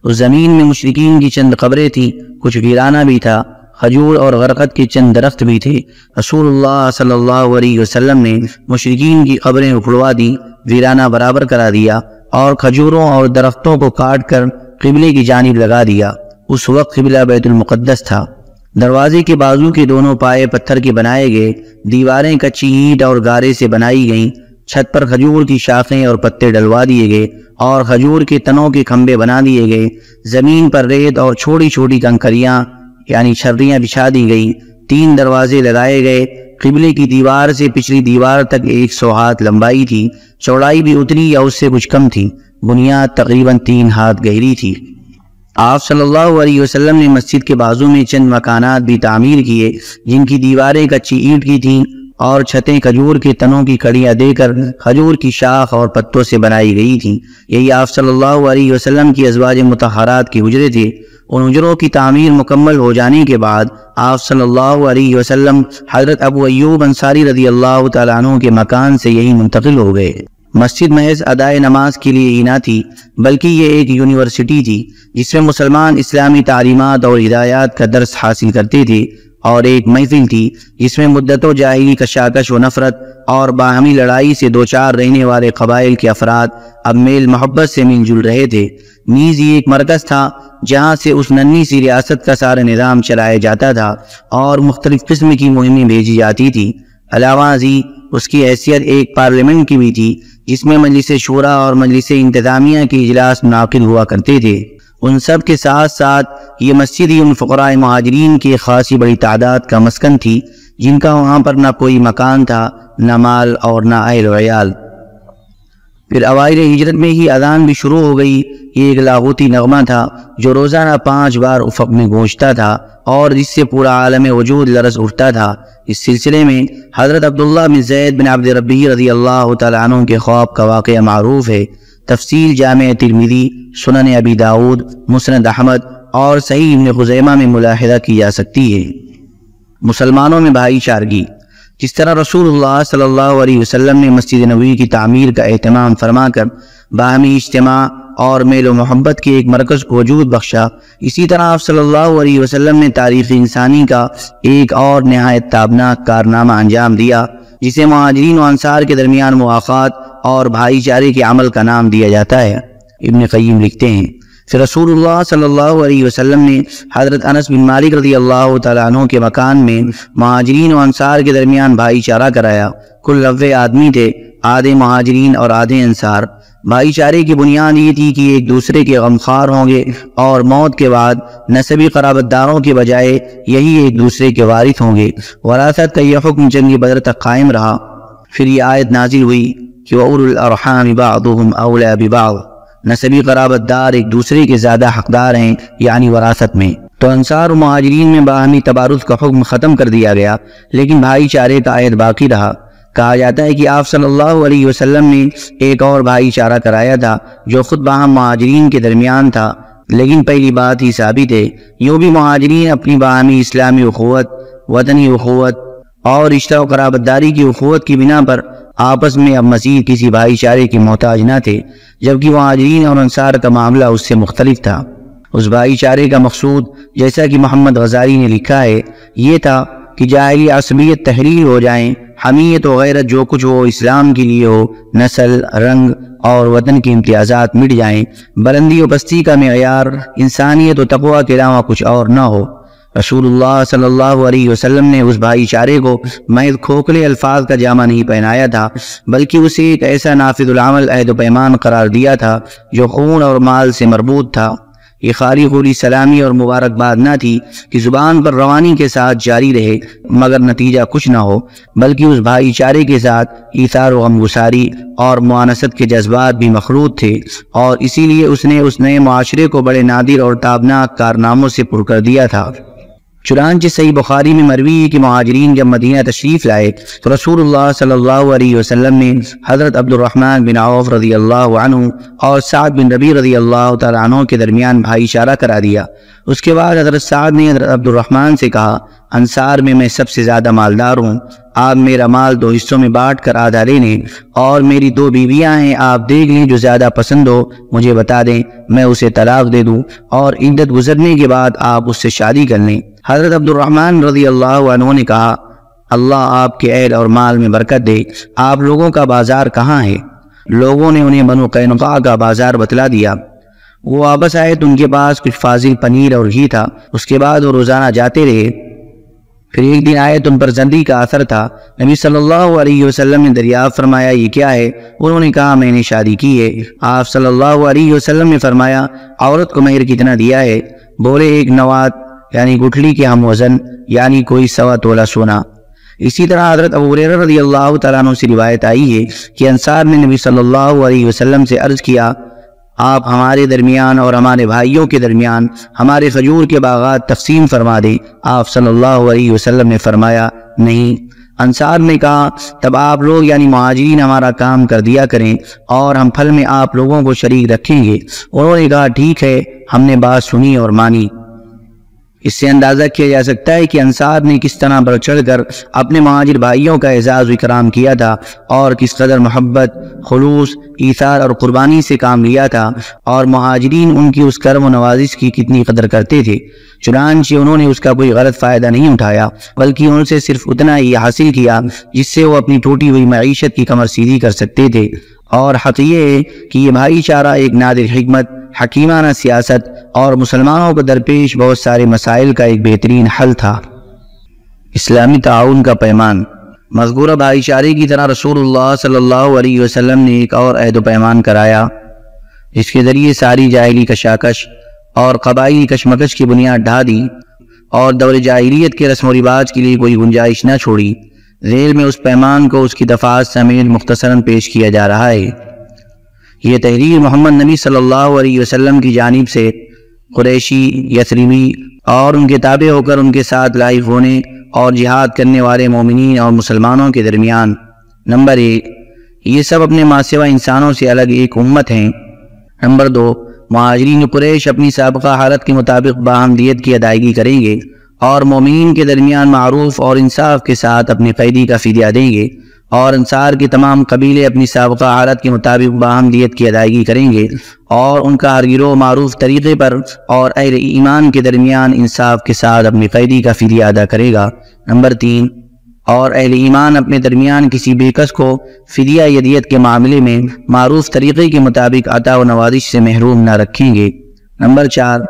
اس زمین میں مشرکین کی چند قبریں تھیں، کچھ ویرانہ بھی تھا، کھجور اور غرقد کے چند درخت بھی تھے۔ رسول اللہ صلی اللہ علیہ وسلم نے مشرکین کی قبریں اکھڑوا دی، ویرانہ برابر کرا دیا، اور کھجوروں اور درختوں کو کاٹ کر قبلے کی جانب لگا دیا۔ اس وقت قبلہ بیت المقدس تھا۔ دروازے کے بازو کے دونوں پائے پتھر کے بنائے گئے، دیواریں کچی اینٹ اور گارے سے بنائی گئیں، چھت پر کھجور کی شاخیں اور پتے ڈلوا دیے گئے اور کھجور کے تنوں کے کھمبے بنا دیے گئے، زمین پر ریت اور چھوٹی چھوٹی کنکریاں یعنی چھریاں بچھا دی گئی، 3 دروازے لگائے گئے۔ قبلے کی دیوار سے پچھلی دیوار تک 100 ہاتھ لمبائی تھی، چوڑائی بھی اتنی یا اس سے کچھ کم تھی، بنیاد تقریباً 3 ہاتھ گہری تھی۔ آپ صلی اللہ علیہ وسلم نے مسجد کے بازو میں چند مکانات بھی تعمیر کیے جن کی دیواریں کچی اینٹ کی تھیں اور چھتیں کھجور کے تنوں کی کڑیاں دے کر کھجور کی شاخ اور پتوں سے بنائی گئی تھیں۔ یہی آپ صلی اللہ علیہ وسلم کی ازواج مطہرات کے حجرے تھے۔ ان حجروں کی تعمیر مکمل ہو جانے کے بعد آپ صلی اللہ علیہ وسلم حضرت ابو ایوب انصاری رضی اللہ تعالیٰ عنہ کے مکان سے یہی منتقل ہو گئے۔ مسجد محض ادائے نماز کے لیے ہی نہ تھی بلکہ یہ ایک یونیورسٹی تھی جس میں مسلمان اسلامی تعلیمات اور ہدایات کا درس حاصل کرتے تھے، اور ایک محفل تھی جس میں مدتوں جاہلی کشاکش و نفرت اور باہمی لڑائی سے دوچار رہنے والے قبائل کے افراد اب میل محبت سے مل جل رہے تھے۔ نیز یہ ایک مرکز تھا جہاں سے اس ننھی سی ریاست کا سارا نظام چلایا جاتا تھا اور مختلف قسم کی مہمیں بھیجی جاتی تھی۔ علاوہ ازیں اس کی حیثیت ایک پارلیمنٹ کی بھی تھی جس میں مجلس شورا اور مجلس انتظامیہ کے اجلاس منعقد ہوا کرتے تھے۔ ان سب کے ساتھ ساتھ یہ مسجد ہی ان فقراء مہاجرین کی خاصی بڑی تعداد کا مسکن تھی جن کا وہاں پر نہ کوئی مکان تھا، نہ مال اور نہ اہل و عیال۔ پھر اوائل ہجرت میں ہی اذان بھی شروع ہو گئی۔ یہ ایک لاہوتی نغمہ تھا جو روزانہ 5 بار افق میں گونجتا تھا اور جس سے پورا عالم وجود لرز اٹھتا تھا۔ اس سلسلے میں حضرت عبداللہ بن زید بن عبد ربی رضی اللہ تعالیٰ عنہ کے خواب کا واقعہ معروف ہے۔ تفصیل جامع ترمذی، سنن ابی داؤد، مسند احمد اور صحیح ابن خزیمہ میں ملاحظہ کی جا سکتی ہے۔ مسلمانوں میں بھائی چارگی۔ جس طرح رسول اللہ صلی اللہ علیہ وسلم نے مسجد نبوی کی تعمیر کا اہتمام فرما کر باہمی اجتماع اور میل و محبت کے ایک مرکز کو وجود بخشا، اسی طرح آپ صلی اللہ علیہ وسلم نے تاریخ انسانی کا ایک اور نہایت تابناک کارنامہ انجام دیا جسے مہاجرین و انصار کے درمیان مواخات اور بھائی چارے کے عمل کا نام دیا جاتا ہے۔ ابن قیم لکھتے ہیں، پھر رسول اللہ صلی اللہ علیہ وسلم نے حضرت انس بن مالک رضی اللہ تعالیٰ عنہ کے مکان میں مہاجرین و انصار کے درمیان بھائی چارہ کرایا۔ کل 90 آدمی تھے، آدھے مہاجرین اور آدھے انصار۔ بھائی چارے کی بنیاد یہ تھی کہ ایک دوسرے کے غمخوار ہوں گے اور موت کے بعد نسبی قرابت داروں کے بجائے یہی ایک دوسرے کے وارث ہوں گے۔ وراثت کا یہ حکم جنگ بدر تک قائم رہا۔ پھر یہ آیت نازل ہوئی کہ وَأُولُو الْأَرْحَامِ بَعْضُهُمْ أَوْلَىٰ بِبَعْضٍ، نسبی قرابت دار ایک دوسرے کے زیادہ حقدار ہیں یعنی وراثت میں۔ تو انصار و مہاجرین میں باہمی تبارز کا حکم ختم کر دیا گیا، لیکن بھائی چارے کا عہد باقی رہا۔ کہا جاتا ہے کہ آپ صلی اللہ علیہ وسلم نے ایک اور بھائی چارہ کرایا تھا جو خود باہم مہاجرین کے درمیان تھا، لیکن پہلی بات ہی ثابت ہے۔ یوں بھی مہاجرین اپنی باہمی اسلامی اخوت، وطنی اخوت اور رشتہ و قرابت داری کی اخوت کی بنا پر آپس میں اب مزید کسی بھائی چارے کے محتاج نہ تھے، جبکہ مہاجرین اور انصار کا معاملہ اس سے مختلف تھا۔ اس بھائی چارے کا مقصود، جیسا کہ محمد غزالی نے لکھا ہے، یہ تھا کہ جاہلی عصبیت تحریر ہو جائیں، حمیت و غیرت جو کچھ ہو اسلام کے لیے ہو، نسل، رنگ اور وطن کے امتیازات مٹ جائیں، بلندی و پستی کا معیار انسانیت و تقوی کے علاوہ کچھ اور نہ ہو۔ رسول اللہ صلی اللہ علیہ وسلم نے اس بھائی چارے کو محض کھوکھلے الفاظ کا جامہ نہیں پہنایا تھا، بلکہ اسے ایک ایسا نافذ العمل عہد و پیمان قرار دیا تھا جو خون اور مال سے مربوط تھا۔ یہ خالی خوری سلامی اور مبارکباد نہ تھی کہ زبان پر روانی کے ساتھ جاری رہے مگر نتیجہ کچھ نہ ہو، بلکہ اس بھائی چارے کے ساتھ ایثار و غمگساری اور معانست کے جذبات بھی مخلوط تھے، اور اسی لیے اس نے اس نئے معاشرے کو بڑے نادر اور تابناک کارناموں سے پر کر دیا تھا۔ چنانچہ صحیح بخاری میں مروی ہے کہ مہاجرین جب مدینہ تشریف لائے تو رسول اللہ صلی اللہ علیہ وسلم نے حضرت عبد الرحمن بن عوف رضی اللہ عنہ اور سعد بن ربیع رضی اللہ تعالیٰ عنہ کے درمیان بھائی چارہ کرا دیا۔ اس کے بعد حضرت سعد نے حضرت عبد الرحمن سے کہا، انصار میں سب سے زیادہ مالدار ہوں، آپ میرا مال 2 حصوں میں بانٹ کر آدھا لے لیں، اور میری 2 بیویاں ہیں، آپ دیکھ لیں جو زیادہ پسند ہو مجھے بتا دیں، میں اسے طلاق دے دوں، اور عدت گزرنے کے بعد آپ اس سے شادی کر لیں۔ حضرت عبد الرحمن رضی اللہ عنہ نے کہا، اللہ آپ کے اہل اور مال میں برکت دے، آپ لوگوں کا بازار کہاں ہے؟ لوگوں نے انہیں بنو قینقاع کا بازار بتلا دیا۔ وہ واپس آئے تو ان کے پاس کچھ فاضل پنیر اور گھی تھا۔ اس کے بعد وہ روزانہ جاتے رہے۔ پھر ایک دن آئے تو ان پر زندی کا اثر تھا۔ نبی صلی اللہ علیہ وسلم نے دریافت فرمایا، یہ کیا ہے؟ انہوں نے کہا، میں نے شادی کی ہے۔ آپ صلی اللہ علیہ وسلم نے فرمایا، عورت کو مہر کتنا دیا ہے؟ بولے، 1 نوات یعنی گٹھلی کے ہم وزن، یعنی کوئی 1.25 تولہ سونا۔ اسی طرح حضرت ابو ہریرہ رضی اللہ تعالیٰ عنہ سے روایت آئی ہے کہ انصار نے نبی صلی اللہ علیہ وسلم سے عرض کیا، آپ ہمارے درمیان اور ہمارے بھائیوں کے درمیان ہمارے کھجور کے باغات تقسیم فرما دیں۔ آپ صلی اللہ علیہ وسلم نے فرمایا، نہیں۔ انصار نے کہا، تب آپ لوگ یعنی مہاجرین ہمارا کام کر دیا کریں اور ہم پھل میں آپ لوگوں کو شریک رکھیں گے۔ انہوں نے کہا، ٹھیک ہے، ہم نے بات سنی اور مانی۔ اس سے اندازہ کیا جا سکتا ہے کہ انصار نے کس طرح بڑھ چڑھ کر اپنے مہاجر بھائیوں کا اعزاز و اکرام کیا تھا اور کس قدر محبت، خلوص، ایثار اور قربانی سے کام لیا تھا، اور مہاجرین ان کی اس کرم و نوازش کی کتنی قدر کرتے تھے۔ چنانچہ انہوں نے اس کا کوئی غلط فائدہ نہیں اٹھایا، بلکہ ان سے صرف اتنا ہی حاصل کیا جس سے وہ اپنی ٹوٹی ہوئی معیشت کی کمر سیدھی کر سکتے تھے۔ اور حق یہ ہے کہ یہ بھائی چارہ ایک نادر حکمت، حکیمانہ سیاست اور مسلمانوں کو درپیش بہت سارے مسائل کا ایک بہترین حل تھا۔ اسلامی تعاون کا پیمان۔ مذکورہ بھائی چارے کی طرح رسول اللہ صلی اللہ علیہ وسلم نے ایک اور عہد و پیمان کرایا، جس کے ذریعے ساری جاہلی کشاکش اور قبائلی کشمکش کی بنیاد ڈھا دی اور دور جاہلیت کے رسم و رواج کے لیے کوئی گنجائش نہ چھوڑی۔ ذیل میں اس پیمان کو اس کی دفعات سمیت مختصراً پیش کیا جا رہا ہے۔ یہ تحریر محمد نبی صلی اللہ علیہ وسلم کی جانب سے قریشی، یثربی اور ان کے تابع ہو کر ان کے ساتھ لاحق ہونے اور جہاد کرنے والے مومنین اور مسلمانوں کے درمیان۔ نمبر 1، یہ سب اپنے ماسوا انسانوں سے الگ ایک امت ہیں۔ نمبر 2، مہاجرین قریش اپنی سابقہ حالت کے مطابق باہم دیت کی ادائیگی کریں گے اور مومنین کے درمیان معروف اور انصاف کے ساتھ اپنی قیدی کا فدیہ دیں گے، اور انصار کے تمام قبیلے اپنی سابقہ حالت کے مطابق باہم دیت کی ادائیگی کریں گے، اور ان کا ہر گروہ معروف طریقے پر اور اہل ایمان کے درمیان انصاف کے ساتھ اپنی قیدی کا فدیہ ادا کرے گا۔ نمبر 3، اور اہل ایمان اپنے درمیان کسی بے کس کو فدیہ یا دیت کے معاملے میں معروف طریقے کے مطابق عطا و نوازش سے محروم نہ رکھیں گے۔ نمبر 4،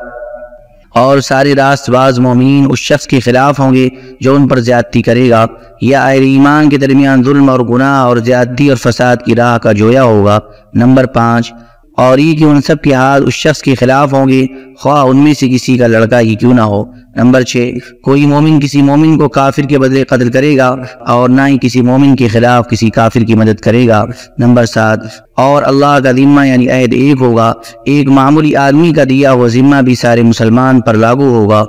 اور سارے راست باز مومنین اس شخص کے خلاف ہوں گے جو ان پر زیادتی کرے گا یا اہل ایمان کے درمیان ظلم اور گناہ اور زیادتی اور فساد کی راہ کا جویا ہوگا۔ نمبر 5، اور یہ کہ ان سب کے ہاتھ اس شخص کے خلاف ہوں گے خواہ ان میں سے کسی کا لڑکا ہی کیوں نہ ہو۔ نمبر 6، کوئی مومن کسی مومن کو کافر کے بدلے قتل کرے گا اور نہ ہی کسی مومن کے خلاف کسی کافر کی مدد کرے گا۔ نمبر 7، اور اللہ کا ذمہ یعنی عہد ایک ہوگا، ایک معمولی آدمی کا دیا ہوا ذمہ بھی سارے مسلمان پر لاگو ہوگا۔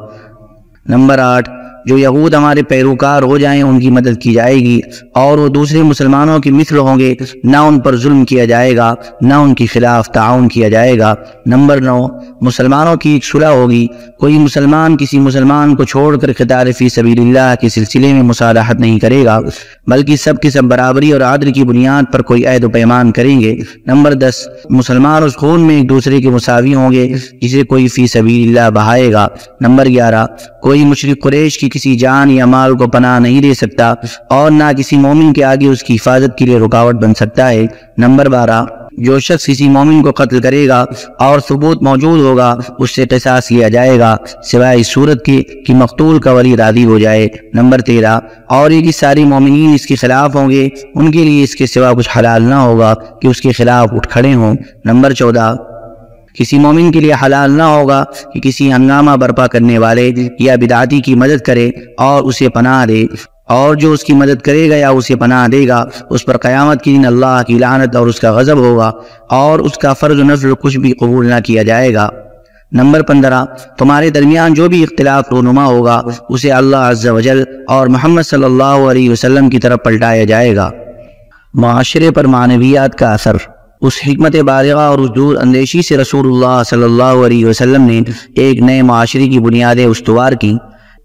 نمبر 8، جو یہود ہمارے پیروکار ہو جائیں ان کی مدد کی جائے گی اور وہ دوسرے مسلمانوں کی مثل ہوں گے، نہ ان پر ظلم کیا جائے گا نہ ان کے خلاف تعاون کیا جائے گا۔ نمبر 9، مسلمانوں کی ایک صلح ہوگی، کوئی مسلمان کسی مسلمان کو چھوڑ کر قتال فی سبیل اللہ کے سلسلے میں مصالحت نہیں کرے گا، بلکہ سب کے سب برابری اور عدل کی بنیاد پر کوئی عہد و پیمان کریں گے۔ نمبر 10، مسلمان اس خون میں ایک دوسرے کے مساوی ہوں گے جسے کوئی فی سبیل اللہ بہائے گا۔ نمبر 11، کوئی مشرک قریش کی کسی جان یا مال کو پناہ نہیں دے سکتا اور نہ کسی مومن کے آگے اس کی حفاظت کے لیے رکاوٹ بن سکتا ہے۔ نمبر 12، جو شخص کسی مومن کو قتل کرے گا اور ثبوت موجود ہوگا اس سے قصاص لیا جائے گا سوائے اس صورت کے کہ مقتول کا ولی راضی ہو جائے۔ نمبر 13، اور یہ کہ سارے مومنین اس کے خلاف ہوں گے، ان کے لیے اس کے سوا کچھ حلال نہ ہوگا کہ اس کے خلاف اٹھ کھڑے ہوں۔ نمبر 14، کسی مومن کے لیے حلال نہ ہوگا کہ کسی ہنگامہ برپا کرنے والے یا بدعتی کی مدد کرے اور اسے پناہ دے، اور جو اس کی مدد کرے گا یا اسے پناہ دے گا اس پر قیامت کے دن اللہ کی لعنت اور اس کا غضب ہوگا اور اس کا فرض و نفل کچھ بھی قبول نہ کیا جائے گا۔ نمبر 15، تمہارے درمیان جو بھی اختلاف رونما ہوگا اسے اللہ عز و جل اور محمد صلی اللہ علیہ وسلم کی طرف پلٹایا جائے گا۔ معاشرے پر معنویات کا اثر۔ اس حکمت بالغہ اور اس دور اندیشی سے رسول اللہ صلی اللہ علیہ وسلم نے ایک نئے معاشرے کی بنیادیں استوار کی،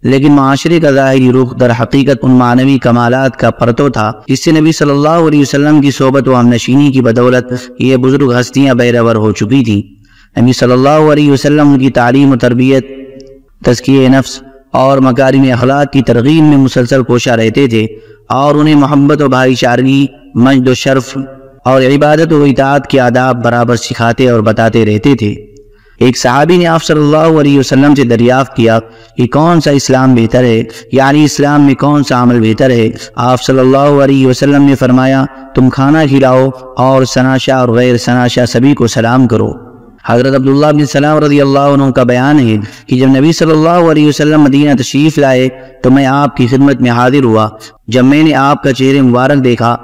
لیکن معاشرے کا ظاہری رخ در حقیقت ان معنوی کمالات کا پرتو تھا جس سے نبی صلی اللہ علیہ وسلم کی صحبت و ہمنشینی کی بدولت یہ بزرگ ہستیاں بیرور ہو چکی تھیں۔ نبی صلی اللہ علیہ وسلم کی تعلیم و تربیت، تزکیہ نفس اور مکارم اخلاق کی ترغیب میں مسلسل کوشاں رہتے تھے اور انہیں محبت و بھائی چارگی، مجد و شرف اور عبادت و اطاعت کے آداب برابر سکھاتے اور بتاتے رہتے تھے۔ ایک صحابی نے آپ صلی اللہ علیہ وسلم سے دریافت کیا کہ کون سا اسلام بہتر ہے، یعنی اسلام میں کون سا عمل بہتر ہے؟ آپ صلی اللہ علیہ وسلم نے فرمایا، تم کھانا کھلاؤ اور ثناشا اور غیر ثناشا سبھی کو سلام کرو۔ حضرت عبداللہ بن سلام رضی اللہ عنہ کا بیان ہے کہ جب نبی صلی اللہ علیہ وسلم مدینہ تشریف لائے تو میں آپ کی خدمت میں حاضر ہوا۔ جب میں نے آپ کا چہرہ مبارک دیکھا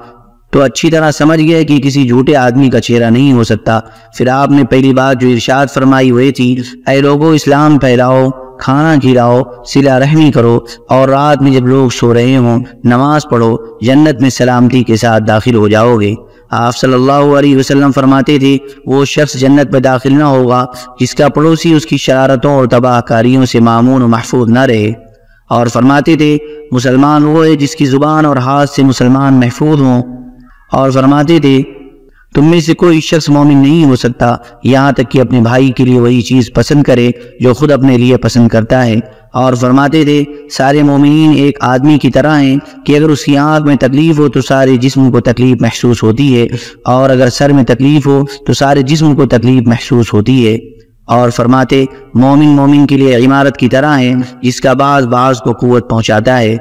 تو اچھی طرح سمجھ گیا کہ کسی جھوٹے آدمی کا چہرہ نہیں ہو سکتا۔ پھر آپ نے پہلی بات جو ارشاد فرمائی ہوئی تھی، اے لوگو اسلام پھیلاؤ، کھانا کھلاؤ، صلہ رحمی کرو، اور رات میں جب لوگ سو رہے ہوں نماز پڑھو، جنت میں سلامتی کے ساتھ داخل ہو جاؤ گے۔ آپ صلی اللہ علیہ وسلم فرماتے تھے وہ شخص جنت میں داخل نہ ہوگا جس کا پڑوسی اس کی شرارتوں اور تباہ کاریوں سے مامون و محفوظ نہ رہے، اور فرماتے تھے مسلمان وہ ہے جس کی زبان اور ہاتھ سے مسلمان محفوظ ہوں، اور فرماتے تھے تم میں سے کوئی شخص مومن نہیں ہو سکتا یہاں تک کہ اپنے بھائی کے لیے وہی چیز پسند کرے جو خود اپنے لیے پسند کرتا ہے، اور فرماتے تھے سارے مومنین ایک آدمی کی طرح ہیں کہ اگر اس کی آنکھ میں تکلیف ہو تو سارے جسم کو تکلیف محسوس ہوتی ہے، اور اگر سر میں تکلیف ہو تو سارے جسم کو تکلیف محسوس ہوتی ہے، اور فرماتے مومن کے لیے عمارت کی طرح ہے جس کا بعض کو قوت پہنچاتا ہے،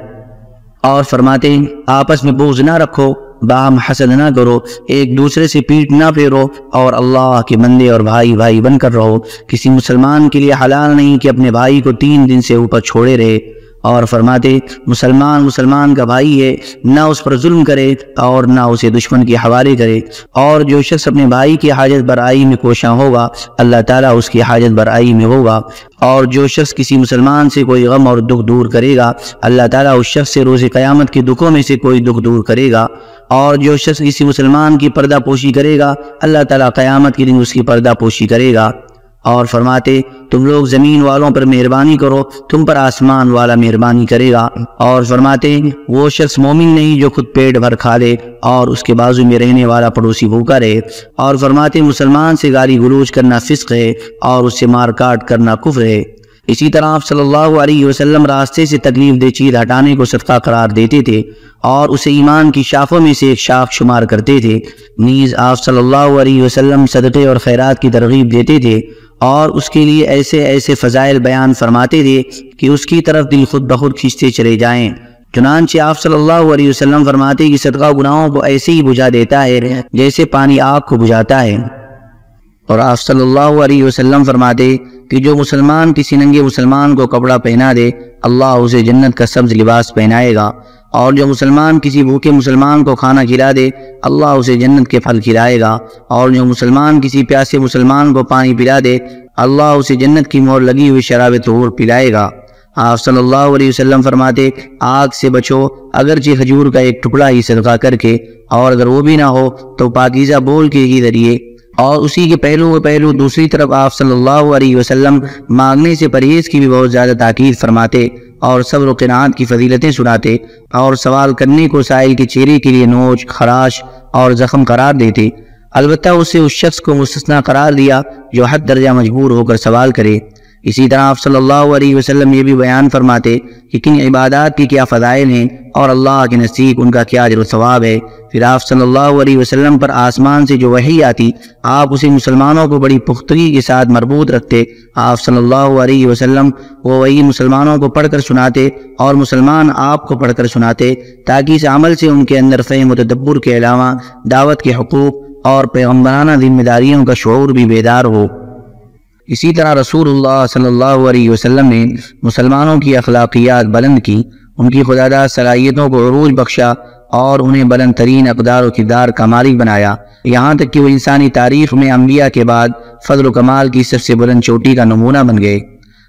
اور فرماتے آپس میں بغض نہ رکھو، باہم حسد نہ کرو، ایک دوسرے سے پیٹ نہ پھیرو، اور اللہ کے بندے اور بھائی بن کر رہو، کسی مسلمان کے لیے حلال نہیں کہ اپنے بھائی کو 3 دن سے اوپر چھوڑے رہے، اور فرماتے مسلمان کا بھائی ہے، نہ اس پر ظلم کرے اور نہ اسے دشمن کے حوالے کرے، اور جو شخص اپنے بھائی کی حاجت برائی میں کوشاں ہوگا اللہ تعالیٰ اس کی حاجت برائی میں ہوگا، اور جو شخص کسی مسلمان سے کوئی غم اور دکھ دور کرے گا اللہ تعالیٰ اس شخص سے روز قیامت کے دکھوں میں سے کوئی دکھ دور کرے گا، اور جو شخص کسی مسلمان کی پردہ پوشی کرے گا اللہ تعالیٰ قیامت کے دن اس کی پردہ پوشی کرے گا، اور فرماتے تم لوگ زمین والوں پر مہربانی کرو تم پر آسمان والا مہربانی کرے گا، اور فرماتے وہ شخص مومن نہیں جو خود پیٹ بھر کھا لے اور اس کے بازو میں رہنے والا پڑوسی بھوکا رہے، اور فرماتے مسلمان سے گالی گلوچ کرنا فسق ہے اور اس سے مار کاٹ کرنا کفر ہے۔ اسی طرح آپ صلی اللہ علیہ وسلم راستے سے تکلیف دہ چیز ہٹانے کو صدقہ قرار دیتے تھے اور اسے ایمان کی شاخوں میں سے ایک شاخ شمار کرتے تھے، نیز آپ صلی اللہ علیہ وسلم صدقے اور خیرات کی ترغیب دیتے تھے اور اس کے لیے ایسے فضائل بیان فرماتے تھے کہ اس کی طرف دل خود بخود کھینچتے چلے جائیں۔ چنانچہ آپ صلی اللہ علیہ وسلم فرماتے کہ صدقہ گناہوں کو ایسے ہی بجھا دیتا ہے جیسے پانی آگ کو بجھاتا ہے، اور آپ صلی اللہ علیہ وسلم فرماتے کہ جو مسلمان کسی ننگے مسلمان کو کپڑا پہنا دے اللہ اسے جنت کا سبز لباس پہنائے گا، اور جو مسلمان کسی بھوکے مسلمان کو کھانا کھلا دے اللہ اسے جنت کے پھل کھلائے گا، اور جو مسلمان کسی پیاسے مسلمان کو پانی پلا دے اللہ اسے جنت کی مہر لگی ہوئی شراب طہور پلائے گا۔ آپ صلی اللہ علیہ وسلم فرماتے آگ سے بچو اگرچہ کھجور کا ایک ٹکڑا ہی صدقہ کر کے، اور اگر وہ بھی نہ ہو تو پاکیزہ بول کے ہی ذریعے، اور اسی کے پہلو دوسری طرف آپ صلی اللہ علیہ وسلم مانگنے سے پرہیز کی بھی بہت زیادہ تاکید فرماتے اور صبر و قناعت کی فضیلتیں سناتے، اور سوال کرنے کو سائل کے چہرے کے لیے نوچ، خراش اور زخم قرار دیتے، البتہ اسے اس شخص کو مستثنیٰ قرار دیا جو حد درجہ مجبور ہو کر سوال کرے۔ اسی طرح آپ صلی اللہ علیہ وسلم یہ بھی بیان فرماتے کہ کن عبادات کی کیا فضائل ہیں اور اللہ کے نزدیک ان کا کیا اجر و ثواب ہے۔ پھر آپ صلی اللہ علیہ وسلم پر آسمان سے جو وحی آتی آپ اسے مسلمانوں کو بڑی پختگی کے ساتھ مربوط رکھتے، آپ صلی اللہ علیہ وسلم وہ وحی مسلمانوں کو پڑھ کر سناتے اور مسلمان آپ کو پڑھ کر سناتے تاکہ اس عمل سے ان کے اندر فہم و تدبر کے علاوہ دعوت کے حقوق اور پیغمبرانہ ذمہ داریوں کا شعور بھی بیدار ہو۔ اسی طرح رسول اللہ صلی اللہ علیہ وسلم نے مسلمانوں کی اخلاقیات بلند کی، ان کی خداداد صلاحیتوں کو عروج بخشا اور انہیں بلند ترین اقدار و کردار کا مالک بنایا، یہاں تک کہ وہ انسانی تاریخ میں انبیاء کے بعد فضل و کمال کی سب سے بلند چوٹی کا نمونہ بن گئے۔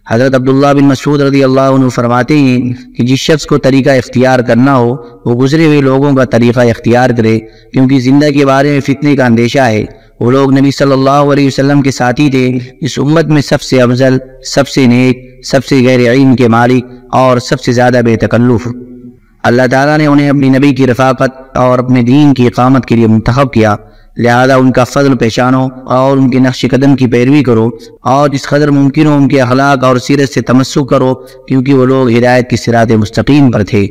حضرت عبداللہ بن مسعود رضی اللہ عنہ فرماتے ہیں کہ جس شخص کو طریقہ اختیار کرنا ہو وہ گزرے ہوئے لوگوں کا طریقہ اختیار کرے، کیونکہ زندہ کے بارے میں فتنے کا اندیشہ ہے۔ وہ لوگ نبی صلی اللہ علیہ وسلم کے ساتھی تھے، اس امت میں سب سے افضل، سب سے نیک، سب سے غیر علم کے مالک اور سب سے زیادہ بے تکلف۔ اللہ تعالیٰ نے انہیں اپنی نبی کی رفاقت اور اپنے دین کی اقامت کے لیے منتخب کیا، لہذا ان کا فضل پہچانو اور ان کے نقش قدم کی پیروی کرو، اور جس قدر ممکن ہو ان کے اخلاق اور سیرت سے تمسک کرو، کیونکہ وہ لوگ ہدایت کی صراط مستقیم پر تھے۔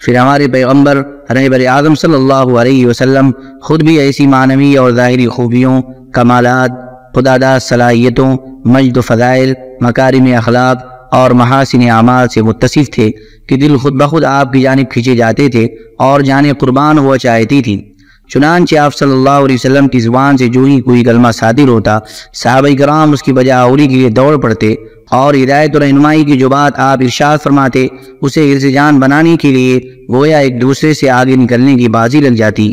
پھر ہمارے پیغمبر رہبر اعظم صلی اللہ علیہ وسلم خود بھی ایسی معنوی اور ظاہری خوبیوں، کمالات، خداداد صلاحیتوں، مجد و فضائل، مکارم اخلاق اور محاسن اعمال سے متصف تھے کہ دل خود بخود آپ کی جانب کھینچے جاتے تھے اور جانیں قربان ہوا چاہتی تھی۔ چنانچہ آپ صلی اللہ علیہ وسلم کی زبان سے جو ہی کوئی کلمہ صادر ہوتا صحابہ کرام اس کی بجاوری کے لیے دوڑ پڑتے، اور ہدایت و رہنمائی کی جو بات آپ ارشاد فرماتے اسے حرص جان بنانے کے لیے گویا ایک دوسرے سے آگے نکلنے کی بازی لگ جاتی۔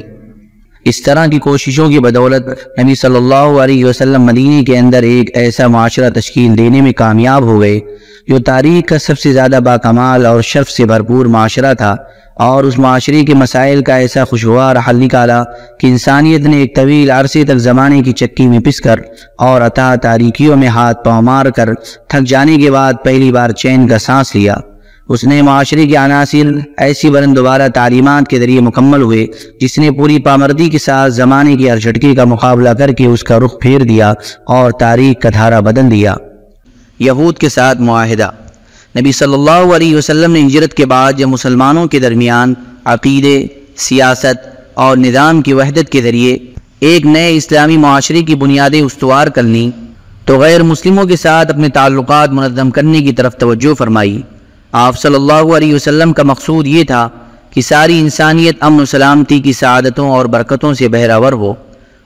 اس طرح کی کوششوں کی بدولت نبی صلی اللہ علیہ وسلم مدینے کے اندر ایک ایسا معاشرہ تشکیل دینے میں کامیاب ہو گئے جو تاریخ کا سب سے زیادہ باکمال اور شرف سے بھرپور معاشرہ تھا، اور اس معاشرے کے مسائل کا ایسا خوشگوار حل نکالا کہ انسانیت نے ایک طویل عرصے تک زمانے کی چکی میں پس کر اور اتھاہ تاریکیوں میں ہاتھ پاؤں مار کر تھک جانے کے بعد پہلی بار چین کا سانس لیا۔ اس نے معاشرے کے عناصر ایسی بلند و بالا تعلیمات کے ذریعے مکمل ہوئے جس نے پوری پامردی کے ساتھ زمانے کے ہر جھٹکے کا مقابلہ کر کے اس کا رخ پھیر دیا اور تاریخ کا دھارا بدل دیا۔ یہود کے ساتھ معاہدہ۔ نبی صلی اللہ علیہ وسلم نے ہجرت کے بعد جب مسلمانوں کے درمیان عقیدے، سیاست اور نظام کی وحدت کے ذریعے ایک نئے اسلامی معاشرے کی بنیادیں استوار کر لیں تو غیر مسلموں کے ساتھ اپنے تعلقات منظم کرنے کی طرف توجہ فرمائی۔ آپ صلی اللہ علیہ وسلم کا مقصود یہ تھا کہ ساری انسانیت امن و سلامتی کی سعادتوں اور برکتوں سے بہرہ ہو،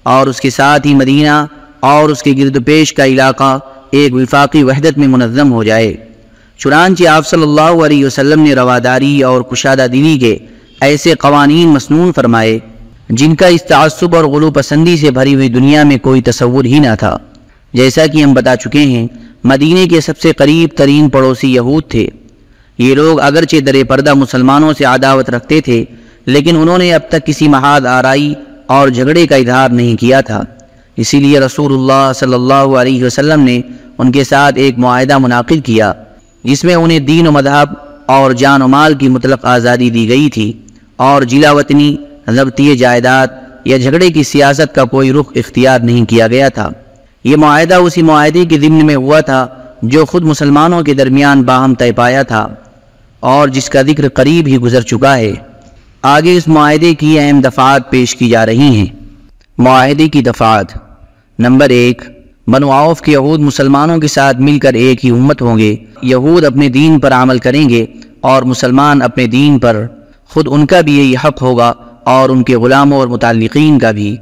اور اس کے ساتھ ہی مدینہ اور اس کے گرد و پیش کا علاقہ ایک وفاقی وحدت میں منظم ہو جائے۔ چنانچہ آپ صلی اللہ علیہ وسلم نے رواداری اور کشادہ دلی کے ایسے قوانین مسنون فرمائے جن کا اس تعصب اور غلو پسندی سے بھری ہوئی دنیا میں کوئی تصور ہی نہ تھا۔ جیسا کہ ہم بتا چکے ہیں، مدینے کے سب سے قریب ترین پڑوسی یہود تھے۔ یہ لوگ اگرچہ در پردہ مسلمانوں سے عداوت رکھتے تھے، لیکن انہوں نے اب تک کسی محاذ آرائی اور جھگڑے کا اظہار نہیں کیا تھا۔ اسی لیے رسول اللہ صلی اللہ علیہ وسلم نے ان کے ساتھ ایک معاہدہ منعقد کیا جس میں انہیں دین و مذہب اور جان و مال کی مطلق آزادی دی گئی تھی، اور جلا وطنی، ضبطی جائیداد یا جھگڑے کی سیاست کا کوئی رخ اختیار نہیں کیا گیا تھا۔ یہ معاہدہ اسی معاہدے کے ضمن میں ہوا تھا جو خود مسلمانوں کے درمیان باہم طے پایا تھا اور جس کا ذکر قریب ہی گزر چکا ہے۔ آگے اس معاہدے کی اہم دفعات پیش کی جا رہی ہیں۔ معاہدے کی دفعات۔ نمبر 1، بنو عوف کے یہود مسلمانوں کے ساتھ مل کر ایک ہی امت ہوں گے۔ یہود اپنے دین پر عمل کریں گے اور مسلمان اپنے دین پر۔ خود ان کا بھی یہی حق ہوگا اور ان کے غلاموں اور متعلقین کا بھی،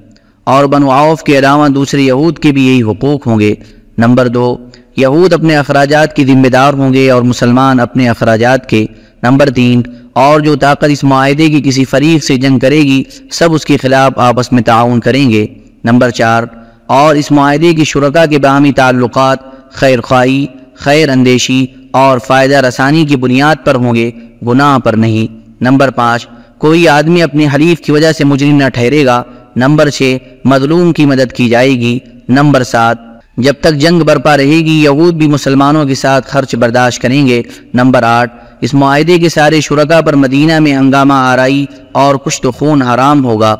اور بنو عوف کے علاوہ دوسرے یہود کے بھی یہی حقوق ہوں گے۔ نمبر 2، یہود اپنے اخراجات کی ذمہ دار ہوں گے اور مسلمان اپنے اخراجات کے۔ نمبر 3، اور جو طاقت اس معاہدے کی کسی فریق سے جنگ کرے گی سب اس کے خلاف آپس میں تعاون کریں گے۔ نمبر 4، اور اس معاہدے کی شرکاء کے باہمی تعلقات خیر خواہی، خیر اندیشی اور فائدہ رسانی کی بنیاد پر ہوں گے، گناہ پر نہیں۔ نمبر 5، کوئی آدمی اپنے حلیف کی وجہ سے مجرم نہ ٹھہرے گا۔ نمبر 6، مظلوم کی مدد کی جائے گی۔ نمبر 7، جب تک جنگ برپا رہے گی یہود بھی مسلمانوں کے ساتھ خرچ برداشت کریں گے۔ نمبر 8، اس معاہدے کے سارے شرکاء پر مدینہ میں ہنگامہ آرائی اور کشت و خون حرام ہوگا۔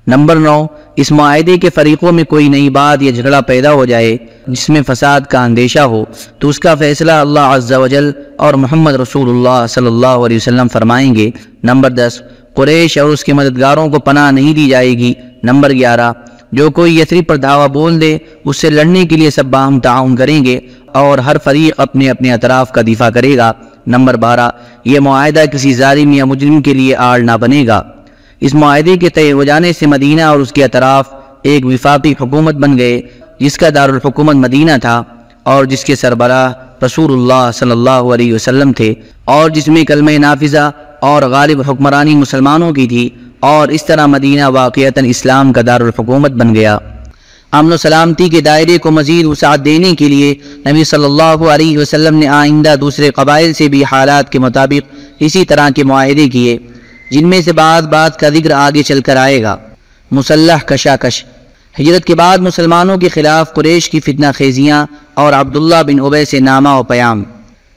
نمبر 9، اس معاہدے کے فریقوں میں کوئی نئی بات یا جھگڑا پیدا ہو جائے جس میں فساد کا اندیشہ ہو تو اس کا فیصلہ اللہ عز و جل اور محمد رسول اللہ صلی اللہ علیہ وسلم فرمائیں گے۔ نمبر 10، قریش اور اس کے مددگاروں کو پناہ نہیں دی جائے گی۔ نمبر 11، جو کوئی یثرب پر دعویٰ بول دے اس سے لڑنے کے لیے سب باہم تعاون کریں گے اور ہر فریق اپنے اپنے اطراف کا دفاع کرے گا۔ نمبر 12، یہ معاہدہ کسی ظالم یا مجرم کے لیے آڑ نہ بنے گا۔ اس معاہدے کے طے ہو جانے سے مدینہ اور اس کے اطراف ایک وفاقی حکومت بن گئے جس کا دارالحکومت مدینہ تھا اور جس کے سربراہ رسول اللہ صلی اللہ علیہ وسلم تھے، اور جس میں کلمہ نافذہ اور غالب حکمرانی مسلمانوں کی تھی، اور اس طرح مدینہ واقعتاً اسلام کا دارالحکومت بن گیا۔ امن و سلامتی کے دائرے کو مزید وسعت دینے کے لیے نبی صلی اللہ علیہ وسلم نے آئندہ دوسرے قبائل سے بھی حالات کے مطابق اسی طرح کے معاہدے کیے جن میں سے بعض بات کا ذکر آگے چل کر آئے گا۔ مسلح کشاکش۔ ہجرت کے بعد مسلمانوں کے خلاف قریش کی فتنہ خیزیاں اور عبداللہ بن ابی سے نامہ و پیام۔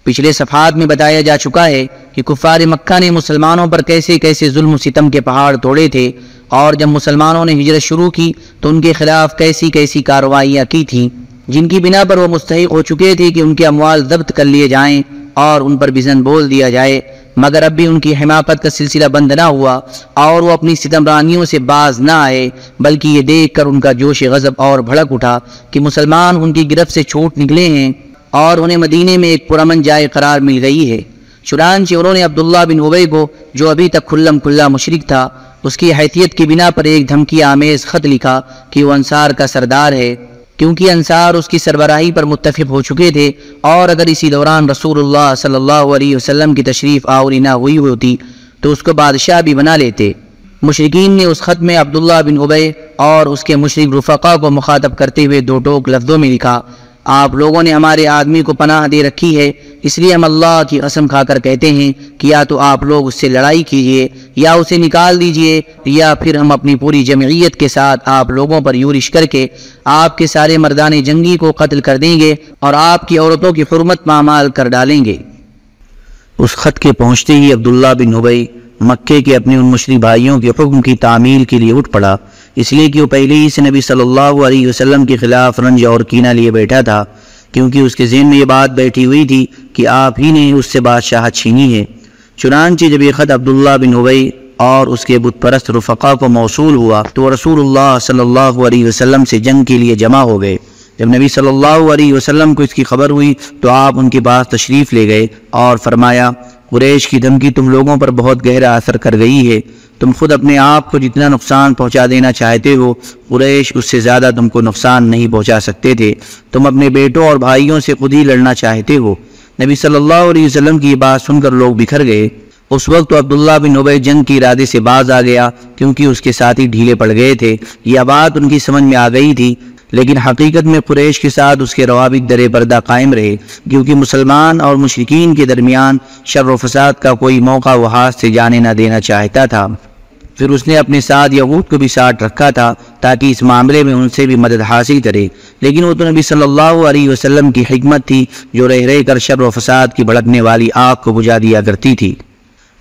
پچھلے صفحات میں بتایا جا چکا ہے کہ کفار مکہ نے مسلمانوں پر کیسے کیسے ظلم و ستم کے پہاڑ توڑے تھے، اور جب مسلمانوں نے ہجرت شروع کی تو ان کے خلاف کیسی کیسی کارروائیاں کی تھیں جن کی بنا پر وہ مستحق ہو چکے تھے کہ ان کے اموال ضبط کر لیے جائیں اور ان پر بزن بول دیا جائے، مگر اب بھی ان کی حماقت کا سلسلہ بند نہ ہوا اور وہ اپنی ستمرانیوں سے باز نہ آئے، بلکہ یہ دیکھ کر ان کا جوش غضب اور بھڑک اٹھا کہ مسلمان ان کی گرفت سے چھوٹ نکلے ہیں اور انہیں مدینے میں ایک پرامن جائے قرار مل گئی ہے۔ چنانچہ انہوں نے عبداللہ بن ابی کو، جو ابھی تک کھلم کھلا مشرک تھا، اس کی حیثیت کی بنا پر ایک دھمکی آمیز خط لکھا کہ وہ انصار کا سردار ہے، کیونکہ انصار اس کی سربراہی پر متفق ہو چکے تھے، اور اگر اسی دوران رسول اللہ صلی اللہ علیہ وسلم کی تشریف آوری نہ ہوئی ہوتی تو اس کو بادشاہ بھی بنا لیتے۔ مشرکین نے اس خط میں عبداللہ بن ابی اور اس کے مشرک رفقا کو مخاطب کرتے ہوئے دو ٹوک لفظوں میں لکھا، آپ لوگوں نے ہمارے آدمی کو پناہ دے رکھی ہے، اس لیے ہم اللہ کی قسم کھا کر کہتے ہیں کہ یا تو آپ لوگ اس سے لڑائی کیجئے یا اسے نکال دیجئے، یا پھر ہم اپنی پوری جمعیت کے ساتھ آپ لوگوں پر یورش کر کے آپ کے سارے مردان جنگی کو قتل کر دیں گے اور آپ کی عورتوں کی حرمت پامال کر ڈالیں گے۔ اس خط کے پہنچتے ہی عبداللہ بن ابی مکے کے اپنے ان مشرک بھائیوں کے حکم کی تعمیل کے لیے اٹھ پڑا، اس لیے کہ وہ پہلے ہی سے نبی صلی اللہ علیہ وسلم کے خلاف رنج اور کینہ لیے بیٹھا تھا، کیونکہ اس کے ذہن میں یہ بات بیٹھی ہوئی تھی کہ آپ ہی نے اس سے بادشاہت چھینی ہے۔ چنانچہ جب یہ خط عبداللہ بن ابی اور اس کے بت پرست رفقا کو موصول ہوا تو وہ رسول اللہ صلی اللہ علیہ وسلم سے جنگ کے لیے جمع ہو گئے۔ جب نبی صلی اللہ علیہ وسلم کو اس کی خبر ہوئی تو آپ ان کے پاس تشریف لے گئے اور فرمایا، قریش کی دھمکی تم لوگوں پر بہت گہرا اثر کر گئی ہے، تم خود اپنے آپ کو جتنا نقصان پہنچا دینا چاہتے ہو قریش اس سے زیادہ تم کو نقصان نہیں پہنچا سکتے تھے، تم اپنے بیٹوں اور بھائیوں سے خود ہی لڑنا چاہتے ہو۔ نبی صلی اللہ علیہ وسلم کی یہ بات سن کر لوگ بکھر گئے۔ اس وقت تو عبداللہ بن ابی جنگ کے ارادے سے باز آ گیا، کیونکہ اس کے ساتھی ڈھیلے پڑ گئے تھے۔ یہ بات ان کی سمجھ میں آ گئی تھی، لیکن حقیقت میں قریش کے ساتھ اس کے روابط در پردہ قائم رہے، کیونکہ مسلمان اور مشرکین کے درمیان شر و فساد کا کوئی موقع وہ ہاتھ سے جانے نہ دینا چاہتا تھا۔ پھر اس نے اپنے ساتھ یہود کو بھی ساتھ رکھا تھا تاکہ اس معاملے میں ان سے بھی مدد حاصل کرے، لیکن وہ تو نبی صلی اللہ علیہ وسلم کی حکمت تھی جو رہ رہ کر شر و فساد کی بھڑکنے والی آگ کو بجھا دیا کرتی تھی۔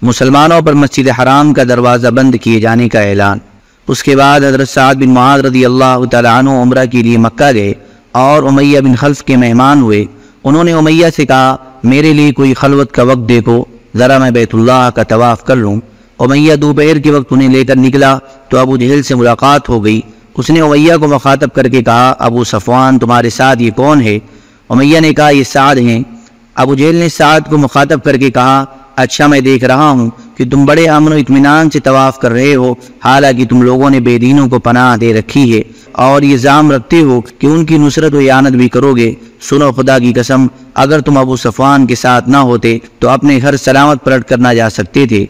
مسلمانوں پر مسجد حرام کا دروازہ بند کیے جانے کا اعلان۔ اس کے بعد حضرت سعد بن معاذ رضی اللہ تعالیٰ عنہ عمرہ کے لیے مکہ گئے اور امیہ بن خلف کے مہمان ہوئے۔ انہوں نے امیہ سے کہا، میرے لیے کوئی خلوت کا وقت دیکھو، ذرا میں بیت اللہ کا طواف کر لوں۔ امیہ دوپہر کے وقت انہیں لے کر نکلا تو ابو جہل سے ملاقات ہو گئی۔ اس نے امیہ کو مخاطب کر کے کہا، ابو صفوان تمہارے ساتھ یہ کون ہے؟ امیہ نے کہا، یہ سعد ہیں۔ ابو جہل نے سعد کو مخاطب کر کے کہا، اچھا میں دیکھ رہا ہوں کہ تم بڑے امن و اطمینان سے طواف کر رہے ہو، حالانکہ تم لوگوں نے بے دینوں کو پناہ دے رکھی ہے اور یہ ظام رکھتے ہو کہ ان کی نصرت و اعانت بھی کرو گے۔ سنو خدا کی قسم، اگر تم ابو صفوان کے ساتھ نہ ہوتے تو اپنے گھر سلامت پلٹ کر نہ جا سکتے تھے۔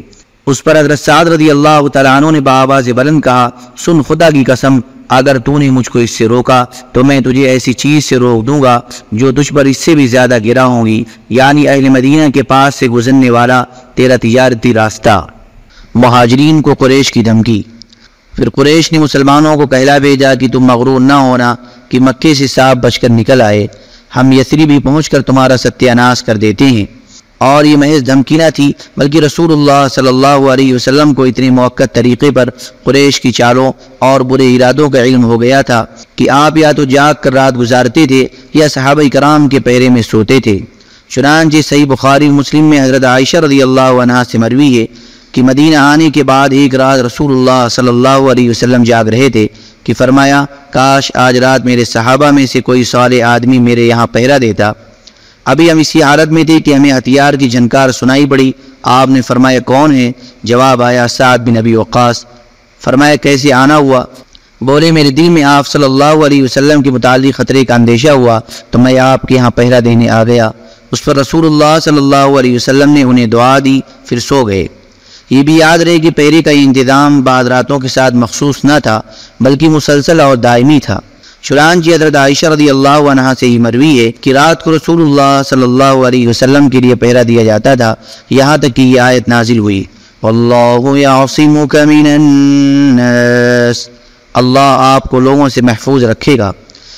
اس پر حضرت سعد رضی اللہ تعالیٰ عنہ نے بآواز بلند کہا، سن خدا کی قسم، اگر تو نے مجھ کو اس سے روکا تو میں تجھے ایسی چیز سے روک دوں گا جو تجھ پر اس سے بھی زیادہ گرا ہوگی، یعنی اہل مدینہ کے پاس سے گزرنے والا تیرا تجارتی راستہ۔ مہاجرین کو قریش کی دھمکی۔ پھر قریش نے مسلمانوں کو کہلا بھیجا کہ تم مغرور نہ ہونا کہ مکے سے صاف بچ کر نکل آئے، ہم یثرب بھی پہنچ کر تمہارا ستیہ ناش کر دیتے ہیں۔ اور یہ محض دھمکی نہ تھی، بلکہ رسول اللہ صلی اللہ علیہ وسلم کو اتنے موقت طریقے پر قریش کی چالوں اور برے ارادوں کا علم ہو گیا تھا کہ آپ یا تو جاگ کر رات گزارتے تھے یا صحابہ کرام کے پہرے میں سوتے تھے۔ چنانچہ صحیح بخاری مسلم میں حضرت عائشہ رضی اللہ عنہا سے مروی ہے کہ مدینہ آنے کے بعد ایک رات رسول اللہ صلی اللہ علیہ وسلم جاگ رہے تھے کہ فرمایا، کاش آج رات میرے صحابہ میں سے کوئی صالح آدمی میرے یہاں پہرا دیتا۔ ابھی ہم اسی حالت میں تھے کہ ہمیں ہتھیار کی جھنکار سنائی پڑی۔ آپ نے فرمایا، کون ہے؟ جواب آیا، سعد بن ابی وقاص۔ فرمایا، کیسے آنا ہوا؟ بولے، میرے دل میں آپ صلی اللہ علیہ وسلم کے متعلق خطرے کا اندیشہ ہوا تو میں آپ کے یہاں پہرا دینے آ گیا۔ اس پر رسول اللہ صلی اللہ علیہ وسلم نے انہیں دعا دی، پھر سو گئے۔ یہ بھی یاد رہے کہ پہرے کا یہ انتظام بعض راتوں کے ساتھ مخصوص نہ تھا بلکہ مسلسل اور دائمی تھا۔ چنانچہ حضرت عائشہ رضی اللہ عنہا سے ہی مروی ہے کہ رات کو رسول اللہ صلی اللہ علیہ وسلم کے لیے پہرا دیا جاتا تھا، یہاں تک کہ یہ آیت نازل ہوئی، واللہ یعصمک من الناس، اللہ آپ کو لوگوں سے محفوظ رکھے گا۔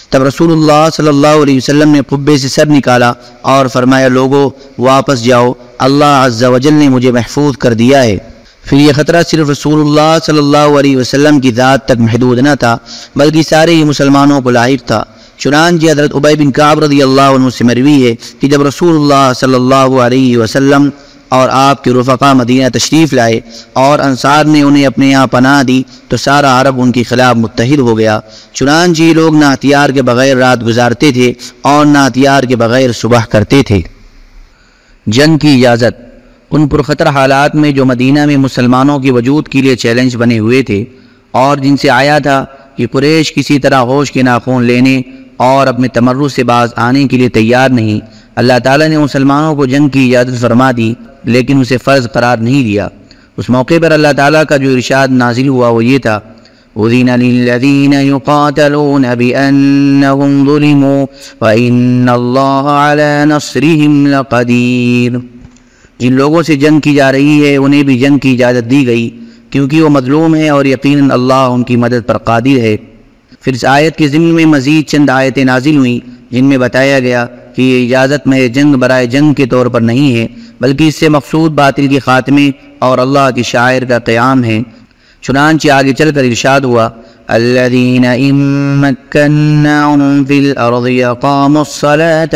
تب رسول اللہ صلی اللہ علیہ وسلم نے قبے سے سر نکالا اور فرمایا، لوگو واپس جاؤ، اللہ عز و جل نے مجھے محفوظ کر دیا ہے۔ پھر یہ خطرہ صرف رسول اللہ صلی اللہ علیہ وسلم کی ذات تک محدود نہ تھا بلکہ سارے ہی مسلمانوں کو لاحق تھا۔ چنانچہ حضرت ابی بن کعب رضی اللہ عنہ سے مروی ہے کہ جب رسول اللہ صلی اللہ علیہ وسلم اور آپ کے رفقا مدینہ تشریف لائے اور انصار نے انہیں اپنے یہاں پناہ دی تو سارا عرب ان کے خلاف متحد ہو گیا۔ چنانچہ یہ لوگ نہ ہتھیار کے بغیر رات گزارتے تھے اور نہ ہتھیار کے بغیر صبح کرتے تھے۔ جنگ کی اجازت۔ ان پرخطر حالات میں جو مدینہ میں مسلمانوں کے وجود کے لیے چیلنج بنے ہوئے تھے اور جن سے آیا تھا کہ قریش کسی طرح ہوش کے ناخون لینے اور اپنے تمرد سے باز آنے کے لیے تیار نہیں، اللہ تعالیٰ نے مسلمانوں کو جنگ کی اجازت فرما دی لیکن اسے فرض قرار نہیں دیا۔ اس موقع پر اللہ تعالیٰ کا جو ارشاد نازل ہوا وہ یہ تھا، اذن للذین یقاتلون بانہم ظلموا وان اللہ علی نصرہم لقدیر۔ جن لوگوں سے جنگ کی جا رہی ہے انہیں بھی جنگ کی اجازت دی گئی کیونکہ وہ مظلوم ہیں اور یقیناً اللہ ان کی مدد پر قادر ہے۔ پھر اس آیت کے ضمن میں مزید چند آیتیں نازل ہوئیں جن میں بتایا گیا کہ یہ اجازت میں جنگ برائے جنگ کے طور پر نہیں ہے، بلکہ اس سے مقصود باطل کے خاتمے اور اللہ کی شاعر کا قیام ہے۔ چنانچہ آگے چل کر ارشاد ہوا، الذین ان مکناہم فی الارض اقاموا الصلاة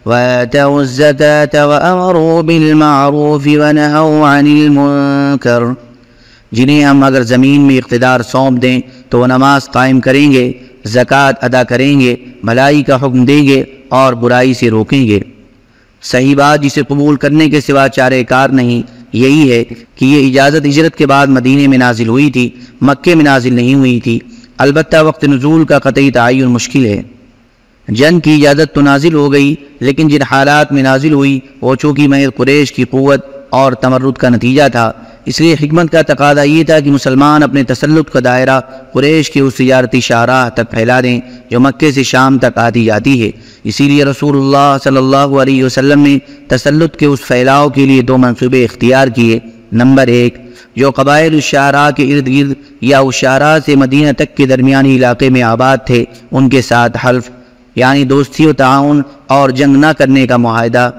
وآتوا الزکاة وامروا بالمعروف ونہوا عن المنکر۔ جنہیں ہم اگر زمین میں اقتدار سونپ دیں تو وہ نماز قائم کریں گے، زکوٰۃ ادا کریں گے، بھلائی کا حکم دیں گے اور برائی سے روکیں گے۔ صحیح بات جسے قبول کرنے کے سوا چارہ کار نہیں یہی ہے کہ یہ اجازت ہجرت کے بعد مدینے میں نازل ہوئی تھی، مکے میں نازل نہیں ہوئی تھی۔ البتہ وقت نزول کا قطعی تعین مشکل ہے۔ جنگ کی اجازت تو نازل ہو گئی لیکن جن حالات میں نازل ہوئی وہ چونکہ محض قریش کی قوت اور تمرد کا نتیجہ تھا، اس لیے حکمت کا تقاضا یہ تھا کہ مسلمان اپنے تسلط کا دائرہ قریش کے اس تجارتی شاہراہ تک پھیلا دیں جو مکے سے شام تک آتی جاتی ہے۔ اسی لیے رسول اللہ صلی اللہ علیہ وسلم نے تسلط کے اس پھیلاؤ کے لیے دو منصوبے اختیار کیے۔ نمبر 1، جو قبائل اس شاہراہ کے ارد گرد یا اس شاہراہ سے مدینہ تک کے درمیانی علاقے میں آباد تھے ان کے ساتھ حلف، یعنی دوستی و تعاون اور جنگ نہ کرنے کا معاہدہ۔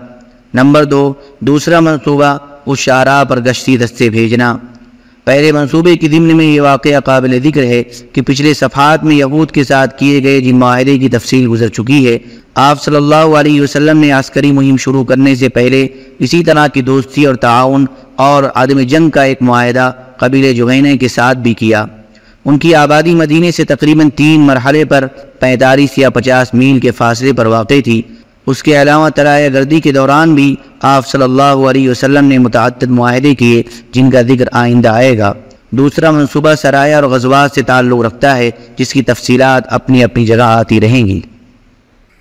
نمبر 2، دوسرا منصوبہ اس شاہراہ پر گشتی دستے بھیجنا۔ پہلے منصوبے کی ضمن میں یہ واقعہ قابل ذکر ہے کہ پچھلے صفحات میں یہود کے ساتھ کیے گئے جن معاہدے کی تفصیل گزر چکی ہے، آپ صلی اللہ علیہ وسلم نے عسکری مہم شروع کرنے سے پہلے اسی طرح کی دوستی اور تعاون اور عدم جنگ کا ایک معاہدہ قبیلہ جوہینہ کے ساتھ بھی کیا۔ ان کی آبادی مدینے سے تقریباً 3 مرحلے پر 45 یا 50 میل کے فاصلے پر واقع تھی۔ اس کے علاوہ طلائع گردی کے دوران بھی آپ صلی اللہ علیہ وسلم نے متعدد معاہدے کیے جن کا ذکر آئندہ آئے گا۔ دوسرا منصوبہ سرایہ اور غزوات سے تعلق رکھتا ہے جس کی تفصیلات اپنی اپنی جگہ آتی رہیں گی۔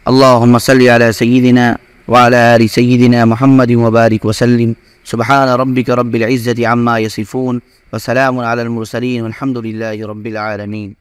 اللہم صلی علی سیدنا وعلی آل سیدنا محمد وبارک وسلم۔ سبحان ربک رب العزة عما یصفون وسلام علی المرسلین والحمد للہ رب العالمین۔